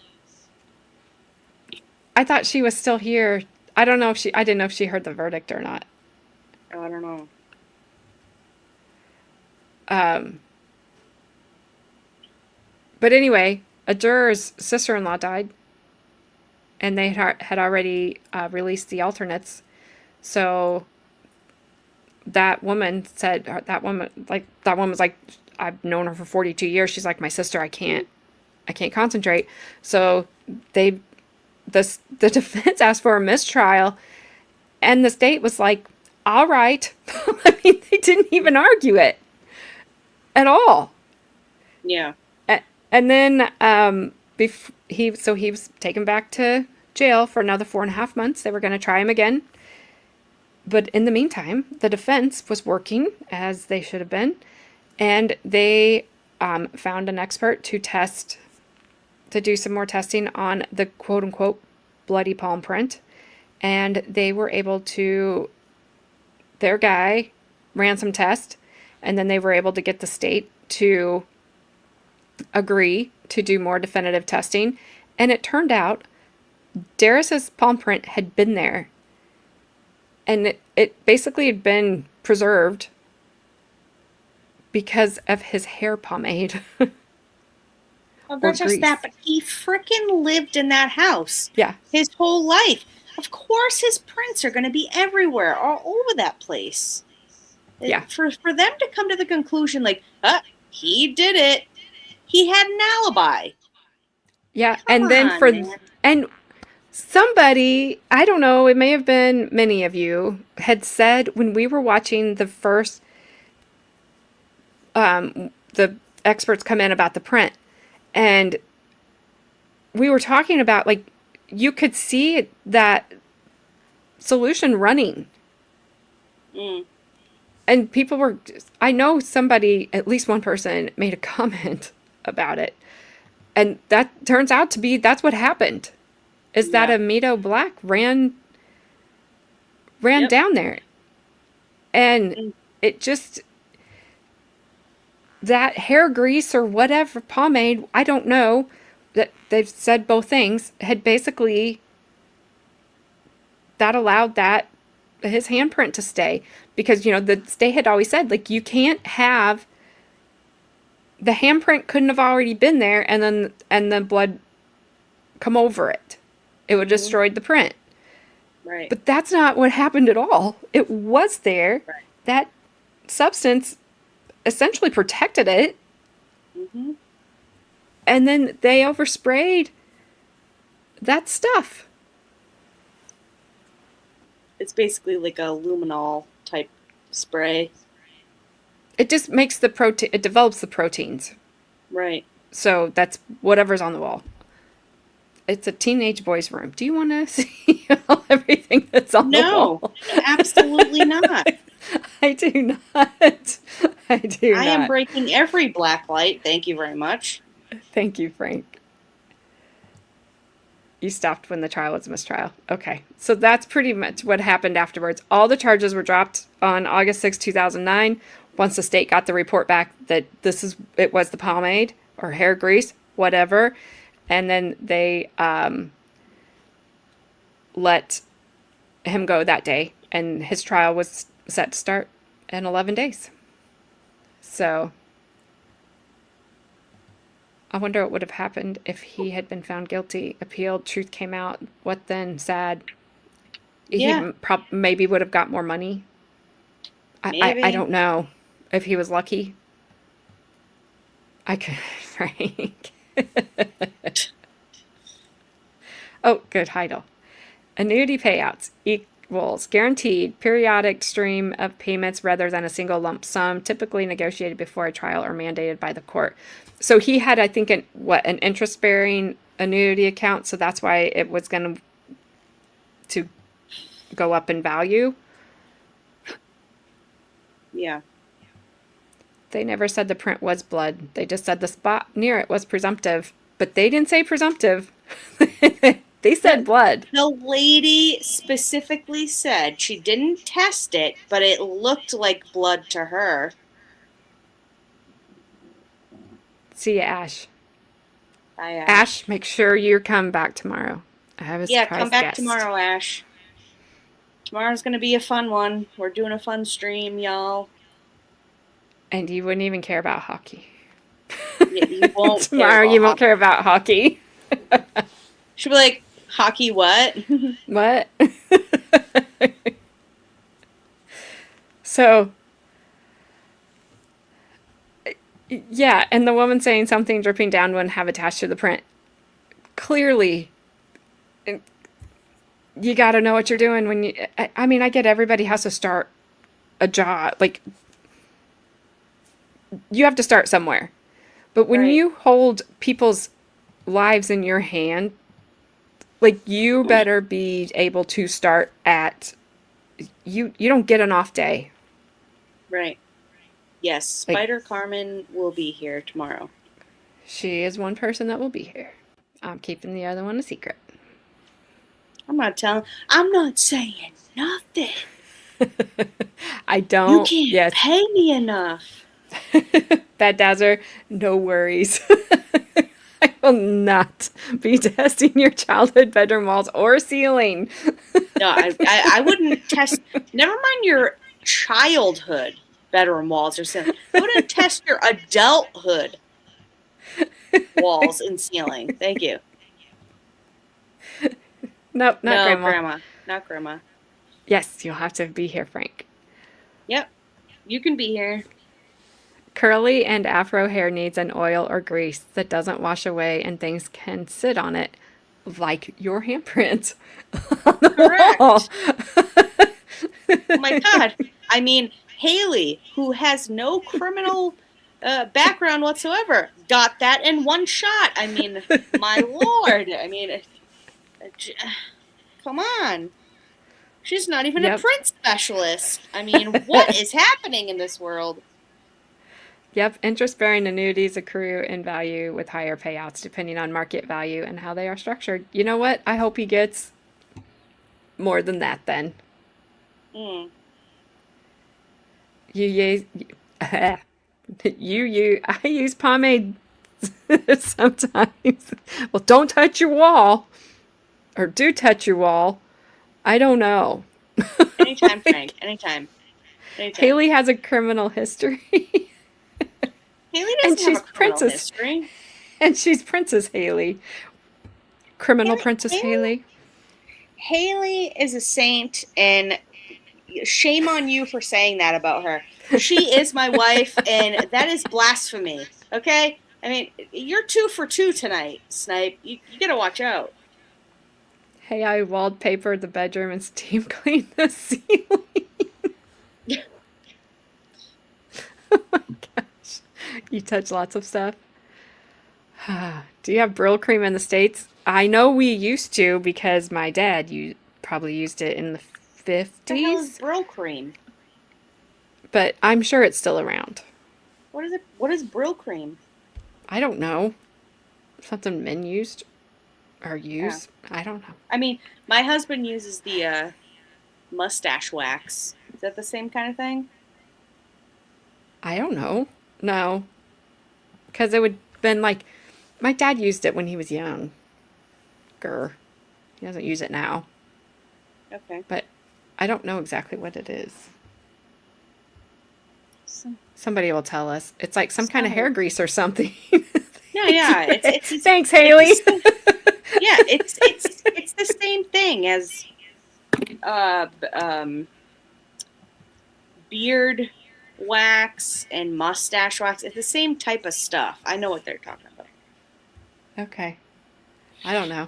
I thought she was still here. I didn't know if she heard the verdict or not. Oh, I don't know. But anyway, a juror's sister-in-law died, and they had already released the alternates. So that woman was like, I've known her for 42 years. She's like my sister. I can't concentrate. So the defense asked for a mistrial, and the state was like, all right. I mean, they didn't even argue it at all. Yeah. And then he was taken back to jail for another 4.5 months. They were going to try him again. But in the meantime, the defense was working as they should have been. And they found an expert to do some more testing on the quote unquote bloody palm print. And they were able to, their guy ran some tests, and then they were able to get the state to agree to do more definitive testing. And it turned out Derris's palm print had been there. And it basically had been preserved because of his hair pomade. Well, not just grease. that, but he frickin' lived in that house. Yeah. His whole life. Of course his prints are going to be everywhere, all over that place. Yeah. For them to come to the conclusion, like, he did it. He had an alibi. Yeah. Come And then on, man. and somebody, I don't know, it may have been many of you, had said when we were watching the first, the experts come in about the print, and we were talking about, like, you could see that solution running. And people were, I know somebody, at least one person, made a comment about it. And that turns out to be, that's what happened. Is that Amito Black ran down there. And it just, that hair grease or whatever, pomade, I don't know, that they've said both things, had basically, that allowed that, his handprint to stay. Because, the state had always said, like, you can't have, the handprint couldn't have already been there and then blood come over it. It would have destroyed the print. Right. But that's not what happened at all. It was there. Right. That substance essentially protected it. Mm-hmm. And then they oversprayed that stuff. It's basically like a luminol type spray. It just makes the protein, it develops the proteins. Right. So that's whatever's on the wall. It's a teenage boy's room. Do you want to see everything that's on the wall? No, absolutely not. I do not. I do not. I am breaking every black light. Thank you very much. Thank you, Frank. You stopped when the trial was a mistrial. Okay. So that's pretty much what happened afterwards. All the charges were dropped on August 6, 2009, once the state got the report back that it was the pomade or hair grease, whatever. And then they let him go that day. And his trial was set to start in 11 days. So I wonder what would have happened if he had been found guilty, appealed, truth came out. What then? Sad. Yeah. He maybe would have got more money. I don't know if he was lucky. I could, Frank. Oh, good, Heidel. Annuity payouts equals guaranteed periodic stream of payments rather than a single lump sum, typically negotiated before a trial or mandated by the court. So he had, I think, an interest-bearing annuity account, so that's why it was going to go up in value. Yeah. They never said the print was blood. They just said the spot near it was presumptive. But they didn't say presumptive. They said blood. The lady specifically said she didn't test it, but it looked like blood to her. See you, Ash. Bye, Ash. Ash, make sure you come back tomorrow. I have a surprise come back guest. tomorrow, Ash. Tomorrow's going to be a fun one. We're doing a fun stream, y'all. And you wouldn't even care about hockey. Yeah, you won't Tomorrow you won't care about hockey. She'll be like, hockey what? What? So, yeah, and the woman saying something dripping down wouldn't have attached to the print. Clearly, you got to know what you're doing when you... I mean, I get everybody has to start a job. Like, you have to start somewhere. But when you hold people's lives in your hand, like, you better be able to start at... You don't get an off day. Right. Yes, Spider Carmen will be here tomorrow. She is one person that will be here. I'm keeping the other one a secret. I'm not saying nothing. I You don't. can't Yes. pay me enough. Bad Dazzler, no worries. I will not be testing your childhood bedroom walls or ceiling. No, I wouldn't test. Never mind your childhood bedroom walls or ceiling. I wouldn't test your adulthood walls and ceiling. Thank you. Nope, not No, Grandma. Not Grandma. Yes, you'll have to be here, Frank. Yep. You can be here. Curly and afro hair needs an oil or grease that doesn't wash away and things can sit on it like your handprints on the Correct. wall. Oh my God. I mean, Haley, who has no criminal background whatsoever, got that in one shot. I mean, my Lord. I mean, come on. She's not even a print specialist. I mean, what is happening in this world? Yep, interest-bearing annuities accrue in value with higher payouts depending on market value and how they are structured. You know what? I hope he gets more than that then. Mm. I use pomade sometimes. Well, don't touch your wall. Or do touch your wall. I don't know. Anytime, Frank. Anytime. Haley has a criminal history. Haley doesn't have a criminal history. And she's Princess Haley. Criminal Princess Haley. Haley is a saint, and shame on you for saying that about her. She is my wife, and that is blasphemy. Okay? I mean, you're 2 for 2 tonight, Snipe. You gotta watch out. Hey, I wallpapered the bedroom and steam cleaned the ceiling. Oh my gosh. You touch lots of stuff. Do you have Brill cream in the States? I know we used to because my dad probably used it in the 50s. What the hell is Brill cream? But I'm sure it's still around. What is it? What is Brill cream? I don't know. Something men used or use. Yeah. I don't know. I mean, my husband uses the mustache wax. Is that the same kind of thing? I don't know. No. Because it would have been like, my dad used it when he was young. He doesn't use it now. Okay. But I don't know exactly what it is. Somebody will tell us. It's like some kind of hair grease or something. No, yeah. It's Thanks, Haley. Yeah, it's the same thing as beard wax and mustache wax. It's the same type of stuff. I know what they're talking about. Okay. I don't know.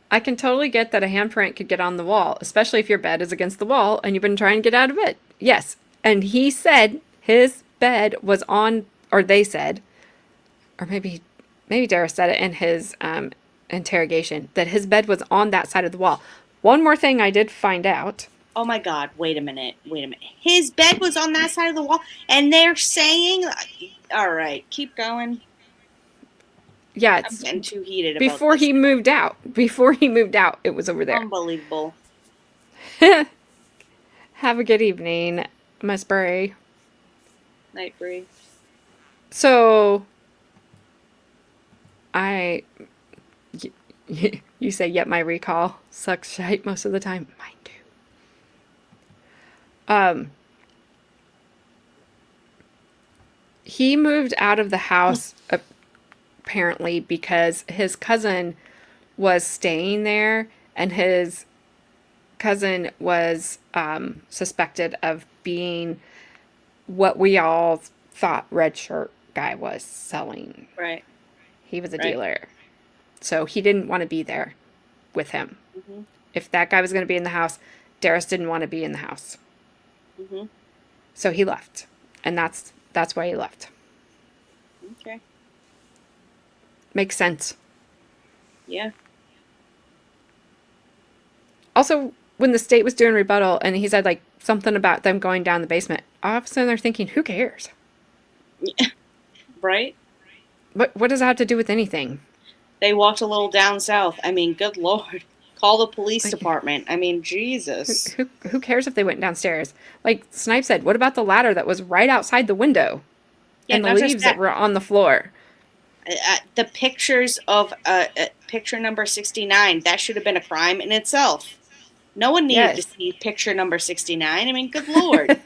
I can totally get that a handprint could get on the wall, especially if your bed is against the wall and you've been trying to get out of it. Yes. And he said his bed was on, or they said, or maybe Derris said it in his interrogation, that his bed was on that side of the wall. One more thing I did find out. Oh my God, wait a minute. His bed was on that side of the wall, and they're saying, all right, keep going. Yeah, I'm getting too heated about before this. he moved out. Before he moved out, it was over there. Unbelievable. Have a good evening, Miss Bray. Night, Bree. So, you say, yep, my recall sucks shite most of the time. Mine do. He moved out of the house apparently because his cousin was staying there, and his cousin was suspected of being what we all thought Red Shirt guy was selling. Right. He was a dealer. So he didn't want to be there with him. Mm-hmm. If that guy was going to be in the house, Derris didn't want to be in the house. Mm-hmm. So he left. And that's why he left. Okay. Makes sense. Yeah. Also, when the state was doing rebuttal and he said like something about them going down the basement, all of a sudden they're thinking, who cares? Right? What does that have to do with anything? They walked a little down south. I mean, good Lord. Call the police department. I mean, Jesus. Who cares if they went downstairs? Like Snipe said, what about the ladder that was right outside the window? Yeah, And the not just leaves that that. were on the floor? The pictures of picture number 69, that should have been a crime in itself. No one needed to Yes. see picture number 69. I mean, good Lord.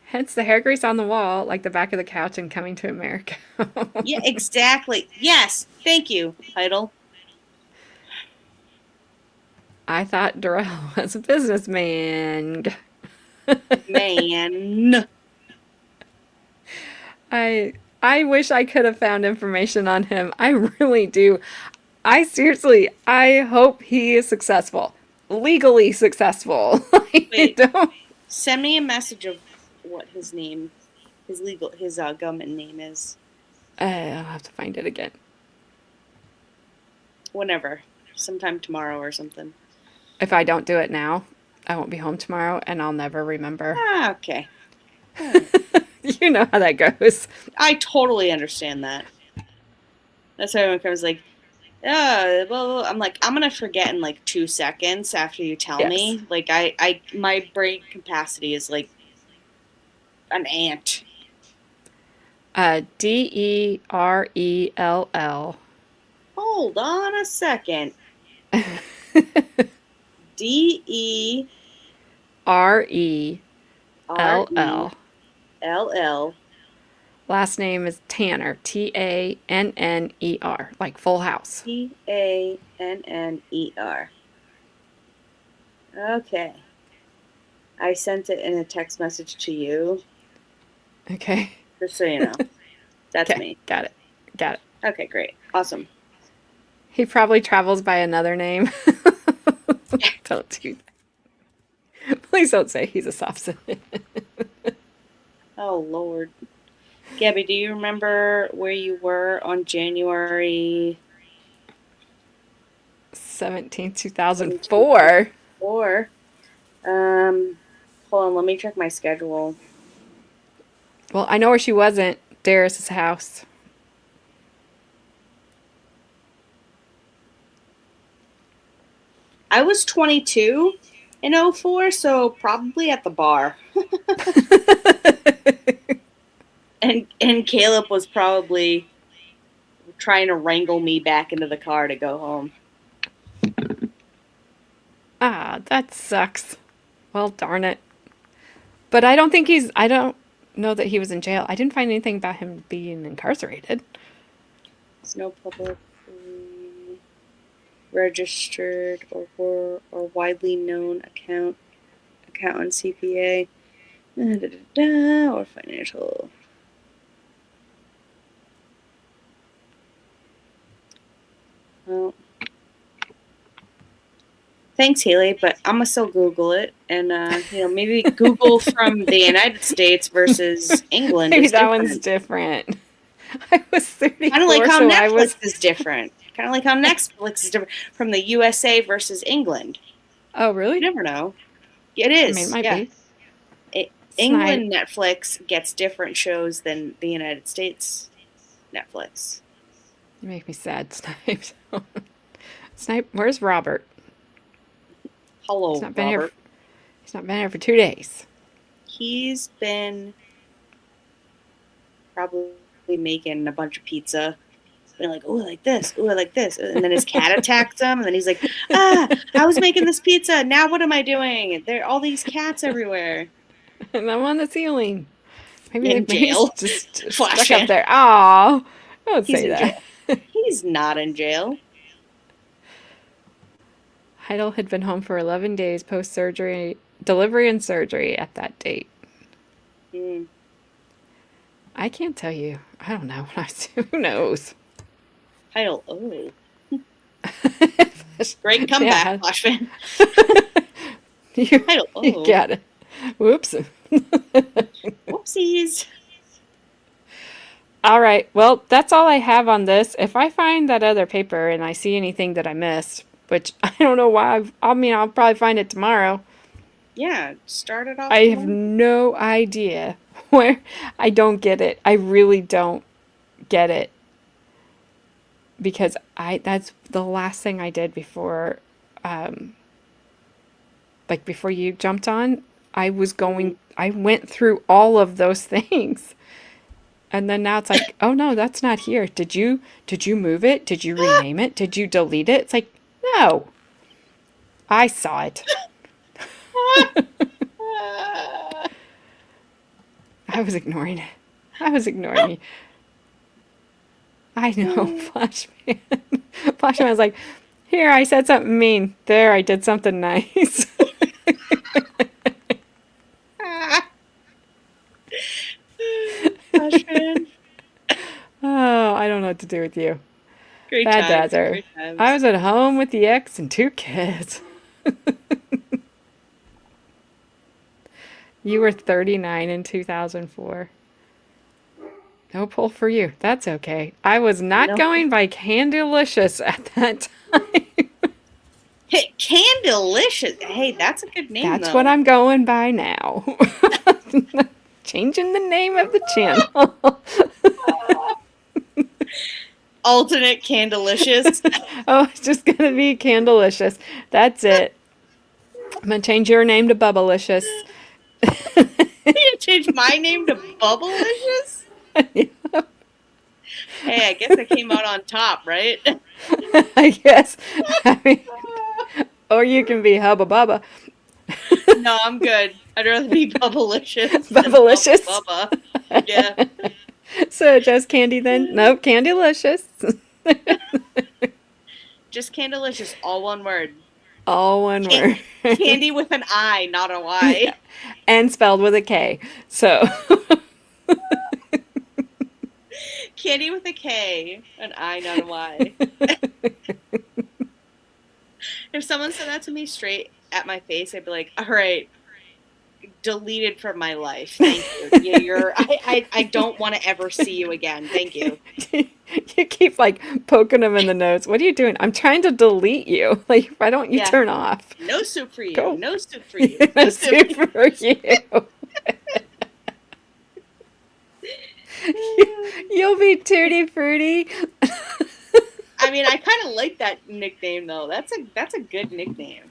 Hence the hair grease on the wall, like the back of the couch in Coming to America. Yeah, exactly. Yes. Thank you, Heidel. I thought Darrell was a businessman. Man. I wish I could have found information on him. I really do. I hope he is successful. Legally successful. Wait. Don't. Send me a message of what his government name is. I'll have to find it again. Whenever. Sometime tomorrow or something. If I don't do it now, I won't be home tomorrow and I'll never remember. Ah, okay. You know how that goes. I totally understand that. That's why when comes like, well, I'm like, I'm gonna forget in like 2 seconds after you tell Yes. me. Like my brain capacity is like an ant. Derell. Hold on a second. DERELL. RELL. Last name is Tanner. TANNER. Like Full House. TANNER. Okay. I sent it in a text message to you, Okay. just so you know. That's Okay. me. Got it. Okay, great. Awesome. He probably travels by another name. Don't do that. Please don't say he's a soft citizen. Oh, Lord. Gabby, do you remember where you were on January 17th, 2004. 4? Hold on, let me check my schedule. Well, I know where she wasn't. Derris's house. I was 22 in 04, so probably at the bar. And Caleb was probably trying to wrangle me back into the car to go home. Ah, that sucks. Well, darn it. But I don't know that he was in jail. I didn't find anything about him being incarcerated. There's no public registered or widely known accountant, CPA, or financial. Well, thanks, Haley, but I'm gonna still Google it, and maybe Google from the United States versus England. Maybe is that different. one's different. I was 34, Kind of like how so Netflix I was... is different. Kind of like how Netflix is different from the USA versus England. Oh, You really? never know. It I is. mean, it might Yeah. be. England Netflix gets different shows than the United States Netflix. You make me sad, Snipe. Snipe, where's Robert? Hello, He's not been here. Robert. He's not been here for 2 days. He's been probably making a bunch of pizza. Being like, oh, I like this. Oh, I like this. And then his cat attacked him. And then he's like, I was making this pizza. Now what am I doing? There are all these cats everywhere. And I'm on the ceiling. Maybe In maybe jail. he's just Flash stuck up fan. there. Aw, don't He's say in that. jail. He's not in jail. Heidel had been home for 11 days post-surgery, delivery and surgery at that date. Mm. I can't tell you. I don't know. Who knows? Heidel, oh. Great comeback, Yeah. Flash fan. You, Heidel, you oh. got it. Whoops. Whoopsies. All right. Well, that's all I have on this. If I find that other paper and I see anything that I missed, which I don't know why. I mean, I'll probably find it tomorrow. Yeah, start it off. I have tomorrow. no idea where. I don't get it. I really don't get it. Because that's the last thing I did before, like before you jumped on. I went through all of those things. And then now it's like, oh no, that's not here. Did you move it? Did you rename it? Did you delete it? It's like, no. I saw it. I was ignoring it. I was ignoring you. I know, Flashman. Flashman was like, here, I said something mean. There, I did something nice. Flashman. Oh, I don't know what to do with you. Great Bad times, Dazzer. great times. I was at home with the ex and 2 kids. You were 39 in 2004. No pull for you. That's okay. I was not No. going by Candylicious at that time. Hey, Candylicious. Hey, that's a good name, That's though. what I'm going by now. Changing the name of the channel. Alternate Candylicious. Oh, it's just going to be Candylicious. That's it. I'm going to change your name to Bubblicious. You changed my name to Bubblicious? Hey, I guess I came out on top, right? I guess. I mean, or you can be Hubba Bubba. No, I'm good. I'd rather be Bubblicious. than Bubblicious? Bubba. Yeah. So just Candy then? Nope, Candylicious. Just Candylicious, all one word. All one word. Candy with an I, not a Y. And spelled with a K. So Candy with a K, an I, not a Y. If someone said that to me straight at my face, I'd be like, all right, deleted from my life. Thank you. Yeah, I don't want to ever see you again. Thank you. you keep like poking them in the nose. What are you doing? I'm trying to delete you. Like, why don't you Yeah. turn off? No soup for you. Go. No soup for you. No soup for you. You'll be Tutti Frutti. I mean, I kind of like that nickname though. That's a good nickname.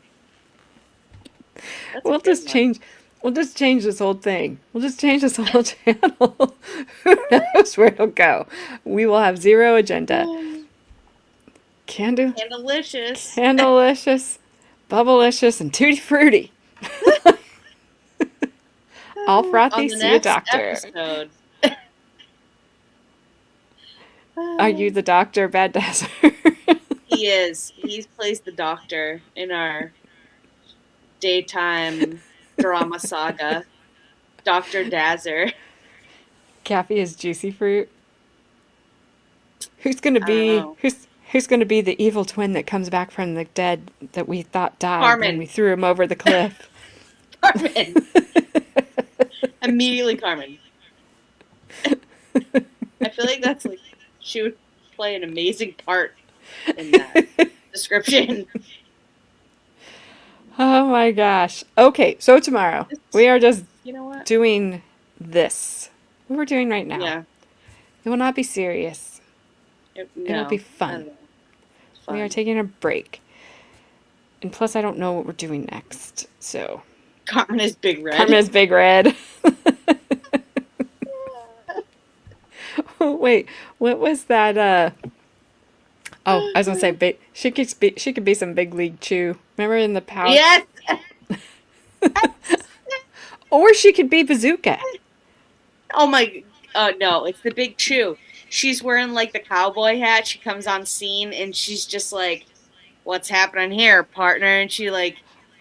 That's a We'll good just one. change. We'll just change this whole thing. We'll just change this whole channel. Who knows where it'll go? We will have zero agenda. Candylicious. Candylicious, Bubblicious, and Tutti Frutti. All frothy, On the see a next doctor. episode. Are you the doctor, Bad Dazzer? He is. He plays the doctor in our daytime drama saga. Dr. Dazzer. Kathy is Juicy Fruit. Who's gonna I be don't know. who's gonna be the evil twin that comes back from the dead that we thought died Carmen. when we threw him over the cliff? Carmen. Immediately Carmen. I feel like that's like she would play an amazing part in that description. Oh my gosh. Okay, so tomorrow we are just You know what? doing this. What we're doing right now. Yeah. It will not be serious. No, be fun. I don't know. It's We are fun. taking a break. And plus I don't know what we're doing next. So Carmen is Big Red. Carmen is Big Red. Wait, what was that? Oh, I was gonna say, she could be some Big League Chew. Remember in the pouch? Yes. Or she could be Bazooka. Oh my. No, it's the Big Chew. She's wearing like the cowboy hat. She comes on scene and she's just like, "What's happening here, partner?" And she like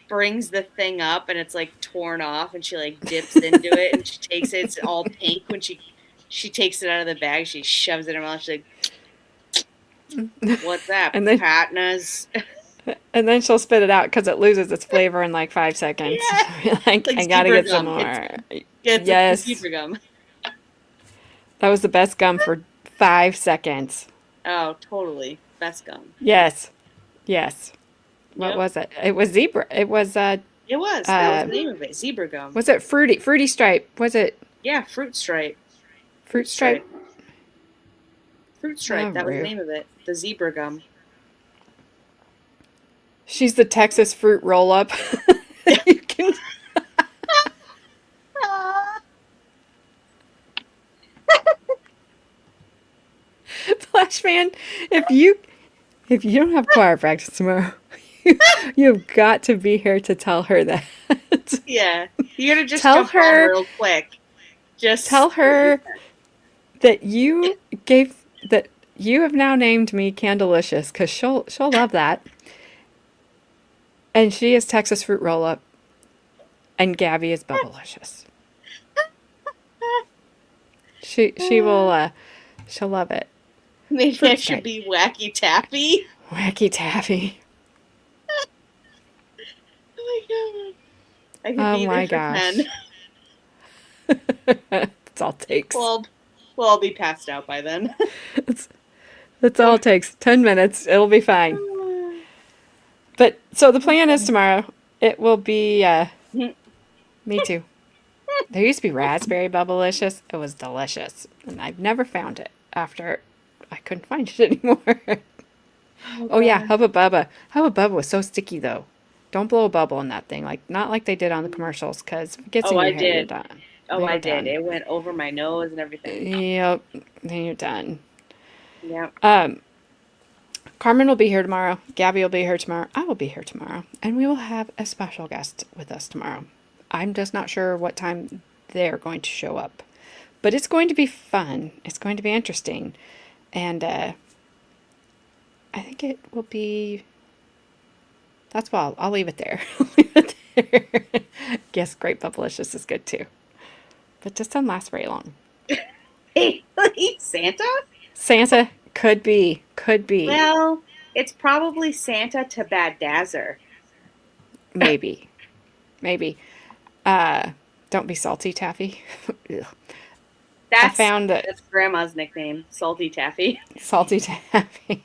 brings the thing up and it's like torn off and she like dips into it and she takes it. It's all pink when she takes it out of the bag. She shoves it in her mouth. She's like, "What's that, And then- partners?" And then she'll spit it out because it loses its flavor in like 5 seconds. Like, Like I gotta zebra get some gum. more. It's Yes. zebra gum. That was the best gum for 5 seconds. Oh, totally. Best gum. Yes. Yes. What Yep. was it? It was zebra. It was It was. That was the name of it. Zebra gum. was it fruity stripe? Was it Yeah, fruit stripe. fruit stripe? Fruit stripe. Oh, That was the rude. name of it. The zebra gum. She's the Texas fruit roll up. You can Flashman, if you don't have choir practice tomorrow, you've got to be here to tell her that. Yeah. You're gonna just Tell jump on her- real quick. Just Tell her that you have now named me Candelicious because she'll love that. And she is Texas fruit roll up, and Gabby is Bubblicious. She will she'll love it. Maybe Fruit I stripe. should be Wacky Taffy. Wacky Taffy. Oh my god. I could Oh be my there for gosh. 10. That's all it takes. We'll all be passed out by then. That's all it takes. 10 minutes. It'll be fine. But so the plan is tomorrow. It will be me too. There used to be raspberry bubblicious. It was delicious. And I've never found it after I couldn't find it anymore. Oh yeah, Hubba Bubba. Hubba Bubba was so sticky though. Don't blow a bubble in that thing. Not like they did on the commercials, because if it gets in your I hair, you're did. done. Oh, Then I you're did. done. It went over my nose and everything. Yep. Then you're done. Yeah. Carmen will be here tomorrow. Gabby will be here tomorrow. I will be here tomorrow. And we will have a special guest with us tomorrow. I'm just not sure what time they're going to show up. But it's going to be fun. It's going to be interesting. And I think it will be... That's why I'll leave it there. I'll leave it there. Yes, Great Bubblicious is good too. But just doesn't last very long. Hey, Santa? Santa could be. Well, it's probably Santa to Bad Dazzer. Maybe. Don't be salty, Taffy. Ugh. That's, found that- that's Grandma's nickname, Salty Taffy. Salty Taffy.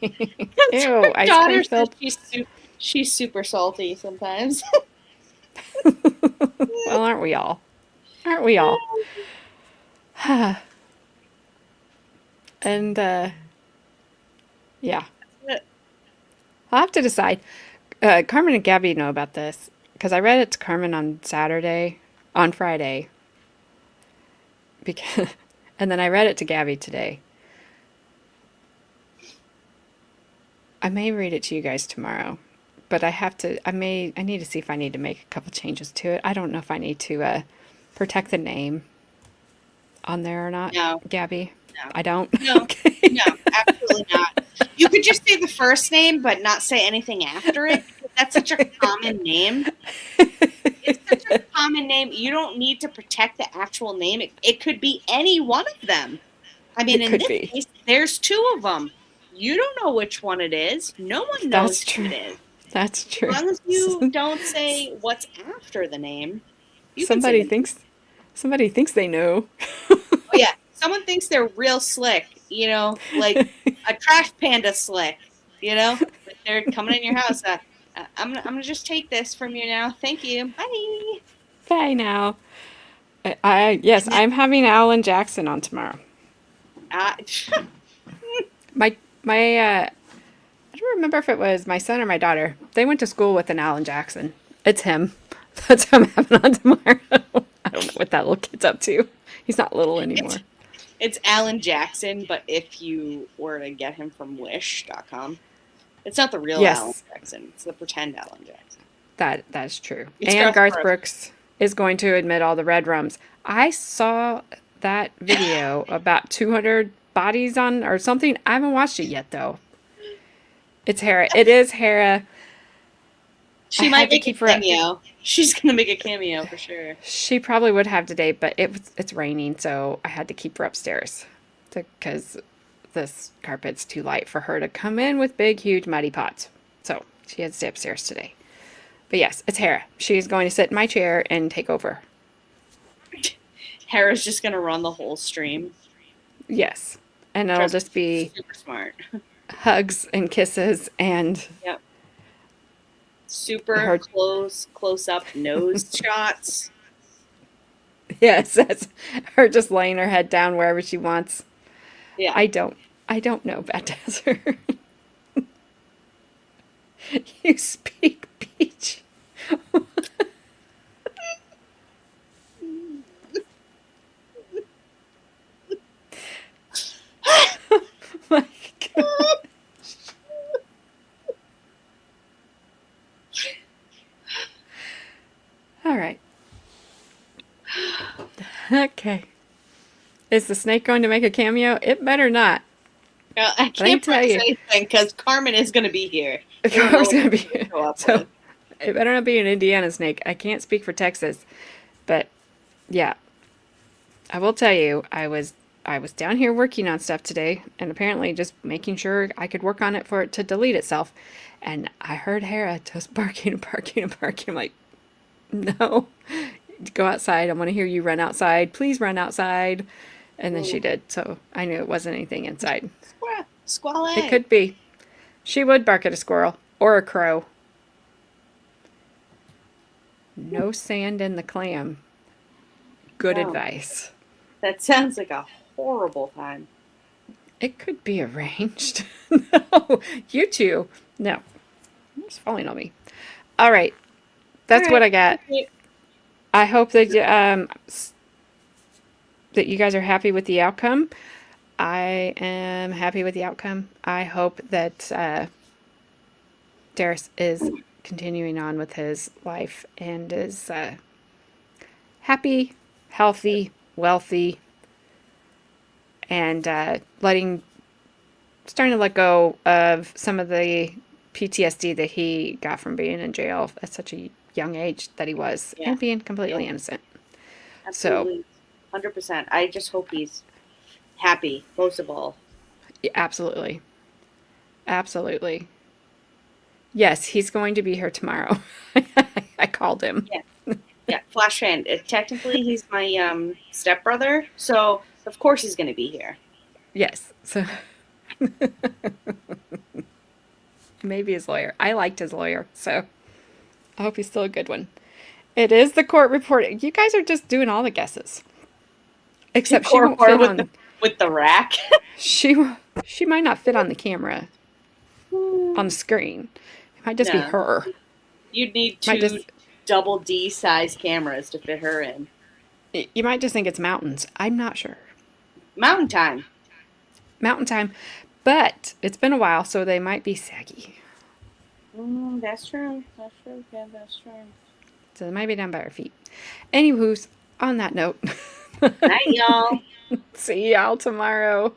Ew, Her ice daughter cream says filled. she's super salty sometimes. Well, aren't we all? And, yeah. I'll have to decide. Carmen and Gabby know about this, because I read it to Carmen on Friday. And then I read it to Gabby today. I may read it to you guys tomorrow, but I need to see if I need to make a couple changes to it. I don't know if I need to protect the name on there or not. No. Gabby? No. I don't? No. Okay. No, absolutely not. You could just say the first name, but not say anything after it. Because that's such a common name. It's such a common name. You don't need to protect the actual name. It could be any one of them. I mean, It in could this be. case, there's two of them. You don't know which one it is. No one knows That's who true. it is. That's true. As long as you don't say what's after the name, you can Somebody say the thinks they know. Oh, yeah, someone thinks they're real slick, like a trash panda slick, Like they're coming in your house. I'm gonna just take this from you now. Thank you. Bye. Bye now. Yes, I'm having Alan Jackson on tomorrow. My I don't remember if it was my son or my daughter. They went to school with an Alan Jackson. It's him. That's who I'm having on tomorrow. I don't know what that little kid's up to. He's not little anymore. It's Alan Jackson, but if you were to get him from Wish.com, it's not the real Yes. Alan Jackson. It's the pretend Alan Jackson. That's true. It's And Garth Brooks. Brooks is going to admit all the red rums. I saw that video about 200 bodies on or something. I haven't watched it yet though. It's Hera. It is Hera. She I might had to make a keep her- cameo. She's gonna make a cameo for sure. She probably would have today, but it's raining, so I had to keep her upstairs because this carpet's too light for her to come in with big, huge, muddy pots. So she had to stay upstairs today. But yes, it's Hera. She's going to sit in my chair and take over. Hera's just gonna run the whole stream. Yes. And it'll Trust just be super smart. hugs and kisses and Yep. super close up nose shots. Yes, that's her just laying her head down wherever she wants. Yeah. I don't know about Desert. You speak peach. My God. All right. Okay. Is the snake going to make a cameo? It better not. I can't tell promise you. anything because Carmen is going to be here. Carmen's going to be here. Show up So with. it better not be an Indiana snake. I can't speak for Texas, but yeah, I will tell you, I was down here working on stuff today, and apparently just making sure I could work on it for it to delete itself, and I heard Hera just barking and barking and barking. I'm like, no, go outside. I want to hear you run outside. Please run outside. And then she did, so I knew it wasn't anything inside. Squall. It could be. She would bark at a squirrel or a crow. No sand in the clam. Good Wow. advice. That sounds like a horrible time. It could be arranged. No, you two. No. It's falling on me. All right. That's All what right. I got. I hope that that you guys are happy with the outcome. I am happy with the outcome. I hope that Derris is continuing on with his life and is happy, healthy, wealthy, and starting to let go of some of the PTSD that he got from being in jail at such a young age that he was, Yeah. and being completely innocent. Absolutely. 100%. I just hope he's happy, most of all. Yeah, absolutely. Absolutely. Yes, he's going to be here tomorrow. I called him. Yeah, flash hand. Technically, he's my stepbrother, so of course he's going to be here. Yes. So maybe his lawyer. I liked his lawyer, so I hope he's still a good one. It is the court report. You guys are just doing all the guesses. Except she won't fit on with the rack. she might not fit on the camera on the screen. It might just be No. her. You'd need Might two just- double D size cameras to fit her in. You might just think it's mountains. I'm not sure. Mountain time. Mountain time. But it's been a while, so they might be saggy. That's true. That's true. Yeah, that's true. So they might be down by our feet. Anywho's, on that note. Night, y'all. See y'all tomorrow.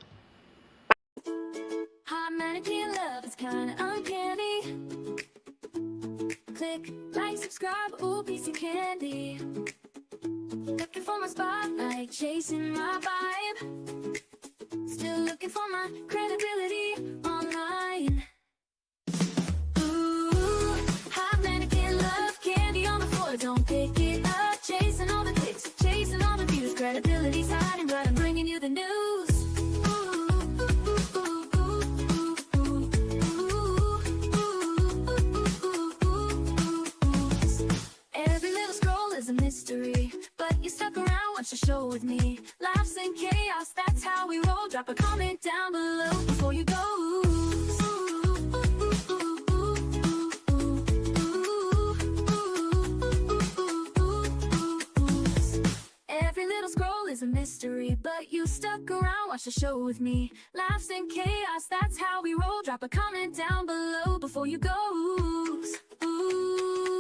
Hot mannequin love is kinda uncanny. Click, like, subscribe, ooh, piece of candy. Looking for my spotlight, chasing my vibe. Still looking for my credibility online. Ooh, hot mannequin love, candy on the floor, don't pick it up. Chasing all the clicks, chasing all the views. Credibility's hiding, but I'm bringing you the news. Every little scroll is a mystery, but you stuck around, watch the show with me. Laughs and chaos, that's how we roll. Drop a comment down below before you go. Every little scroll is a mystery, but you stuck around, watch the show with me. Laughs and chaos, that's how we roll. Drop a comment down below before you go. Ooh.